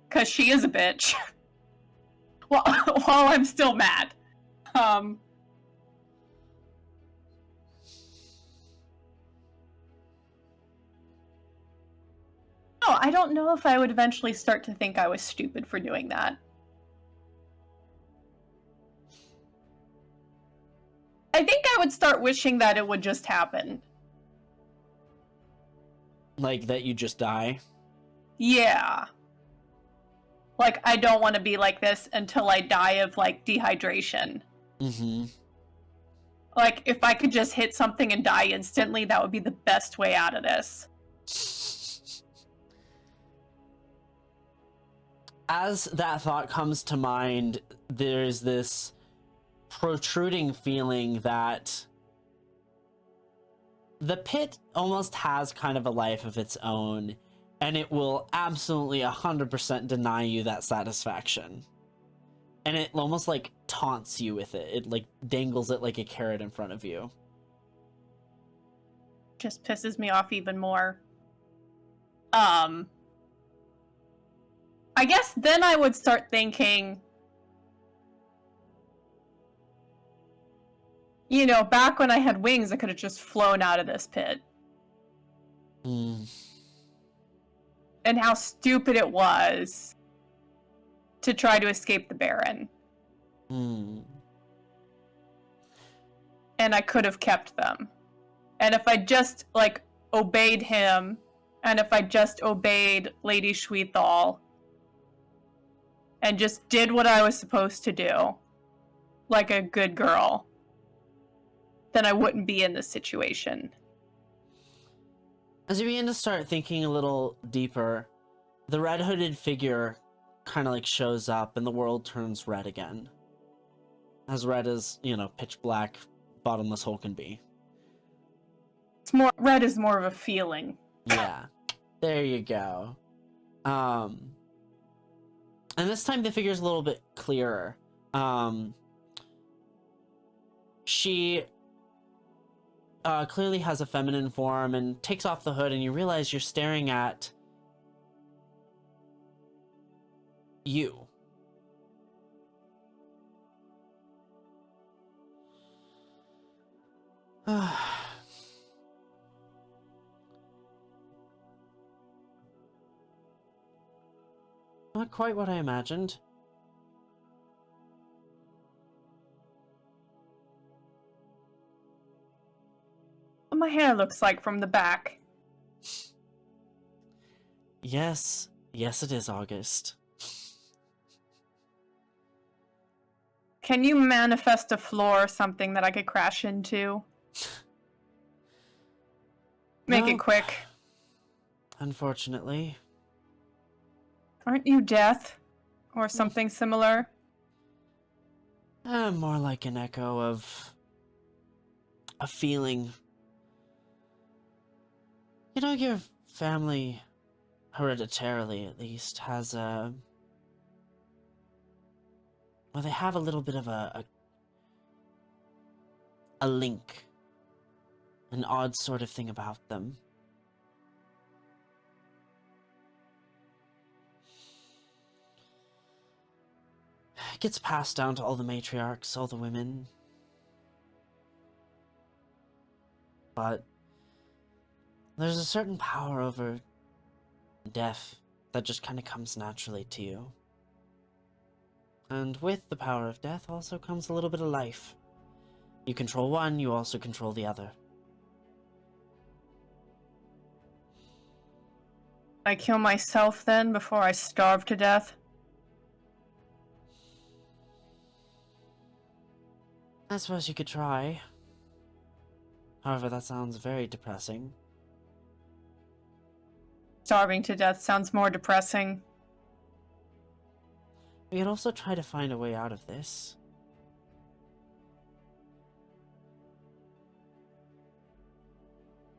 Because she is a bitch. While I'm still mad. No, I don't know if I would eventually start to think I was stupid for doing that. I think I would start wishing that it would just happen. Like that you just die? Yeah. Like, I don't want to be like this until I die of, like, dehydration. Mm-hmm. Like, if I could just hit something and die instantly, that would be the best way out of this. As that thought comes to mind, there's this protruding feeling that the pit almost has kind of a life of its own, and it will absolutely 100% deny you that satisfaction. And it almost like taunts you with it. It like dangles it like a carrot in front of you. Just pisses me off even more. I guess then I would start thinking, You know, back when I had wings, I could have just flown out of this pit. Hmm. And how stupid it was to try to escape the Baron. Hmm. And I could have kept them. And if I just, like, obeyed him, and if I just obeyed Lady Shweethal, and just did what I was supposed to do, like a good girl, then I wouldn't be in this situation. As you begin to start thinking a little deeper, the red hooded figure kind of like shows up and the world turns red again. As red as, you know, pitch black, bottomless hole can be. It's more, red is more of a feeling. Yeah, there you go. And this time the figure's a little bit clearer. She clearly has a feminine form and takes off the hood, and you realize you're staring at you. Not quite what I imagined. What my hair looks like from the back. Yes, yes it is August. Can you manifest a floor or something that I could crash into? Make No. it quick. Unfortunately. Aren't you death? Or something similar? More like an echo of a feeling. You know, your family, hereditarily at least, has a... Well, they have a little bit of a link. An odd sort of thing about them. It gets passed down to all the matriarchs, all the women. But there's a certain power over death that just kind of comes naturally to you. And with the power of death also comes a little bit of life. You control one, you also control the other. I kill myself then before I starve to death? I suppose you could try. However, that sounds very depressing. Starving to death sounds more depressing. We could also try to find a way out of this.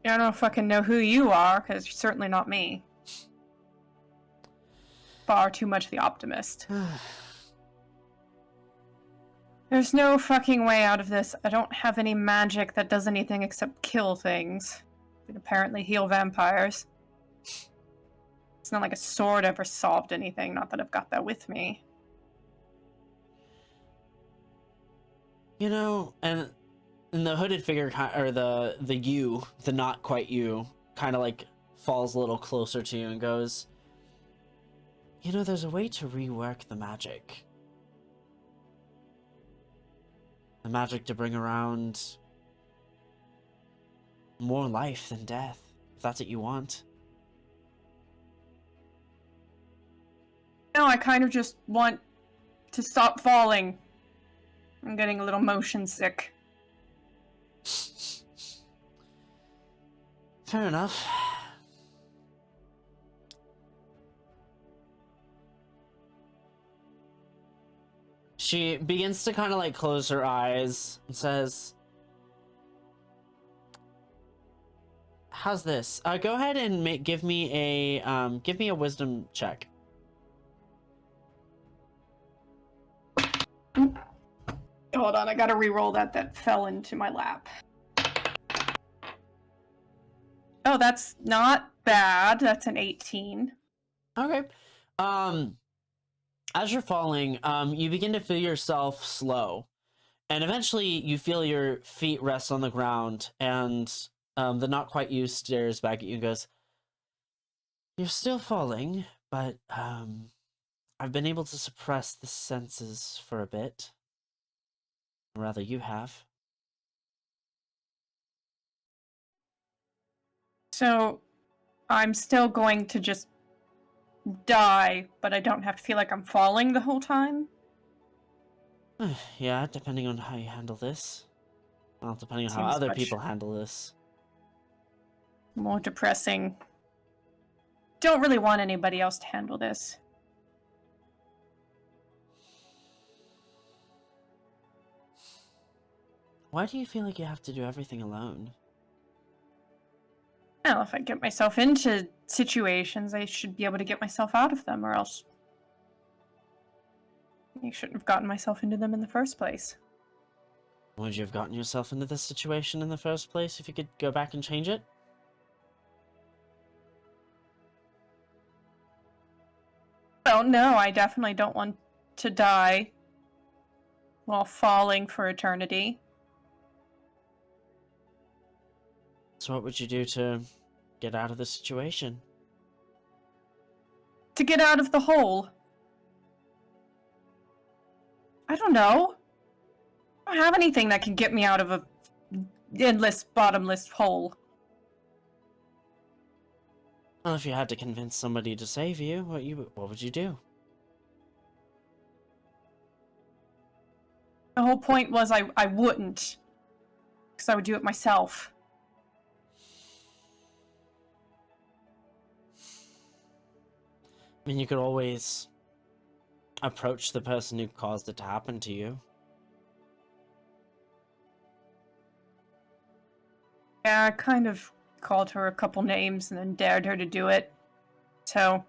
I don't fucking know who you are, because you're certainly not me. Far too much the optimist. There's no fucking way out of this. I don't have any magic that does anything except kill things. It apparently heal vampires. It's not like a sword ever solved anything, not that I've got that with me. You know, and the hooded figure, or the you, the not quite you, kind of like falls a little closer to you and goes, you know, there's a way to rework the magic. The magic to bring around more life than death, if that's what you want. No, I kind of just want to stop falling. I'm getting a little motion sick. Fair enough. She begins to kind of like close her eyes and says, how's this? Go ahead and give me a wisdom check. Hold on, I gotta re-roll that fell into my lap. Oh, that's not bad. That's an 18. Okay. As you're falling, you begin to feel yourself slow. And eventually you feel your feet rest on the ground, and the not quite you stares back at you and goes, "You're still falling, but I've been able to suppress the senses for a bit. Or rather, you have." So, I'm still going to just die, but I don't have to feel like I'm falling the whole time? Yeah, depending on how you handle this. Well, depending on how Seems other much people handle this. more depressing. Don't really want anybody else to handle this. Why do you feel like you have to do everything alone? Well, if I get myself into situations, I should be able to get myself out of them, or else I shouldn't have gotten myself into them in the first place. Would you have gotten yourself into this situation in the first place if you could go back and change it? Well, no, I definitely don't want to die while falling for eternity. So what would you do to get out of the situation? To get out of the hole. I don't know. I don't have anything that can get me out of a endless, bottomless hole. Well, if you had to convince somebody to save you, what would you do? The whole point was I wouldn't. Because I would do it myself. I mean, you could always approach the person who caused it to happen to you. Yeah, I kind of called her a couple names and then dared her to do it. So...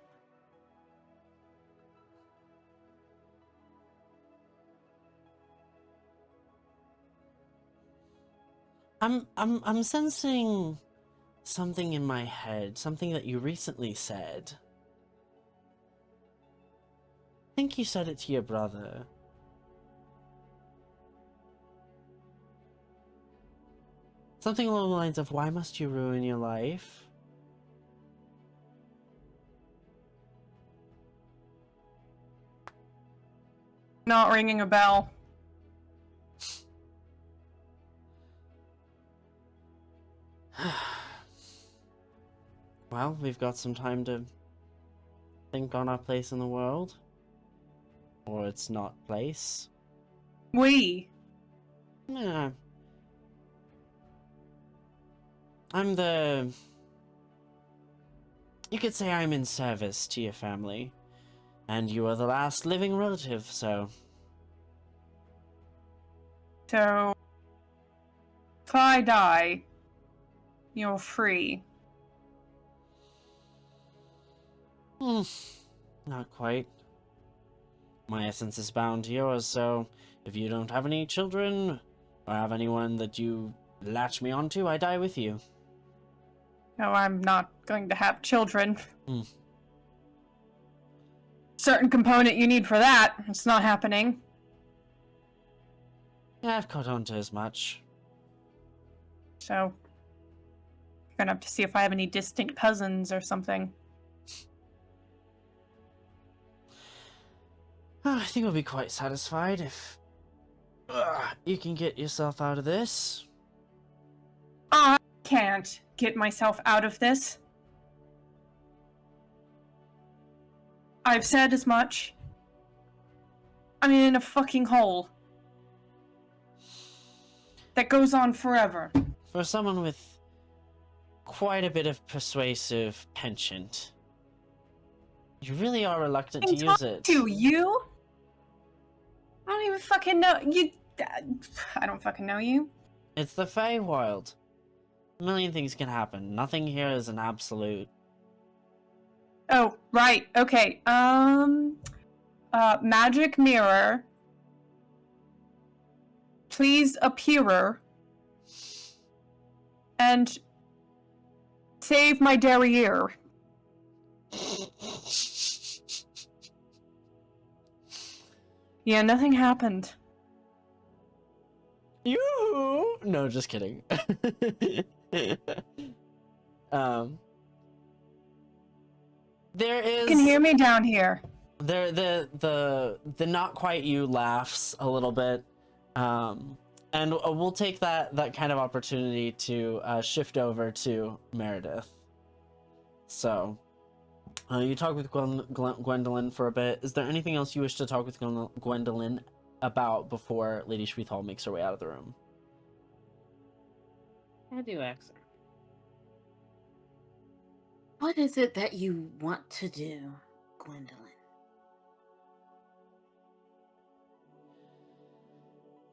I'm sensing something in my head, something that you recently said. I think you said it to your brother. Something along the lines of, why must you ruin your life? Not ringing a bell. Well, we've got some time to think on our place in the world. Or its not place. We. Yeah. You could say I'm in service to your family. And you are the last living relative, so... So... if I die, you're free. Not quite. My essence is bound to yours, so if you don't have any children, or have anyone that you latch me onto, I die with you. No, I'm not going to have children. Hmm. Certain component you need for that. It's not happening. Yeah, I've caught on to as much. So... you're gonna have to see if I have any distant cousins or something. Oh, I think we'll be quite satisfied if you can get yourself out of this. I can't get myself out of this. I've said as much. I'm in a fucking hole. That goes on forever. For someone with quite a bit of persuasive penchant, you really are reluctant to use it. To you? I don't even fucking know you. I don't fucking know you. It's the Feywild. A million things can happen. Nothing here is an absolute. Oh, right. Okay. Magic mirror. Please appear. And save my derriere. Yeah, nothing happened. You no, just kidding. um, there is. You can hear me down here. There, the not quite you laughs a little bit, and we'll take that kind of opportunity to shift over to Meredith. So, you talk with Gwendolyn for a bit. Is there anything else you wish to talk with Gwendolyn about before Lady Shweethall makes her way out of the room? I do ask her. What is it that you want to do, Gwendolyn?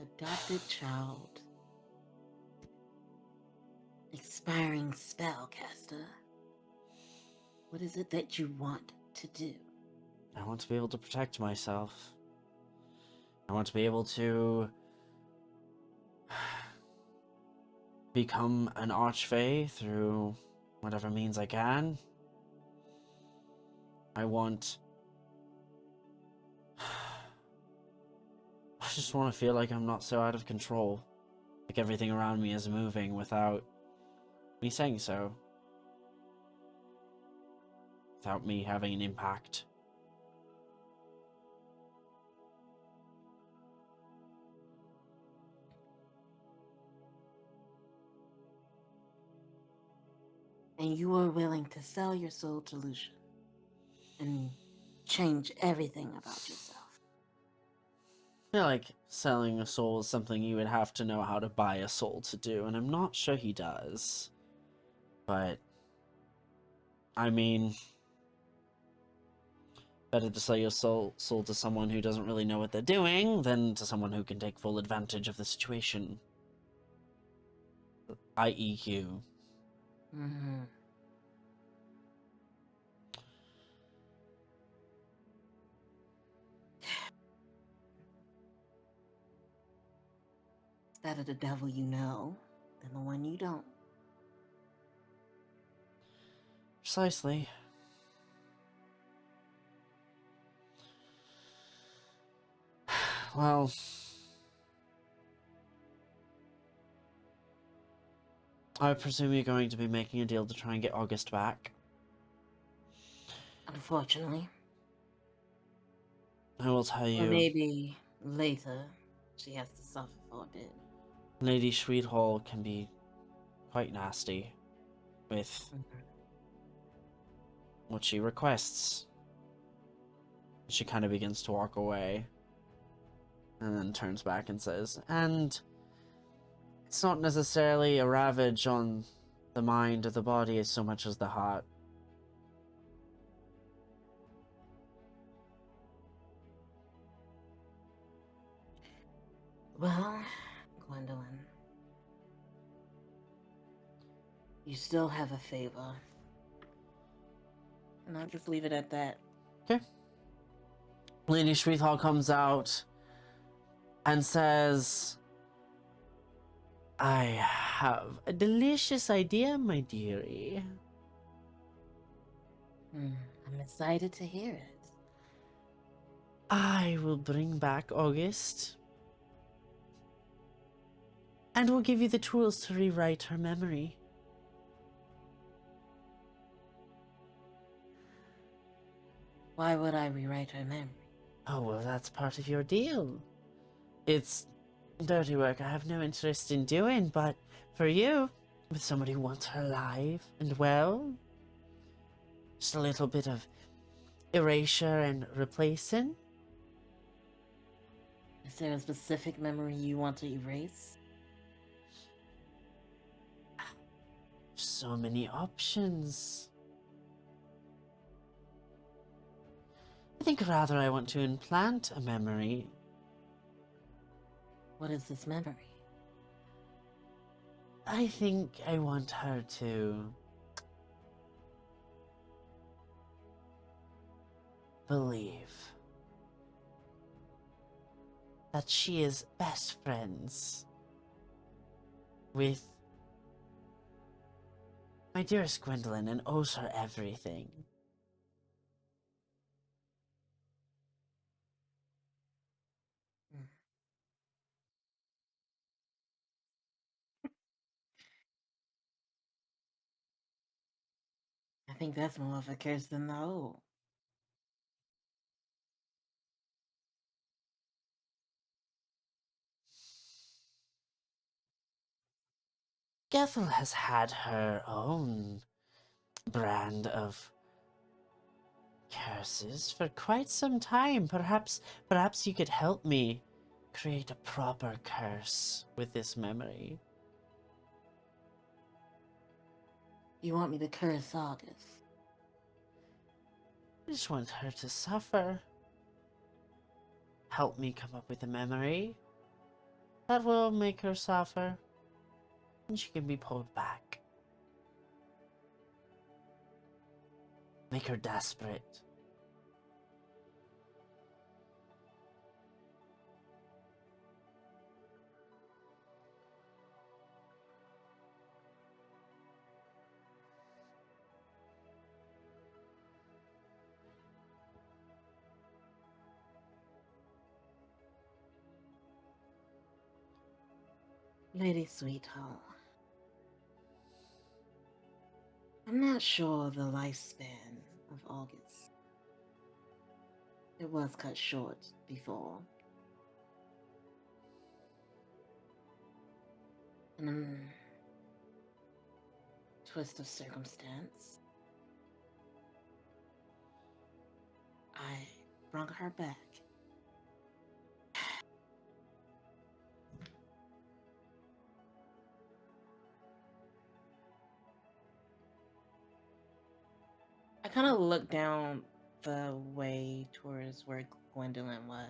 Adopted child. Expiring spellcaster. What is it that you want to do? I want to be able to protect myself. I want to be able to become an archfey through whatever means I can. I just want to feel like I'm not so out of control. Like everything around me is moving without me saying so. Without me having an impact. And you are willing to sell your soul to Lucian and change everything about yourself. I feel like selling a soul is something you would have to know how to buy a soul to do, and I'm not sure he does. But, I mean, better to sell your soul to someone who doesn't really know what they're doing than to someone who can take full advantage of the situation. I.e. you. Mm-hmm. It's better the devil you know than the one you don't. Precisely. Well, I presume you're going to be making a deal to try and get August back. Unfortunately. I will tell Or you, maybe later she has to suffer for a bit. Lady Shweethall can be quite nasty with what she requests. She kind of begins to walk away, and then turns back and says, and it's not necessarily a ravage on the mind or the body as so much as the heart. Well, Gwendolyn, you still have a favor. And I'll just leave it at that. Okay. Lady Shweethall comes out and says, I have a delicious idea, my dearie. I'm excited to hear it. I will bring back August. And will give you the tools to rewrite her memory. Why would I rewrite her memory? Oh, well, that's part of your deal. It's dirty work I have no interest in doing, but for you, with somebody who wants her alive and well, just a little bit of erasure and replacing. Is there a specific memory you want to erase? So many options. I think rather I want to implant a memory. What is this memory? I think I want her to believe that she is best friends with my dearest Gwendolyn and owes her everything. think that's more of a curse than the hole. Gethel has had her own brand of curses for quite some time. Perhaps you could help me create a proper curse with this memory. You want me to curse August? I just want her to suffer. Help me come up with a memory that will make her suffer, and she can be pulled back. Make her desperate. Lady Sweetheart, I'm not sure the lifespan of August. It was cut short before. Twist of circumstance, I brought her back. I kind of looked down the way towards where Gwendolyn was.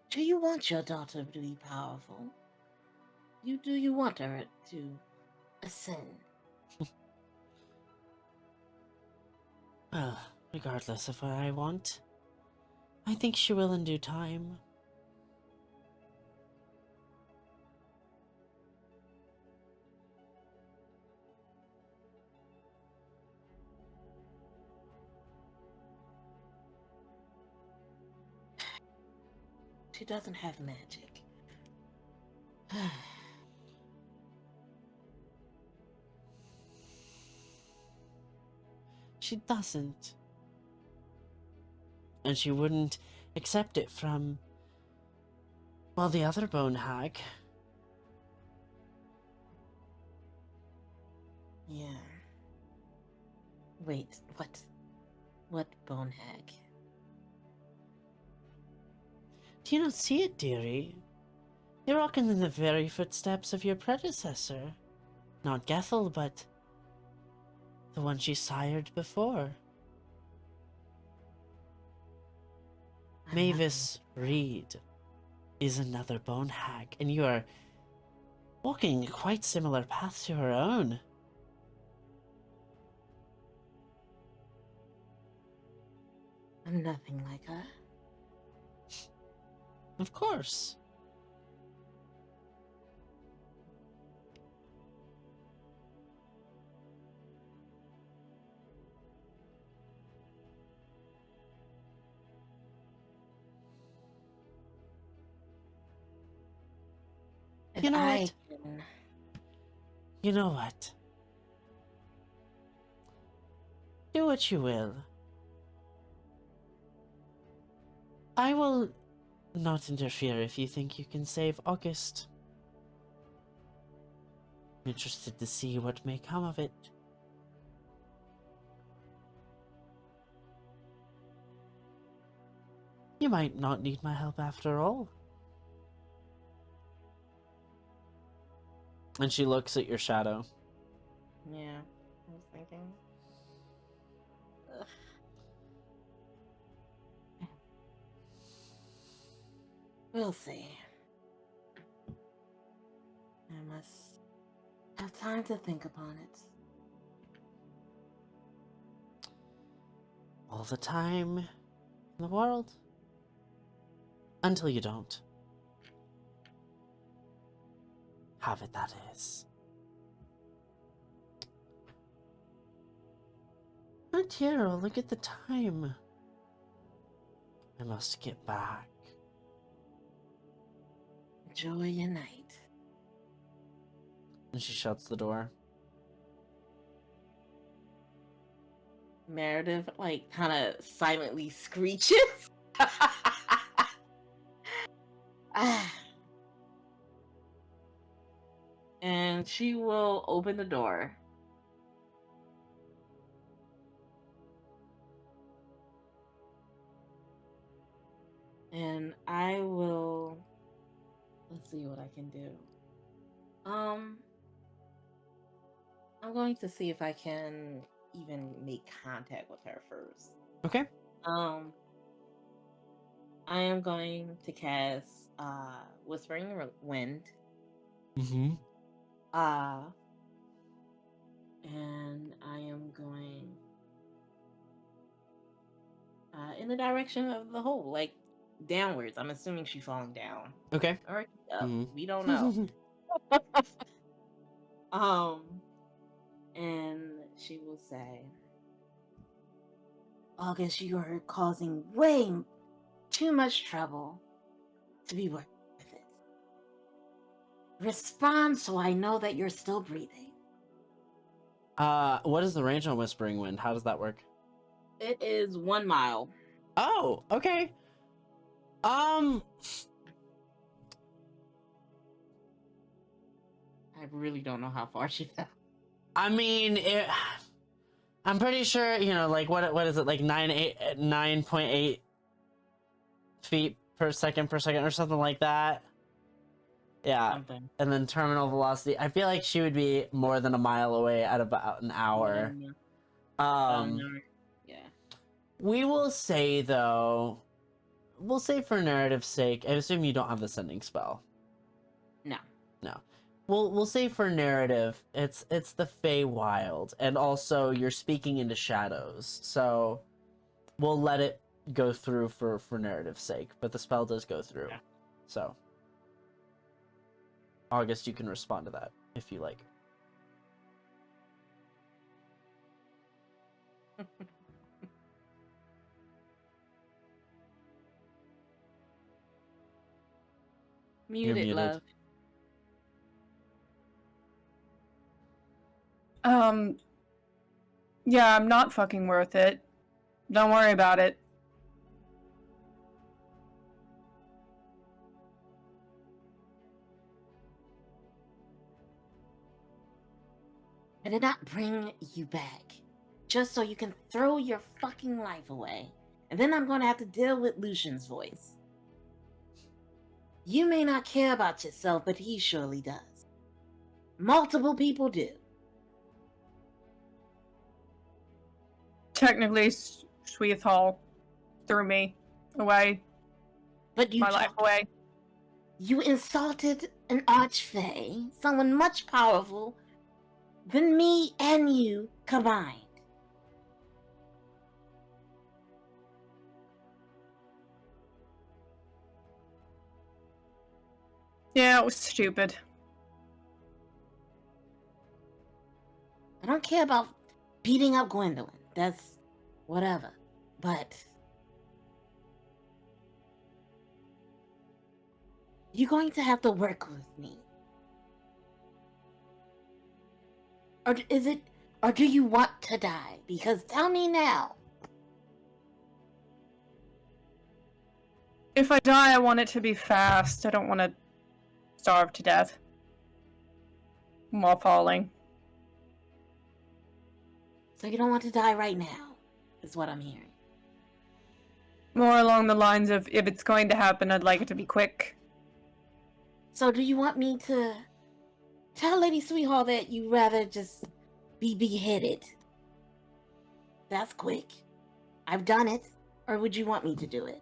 Do you want your daughter to be powerful? Do you want her to ascend? Well, regardless of what I want, I think she will in due time. She doesn't have magic. She doesn't. And she wouldn't accept it from, well, the other bone hag. Yeah. Wait, what? What bone hag? Do you not see it, dearie? You're walking in the very footsteps of your predecessor. Not Gethel, but the one she sired before. Mavis Reed is another bone hag, and you are walking a quite similar path to her own. I'm nothing like her. Of course. If You know I what? can... You know what? Do what you will. I will not interfere if you think you can save August. I'm interested to see what may come of it. You might not need my help after all. And she looks at your shadow. Yeah, I was thinking. Ugh. We'll see. I must have time to think upon it. All the time in the world. Until you don't. Have it, that is. Oh, Tiro, look at the time. I must get back. Enjoy your night. And she shuts the door. Meredith, like, kind of silently screeches. And she will open the door. And I will... Let's see what I can do. I'm going to see if I can even make contact with her first. Okay. I am going to cast Whispering Wind. Mm-hmm. And I am going in the direction of the hole, like downwards. I'm assuming she's falling down. Okay. Or up. Mhm. We don't know. And she will say, August, you are causing way too much trouble to be worth it. Respond so I know that you're still breathing. What is the range on Whispering Wind? How does that work? It is 1 mile. Oh, okay. I really don't know how far she fell. I mean, I'm pretty sure, you know, like, what is it, like 9.8 feet per second or something like that? Yeah. Something. And then terminal velocity. I feel like she would be more than a mile away at about an hour. Yeah. We will say, though, we'll say for narrative's sake, I assume you don't have the sending spell. No. No. We'll say for narrative, it's the Feywild, and also you're speaking into shadows, so we'll let it go through for narrative's sake, but the spell does go through. Yeah. So, August, you can respond to that if you like. Mute it, muted. love. Yeah, I'm not fucking worth it. Don't worry about it. I did not bring you back just so you can throw your fucking life away. And then I'm going to have to deal with Lucian's voice. You may not care about yourself, but he surely does. Multiple people do. Technically, Sweet Hall threw me away. But you My life away. You insulted an archfey, someone much powerful than me and you combined. Yeah, it was stupid. I don't care about beating up Gwendolyn. That's whatever. But you're going to have to work with me. Or do you want to die? Because tell me now. If I die, I want it to be fast. I don't want to starve to death while falling. So you don't want to die right now, is what I'm hearing. More along the lines of, if it's going to happen, I'd like it to be quick. So do you want me to tell Lady Sweetheart that you'd rather just be beheaded? That's quick. I've done it. Or would you want me to do it?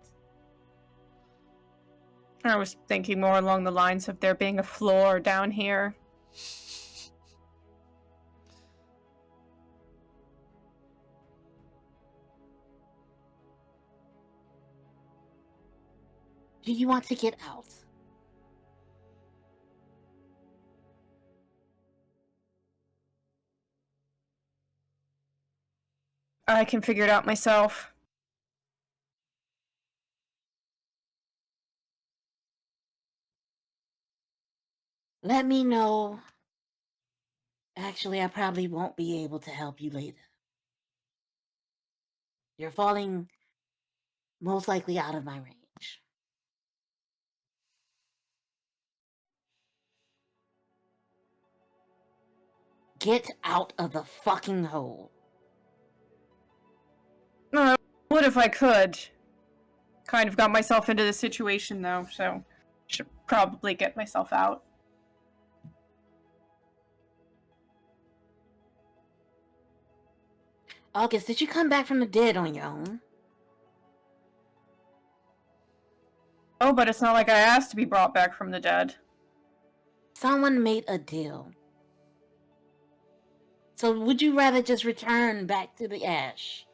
I was thinking more along the lines of there being a floor down here. Do you want to get out? I can figure it out myself. Let me know Actually, I probably won't be able to help you later. You're falling most likely out of my range. Get out of the fucking hole. No, I would if I could. Kind of got myself into this situation though, so should probably get myself out. August, did you come back from the dead on your own? Oh, but it's not like I asked to be brought back from the dead. Someone made a deal. So would you rather just return back to the ash?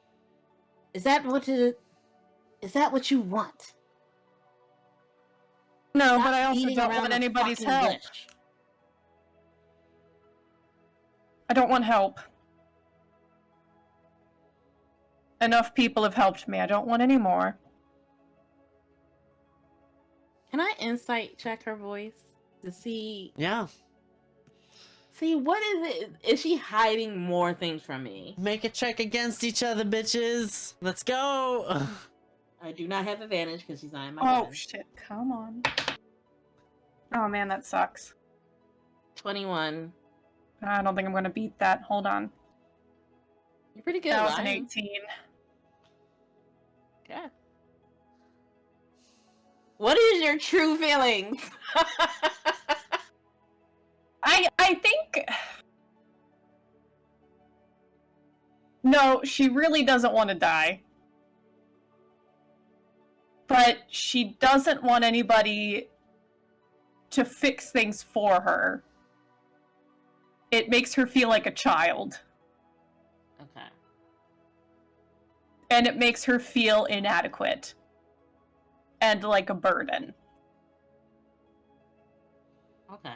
Is that what you want? No, Stop but I also beating don't around want the anybody's fucking help. bush. I don't want help. Enough people have helped me. I don't want any more. Can I insight check her voice to see Yeah. what is it? Is she hiding more things from me? Make a check against each other, bitches. Let's go. I do not have advantage because she's not in my Oh weapon. shit, come on. Oh man, that sucks. 21. I don't think I'm gonna beat that. Hold on. You're pretty good. That was an lying. 18. Okay. What is your true feelings? I think... No, she really doesn't want to die. But she doesn't want anybody to fix things for her. It makes her feel like a child. Okay. And it makes her feel inadequate. And like a burden. Okay.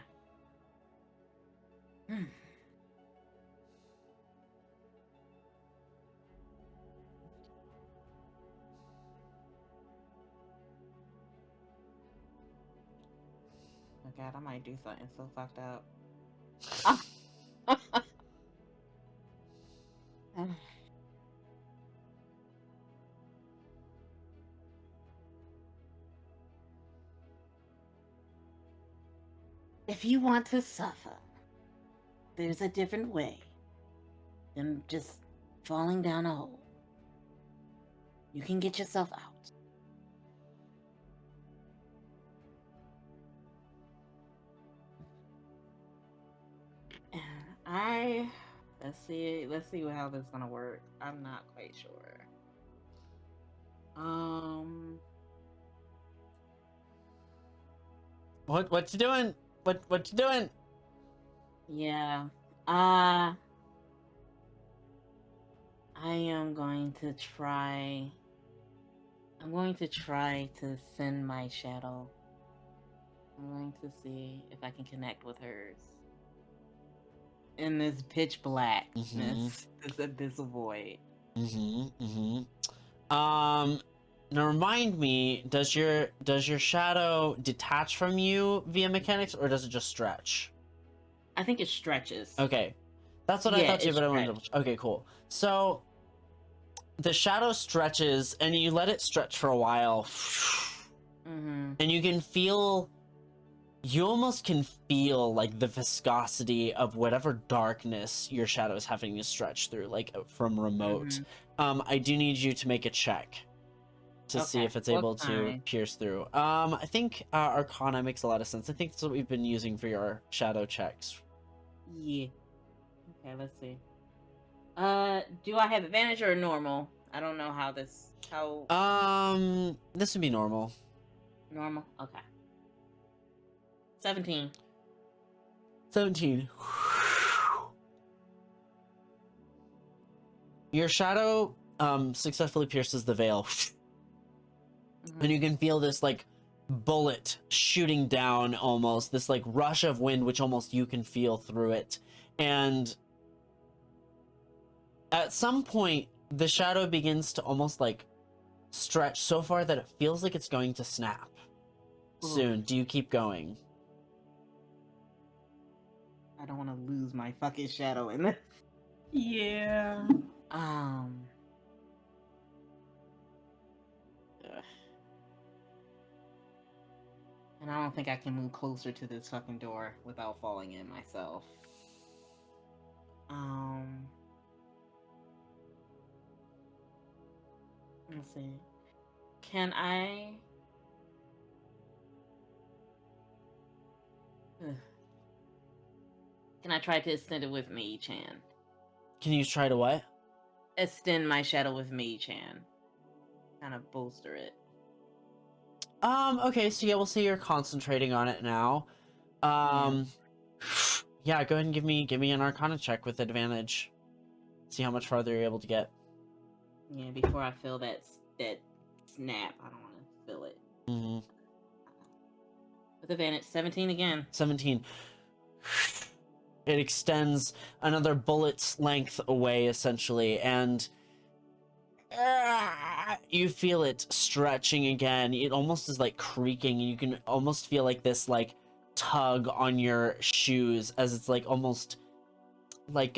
Oh god, I might do something so fucked up. If you want to suffer, there's a different way than just falling down a hole. You can get yourself out. Let's see how this is gonna work. I'm not quite sure. What you doing? What you doing? Yeah. I am going to try. I'm going to try to send my shadow. I'm going to see if I can connect with hers. In this pitch blackness, this abyssal void. Now remind me, does your shadow detach from you via mechanics, or does it just stretch? I think it stretches. Okay, that's what I Yeah, thought too, it but I wanted to... stretched. Okay, cool. So the shadow stretches, and you let it stretch for a while, and you can feel. You almost can feel like the viscosity of whatever darkness your shadow is having to stretch through, like from remote. I do need you to make a check to see if it's able to pierce through. I think Arcana makes a lot of sense. I think that's what we've been using for your shadow checks. Yeah. Okay, let's see. Do I have advantage or normal? I don't know how this. This would be normal. Normal? Okay. 17. 17. Your shadow successfully pierces the veil. And you can feel this like bullet shooting down, almost this like rush of wind, which almost you can feel through it. And at some point the shadow begins to almost like stretch so far that it feels like it's going to snap soon. Do you keep going? I don't want to lose my fucking shadow in this. Yeah. Ugh. And I don't think I can move closer to this fucking door without falling in myself. Let's see. Can I? Ugh. Can I try to extend it with Mage Hand? Can you try to what? Extend my shadow with Mage Hand. Kind of bolster it. Okay, so yeah, we'll say you're concentrating on it now. Yeah, go ahead and give me an Arcana check with advantage. See how much farther you're able to get. Yeah, before I feel that snap, I don't want to feel it. Mm-hmm. With advantage, 17 again. 17. It extends another bullet's length away, essentially, and you feel it stretching again. It almost is like creaking, and you can almost feel like this like tug on your shoes as it's like almost like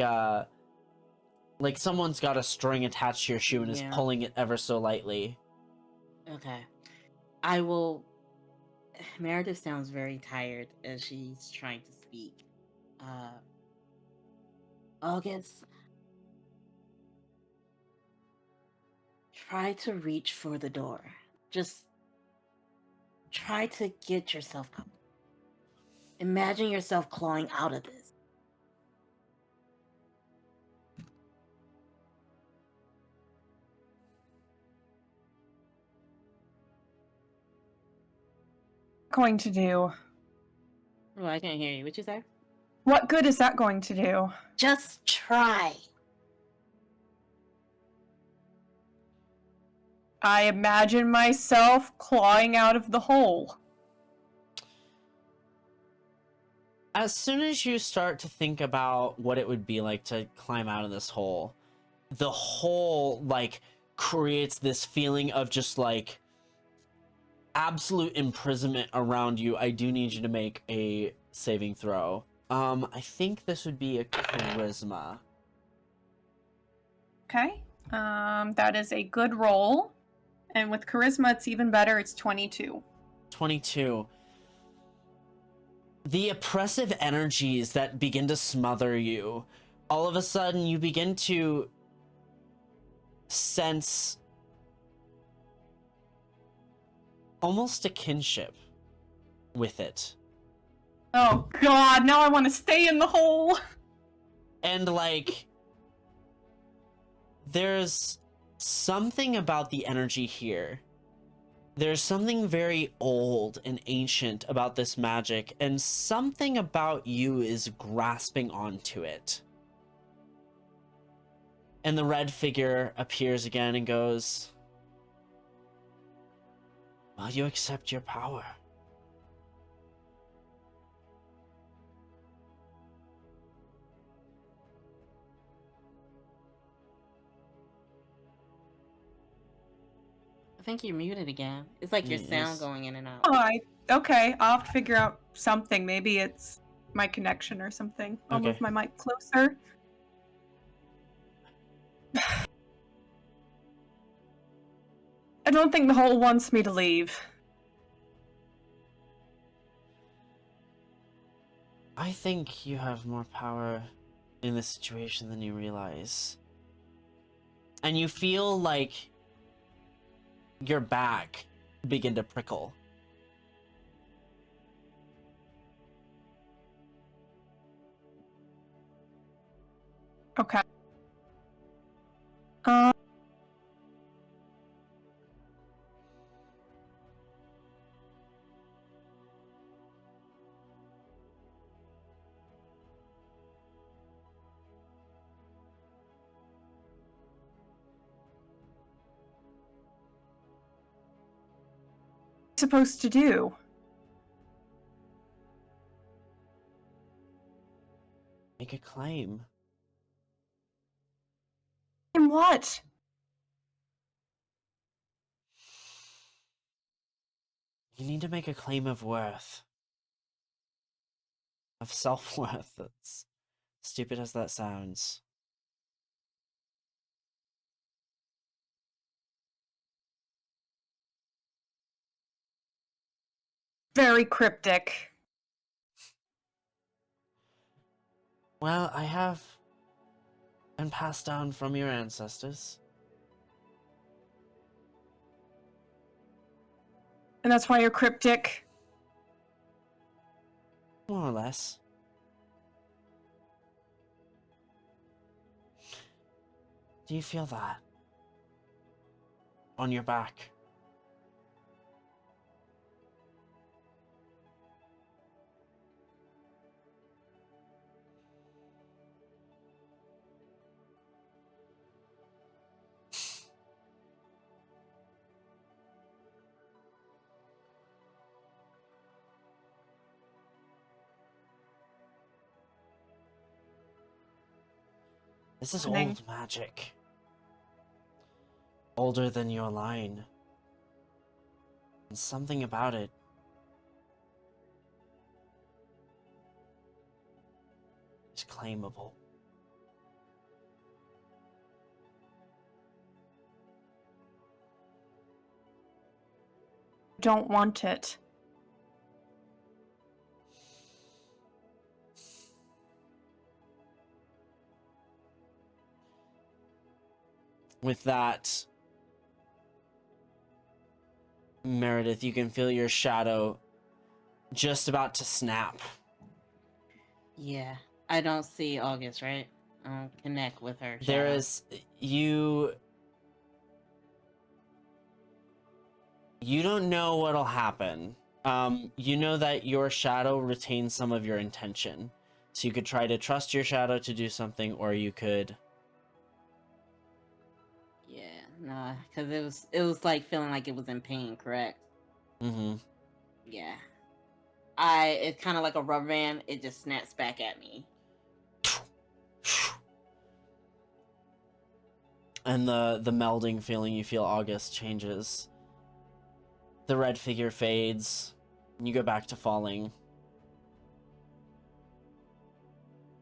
someone's got a string attached to your shoe and is pulling it ever so lightly. Okay. I will. Meredith sounds very tired as she's trying to speak. August, try to reach for the door. Just try to get yourself up. Imagine yourself clawing out of this. Going to do? Oh, I can't hear you. What you say? What good is that going to do? Just try. I imagine myself clawing out of the hole. As soon as you start to think about what it would be like to climb out of this hole, the hole like creates this feeling of just like absolute imprisonment around you. I do need you to make a saving throw. I think this would be a charisma. Okay. That is a good roll. And with charisma, it's even better. It's 22. 22. The oppressive energies that begin to smother you, all of a sudden you begin to sense almost a kinship with it. Oh god, now I want to stay in the hole! And like, there's something about the energy here. There's something very old and ancient about this magic, and something about you is grasping onto it. And the red figure appears again and goes, "Will you accept your power?" I think you're muted again. It's like your sound going in and out. Oh, okay, I'll have to figure out something. Maybe it's my connection or something. I'll move my mic closer. I don't think the hole wants me to leave. I think you have more power in this situation than you realize. And you feel like your back begin to prickle. Okay. Supposed to do? Make a claim. In what? You need to make a claim of worth. of self-worth. That's stupid as that sounds. Very cryptic. Well, I have been passed down from your ancestors. And that's why you're cryptic. More or less. Do you feel that? On your back? This is Listening. old magic. Older than your line. And something about it is claimable. Don't want it. With that, Meredith, you can feel your shadow just about to snap. Yeah, I don't see August, right? I don't connect with her. There shadow. is you don't know what'll happen. You know that your shadow retains some of your intention. So you could try to trust your shadow to do something, or you could Yeah, no, because it was like feeling like it was in pain, correct? mm-hmm. Yeah. It's kind of like a rubber band. It just snaps back at me. And the melding feeling you feel, August, changes. The red figure fades, and you go back to falling.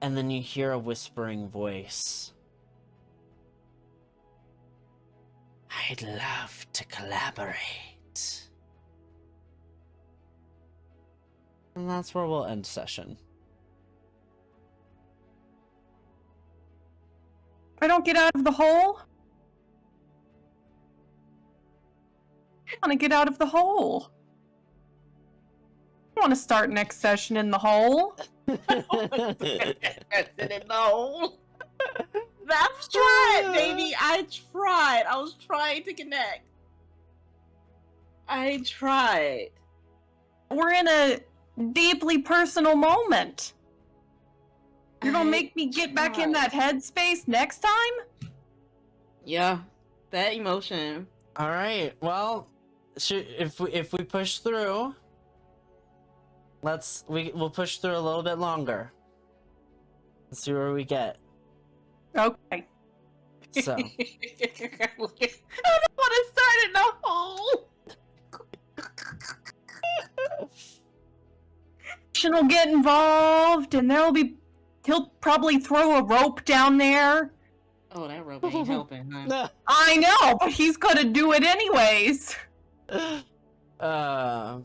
And then you hear a whispering voice. I'd love to collaborate. And that's where we'll end session. I don't get out of the hole. I want to get out of the hole. I want to start next session in the hole. That's it in the hole. I've tried, baby. I tried. I was trying to connect. I tried. We're in a deeply personal moment. You're gonna I make me get back in that headspace next time? Yeah, that emotion. All right. Well, if we push through, we'll push through a little bit longer. Let's see where we get. Okay. So, I don't want to start in the hole. Will get involved, and he'll probably throw a rope down there. Oh, that rope ain't helping, huh? I know, but he's gonna do it anyways. uh,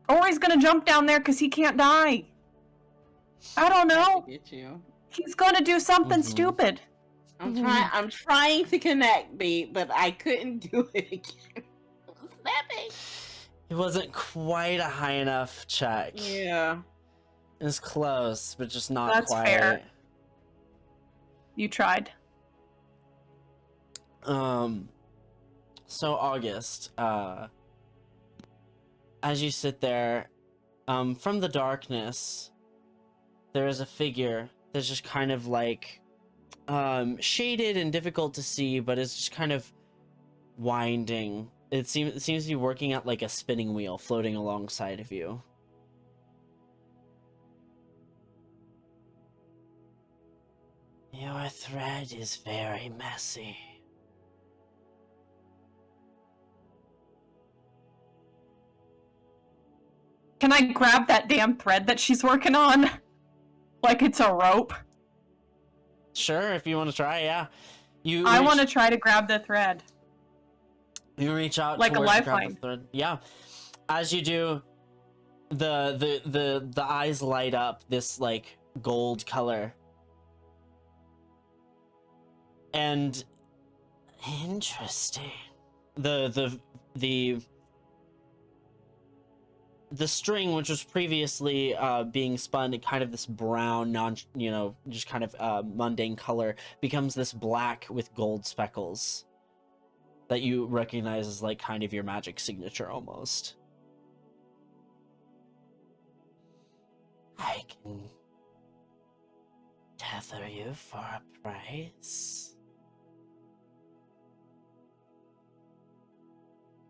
Or he's gonna jump down there because he can't die. I don't know. Get you. He's gonna do something Mhm. stupid. I'm trying to connect, B, but I couldn't do it again. Snapping. it wasn't quite a high enough check. Yeah. It was close, but just not That's quite. fair. You tried. So August, as you sit there, from the darkness, there is a figure that's just kind of like, shaded and difficult to see, but it's just kind of winding. It seems to be working at like a spinning wheel, floating alongside of you. Your thread is very messy. Can Can I grab that damn thread that she's working on? Like it's a rope? Sure, if you want to try, yeah. I want to try to grab the thread. You reach out like a towards to grab lifeline. the thread. Yeah. As you do, the eyes light up this like gold color. And interesting. The string, which was previously being spun kind of this brown, just kind of mundane color, becomes this black with gold speckles that you recognize as like kind of your magic signature almost. I can tether you for a price.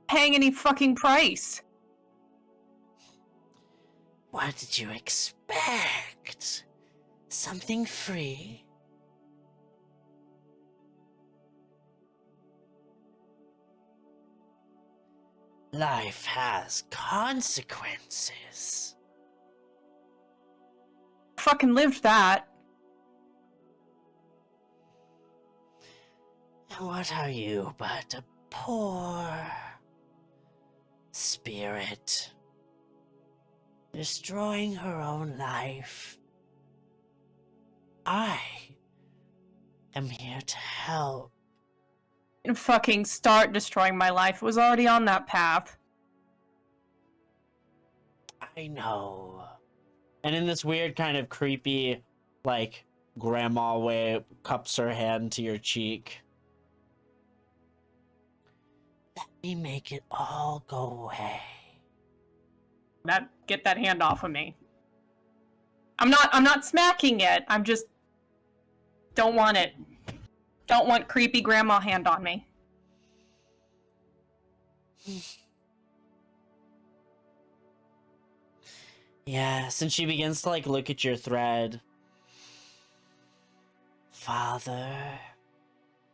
Paying any fucking price. What did you expect? Something free? Life has consequences. Fucking lived that. And what are you but a poor spirit destroying her own life? I am here to help. And fucking start destroying my life. It was already on that path. I know. And in this weird kind of creepy, like, grandma way, cups her hand to your cheek. Let me make it all go away. Get that hand off of me. I'm not smacking it. I'm just don't want it. Don't want creepy grandma hand on me. Yes, and she begins to like look at your thread. Father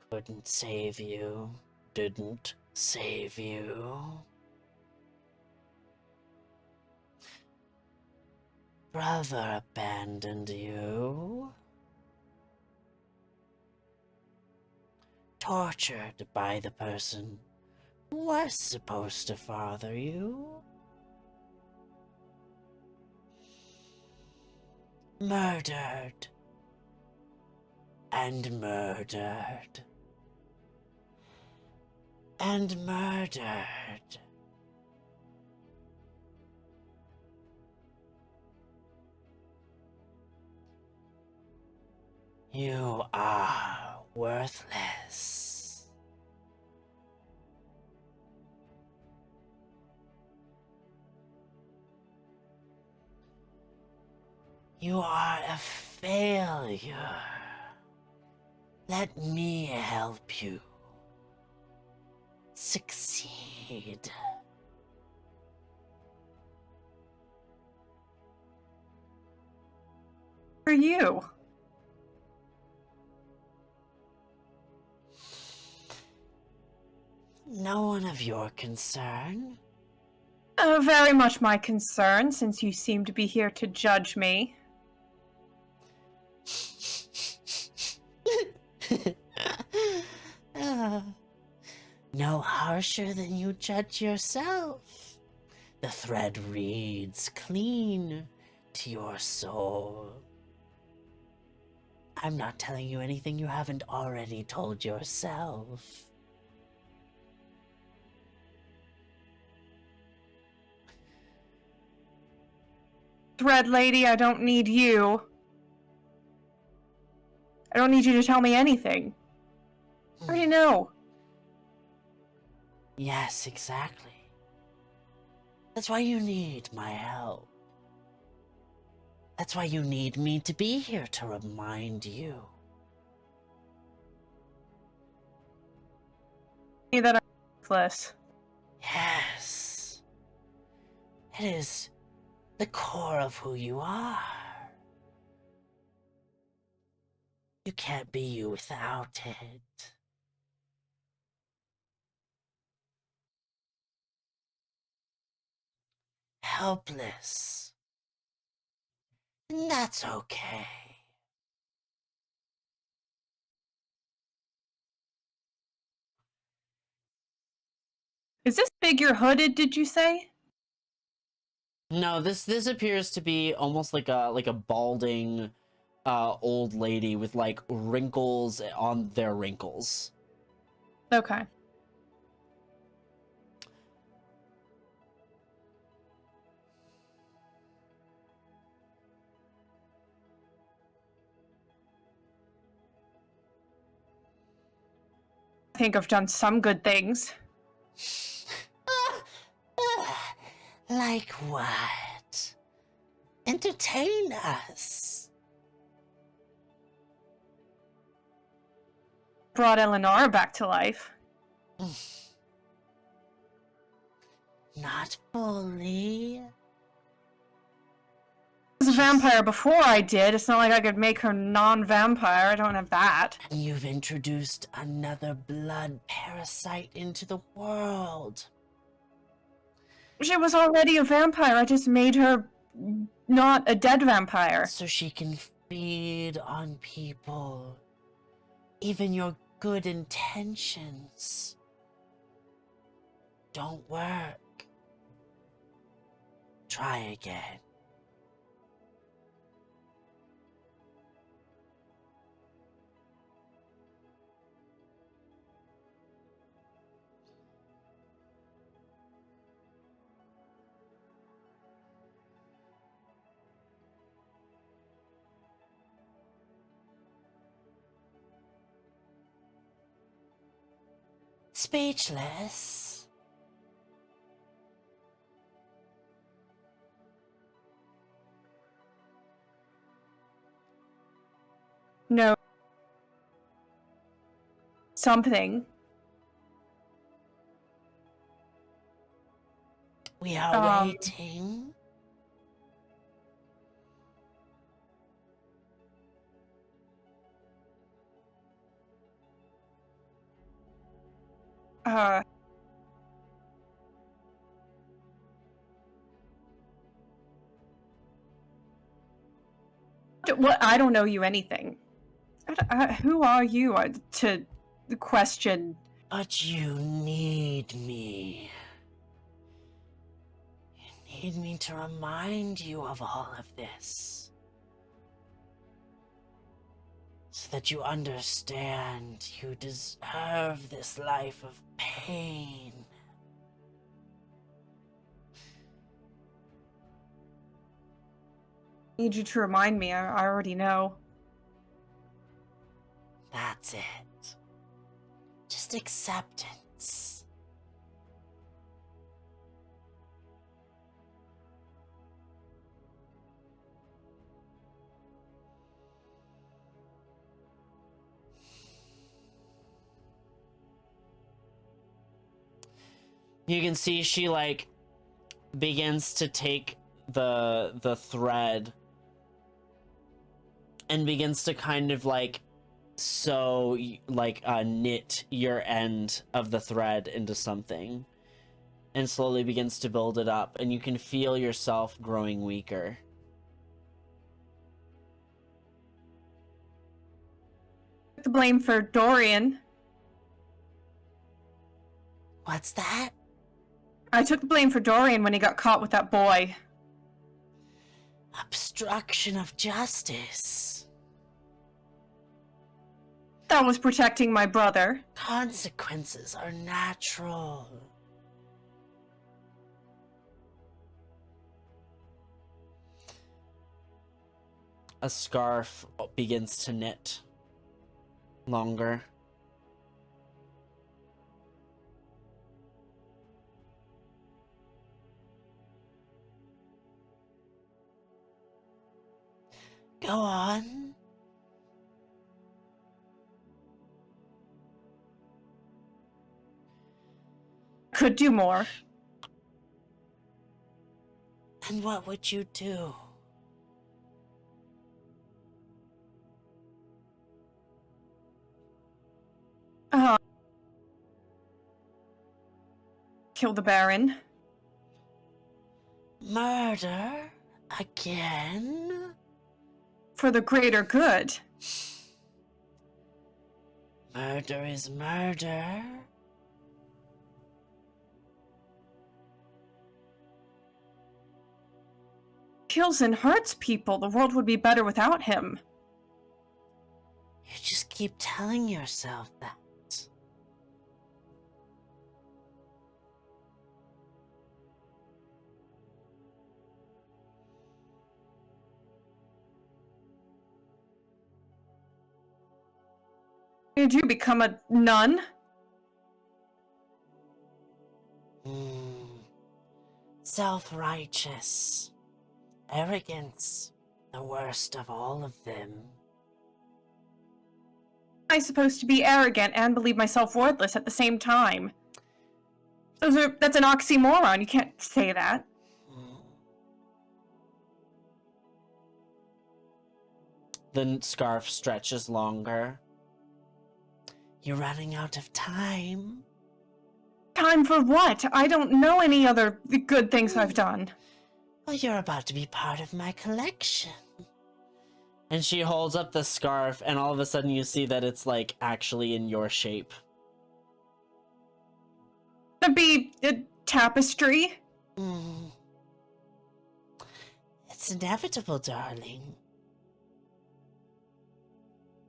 couldn't save you, didn't save you. Brother abandoned you. Tortured by the person who was supposed to father you. Murdered. And murdered. And murdered. You are worthless. You are a failure. Let me help you succeed. For you. No one of your concern. Very much my concern, since you seem to be here to judge me. No harsher than you judge yourself. The thread reads clean to your soul. I'm not telling you anything you haven't already told yourself. Thread lady, I don't need you. I don't need you to tell me anything. I already know. Yes, exactly. That's why you need my help. That's why you need me to be here to remind you. That I'm worthless. Yes. It is the core of who you are. You can't be you without it. helpless. And that's okay. Is this figure hooded, did you say? No, this appears to be almost like a balding old lady with like wrinkles on their wrinkles. Okay. I think I've done some good things. Like what? Entertain us. Brought Eleanor back to life. Not fully. I was a vampire before I did. It's not like I could make her non-vampire. I don't have that. And you've introduced another blood parasite into the world. She was already a vampire. I just made her not a dead vampire. So she can feed on people. Even your good intentions don't work. Try again. Speechless. No. Something. We are waiting. What? I don't know you anything. Who are you to question? But you need me. You need me to remind you of all of this. So that you understand you deserve this life of pain. I need you to remind me. I already know. That's it. Just acceptance. You can see she like begins to take the thread and begins to kind of like sew, like knit your end of the thread into something, and slowly begins to build it up, and you can feel yourself growing weaker. The blame for Dorian. What's that? I took the blame for Dorian when he got caught with that boy. Obstruction of justice. That was protecting my brother. Consequences are natural. A scarf begins to knit longer. Go on. Could do more. And what would you do? Kill the Baron. Murder? Again? For the greater good. Murder is murder. Kills and hurts people. The world would be better without him. You just keep telling yourself that. Did you become a nun? Self-righteous. Arrogance. The worst of all of them. I'm supposed to be arrogant and believe myself worthless at the same time. That's an oxymoron. You can't say that. The scarf stretches longer. You're running out of time. Time for what? I don't know any other good things I've done. Well, you're about to be part of my collection. And she holds up the scarf, and all of a sudden you see that it's, like, actually in your shape. That'd be a tapestry. It's inevitable, darling.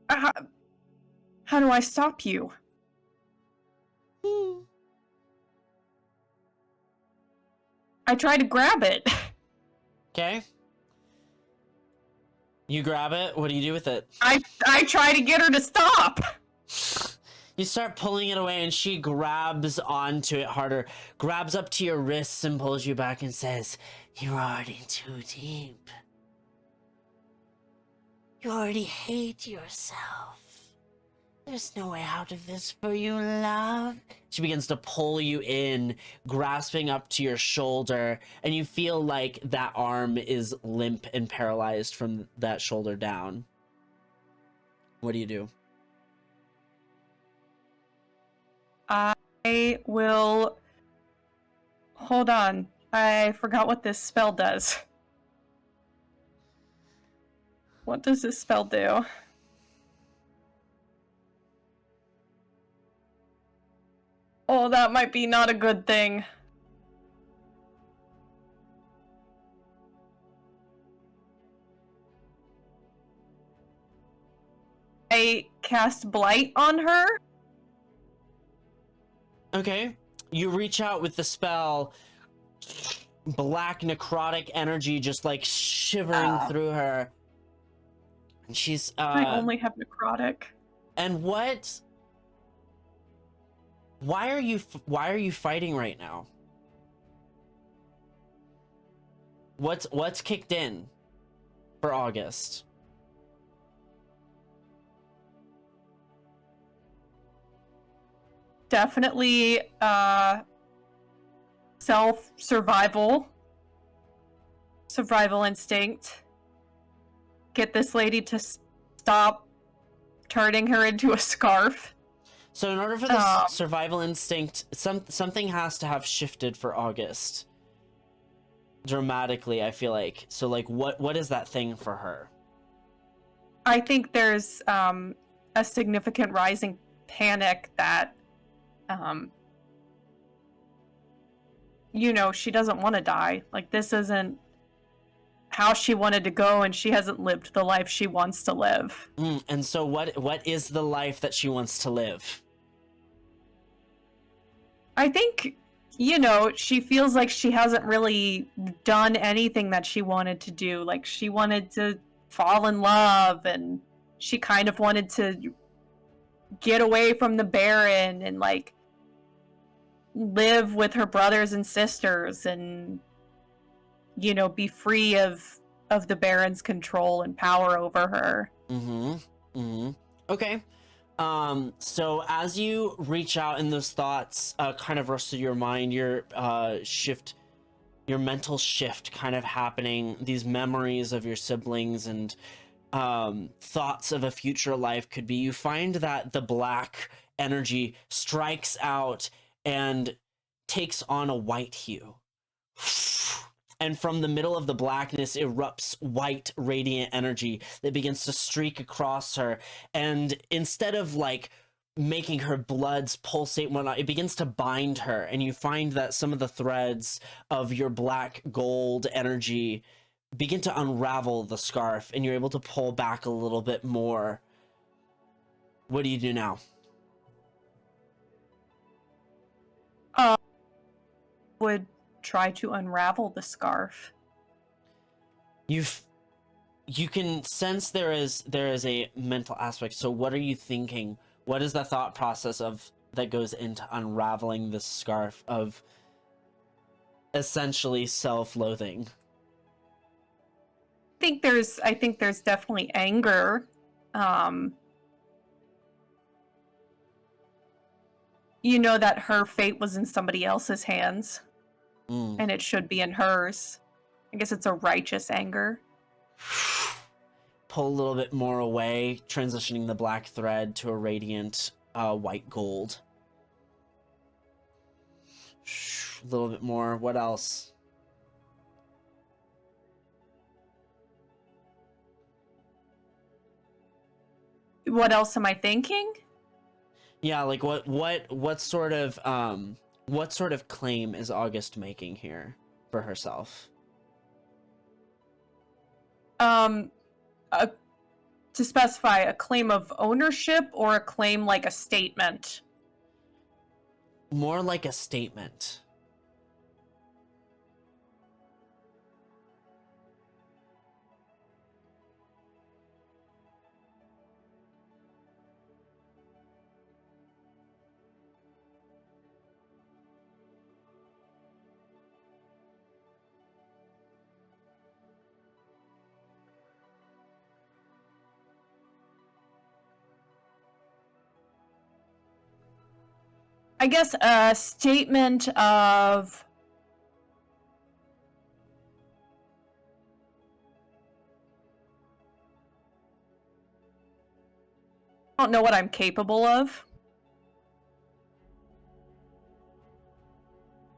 How do I stop you? I try to grab it. Okay. You grab it. What do you do with it? I try to get her to stop. You start pulling it away, and she grabs onto it harder, grabs up to your wrists and pulls you back and says, "You're already too deep. You already hate yourself. There's no way out of this for you, love." She begins to pull you in, grasping up to your shoulder, and you feel like that arm is limp and paralyzed from that shoulder down. What do you do? I will... Hold on. I forgot what this spell does. What does this spell do? Oh, that might be not a good thing. I cast Blight on her. Okay. You reach out with the spell. Black necrotic energy just like shivering through her. And she's I only have necrotic. And what? Why are you fighting right now? What's kicked in for August? Definitely survival instinct. Get this lady to stop turning her into a scarf. So in order for this survival instinct, something has to have shifted for August. Dramatically, I feel like. So like what is that thing for her? I think there's a significant rising panic that she doesn't want to die. Like, this isn't how she wanted to go, and she hasn't lived the life she wants to live. And so what is the life that she wants to live? I think, she feels like she hasn't really done anything that she wanted to do. Like, she wanted to fall in love, and she kind of wanted to get away from the Baron and, like, live with her brothers and sisters and, be free of the Baron's control and power over her. Okay. So as you reach out and those thoughts kind of rush through your mind, your mental shift kind of happening, these memories of your siblings and thoughts of a future life could be, you find that the black energy strikes out and takes on a white hue. and from the middle of the blackness erupts white radiant energy that begins to streak across her, and instead of like making her bloods pulsate and whatnot, it begins to bind her, and you find that some of the threads of your black gold energy begin to unravel the scarf, and you're able to pull back a little bit more. What do you do now? Would try to unravel the scarf. You can sense there is a mental aspect. So what are you thinking? What is the thought process of that goes into unraveling this scarf of essentially self-loathing? I think there's definitely anger. You know that her fate was in somebody else's hands, and it should be in hers. I guess it's a righteous anger. Pull a little bit more away, transitioning the black thread to a radiant white gold. A little bit more. What else? What else am I thinking? Yeah, like what sort of claim is August making here for herself? To specify, a claim of ownership or a claim like a statement? More like a statement. I guess a statement of... I don't know what I'm capable of.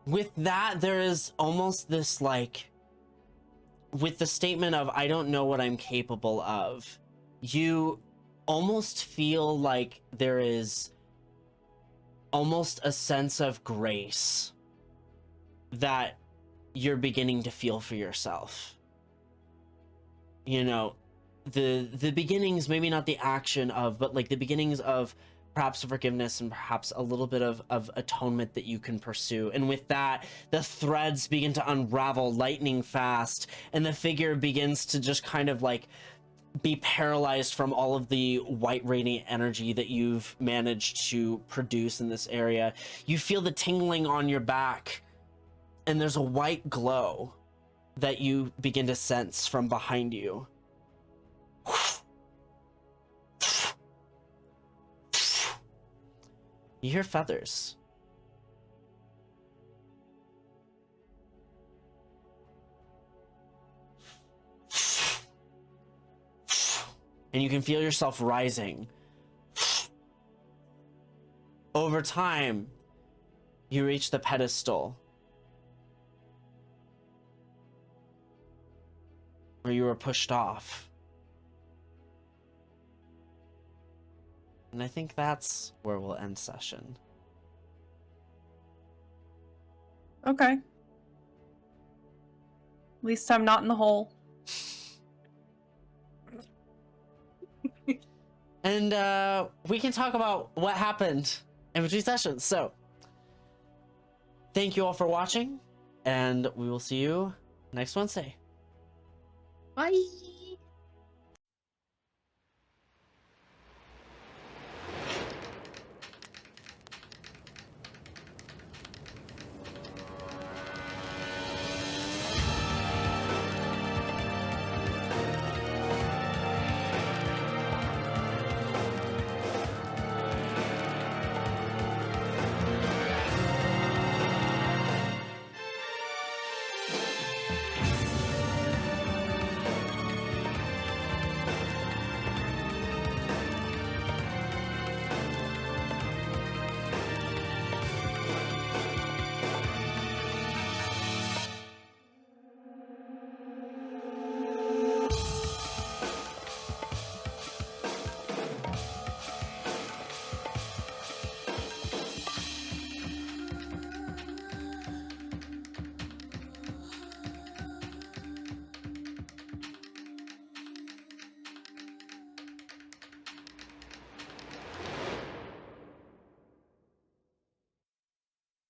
With that, there is almost this, like, with the statement of, I don't know what I'm capable of, you almost feel like there is almost a sense of grace that you're beginning to feel for yourself. You know, the beginnings, maybe not the action of, but like the beginnings of perhaps forgiveness and perhaps a little bit of atonement that you can pursue. And with that, the threads begin to unravel lightning fast, and the figure begins to just kind of like be paralyzed from all of the white radiant energy that you've managed to produce in this area. You feel the tingling on your back, and there's a white glow that you begin to sense from behind you. You hear feathers. And you can feel yourself rising. Over time, you reach the pedestal where you were pushed off. And I think that's where we'll end session. Okay. At least I'm not in the hole. And we can talk about what happened in between sessions. So, thank you all for watching, and we will see you next Wednesday. Bye.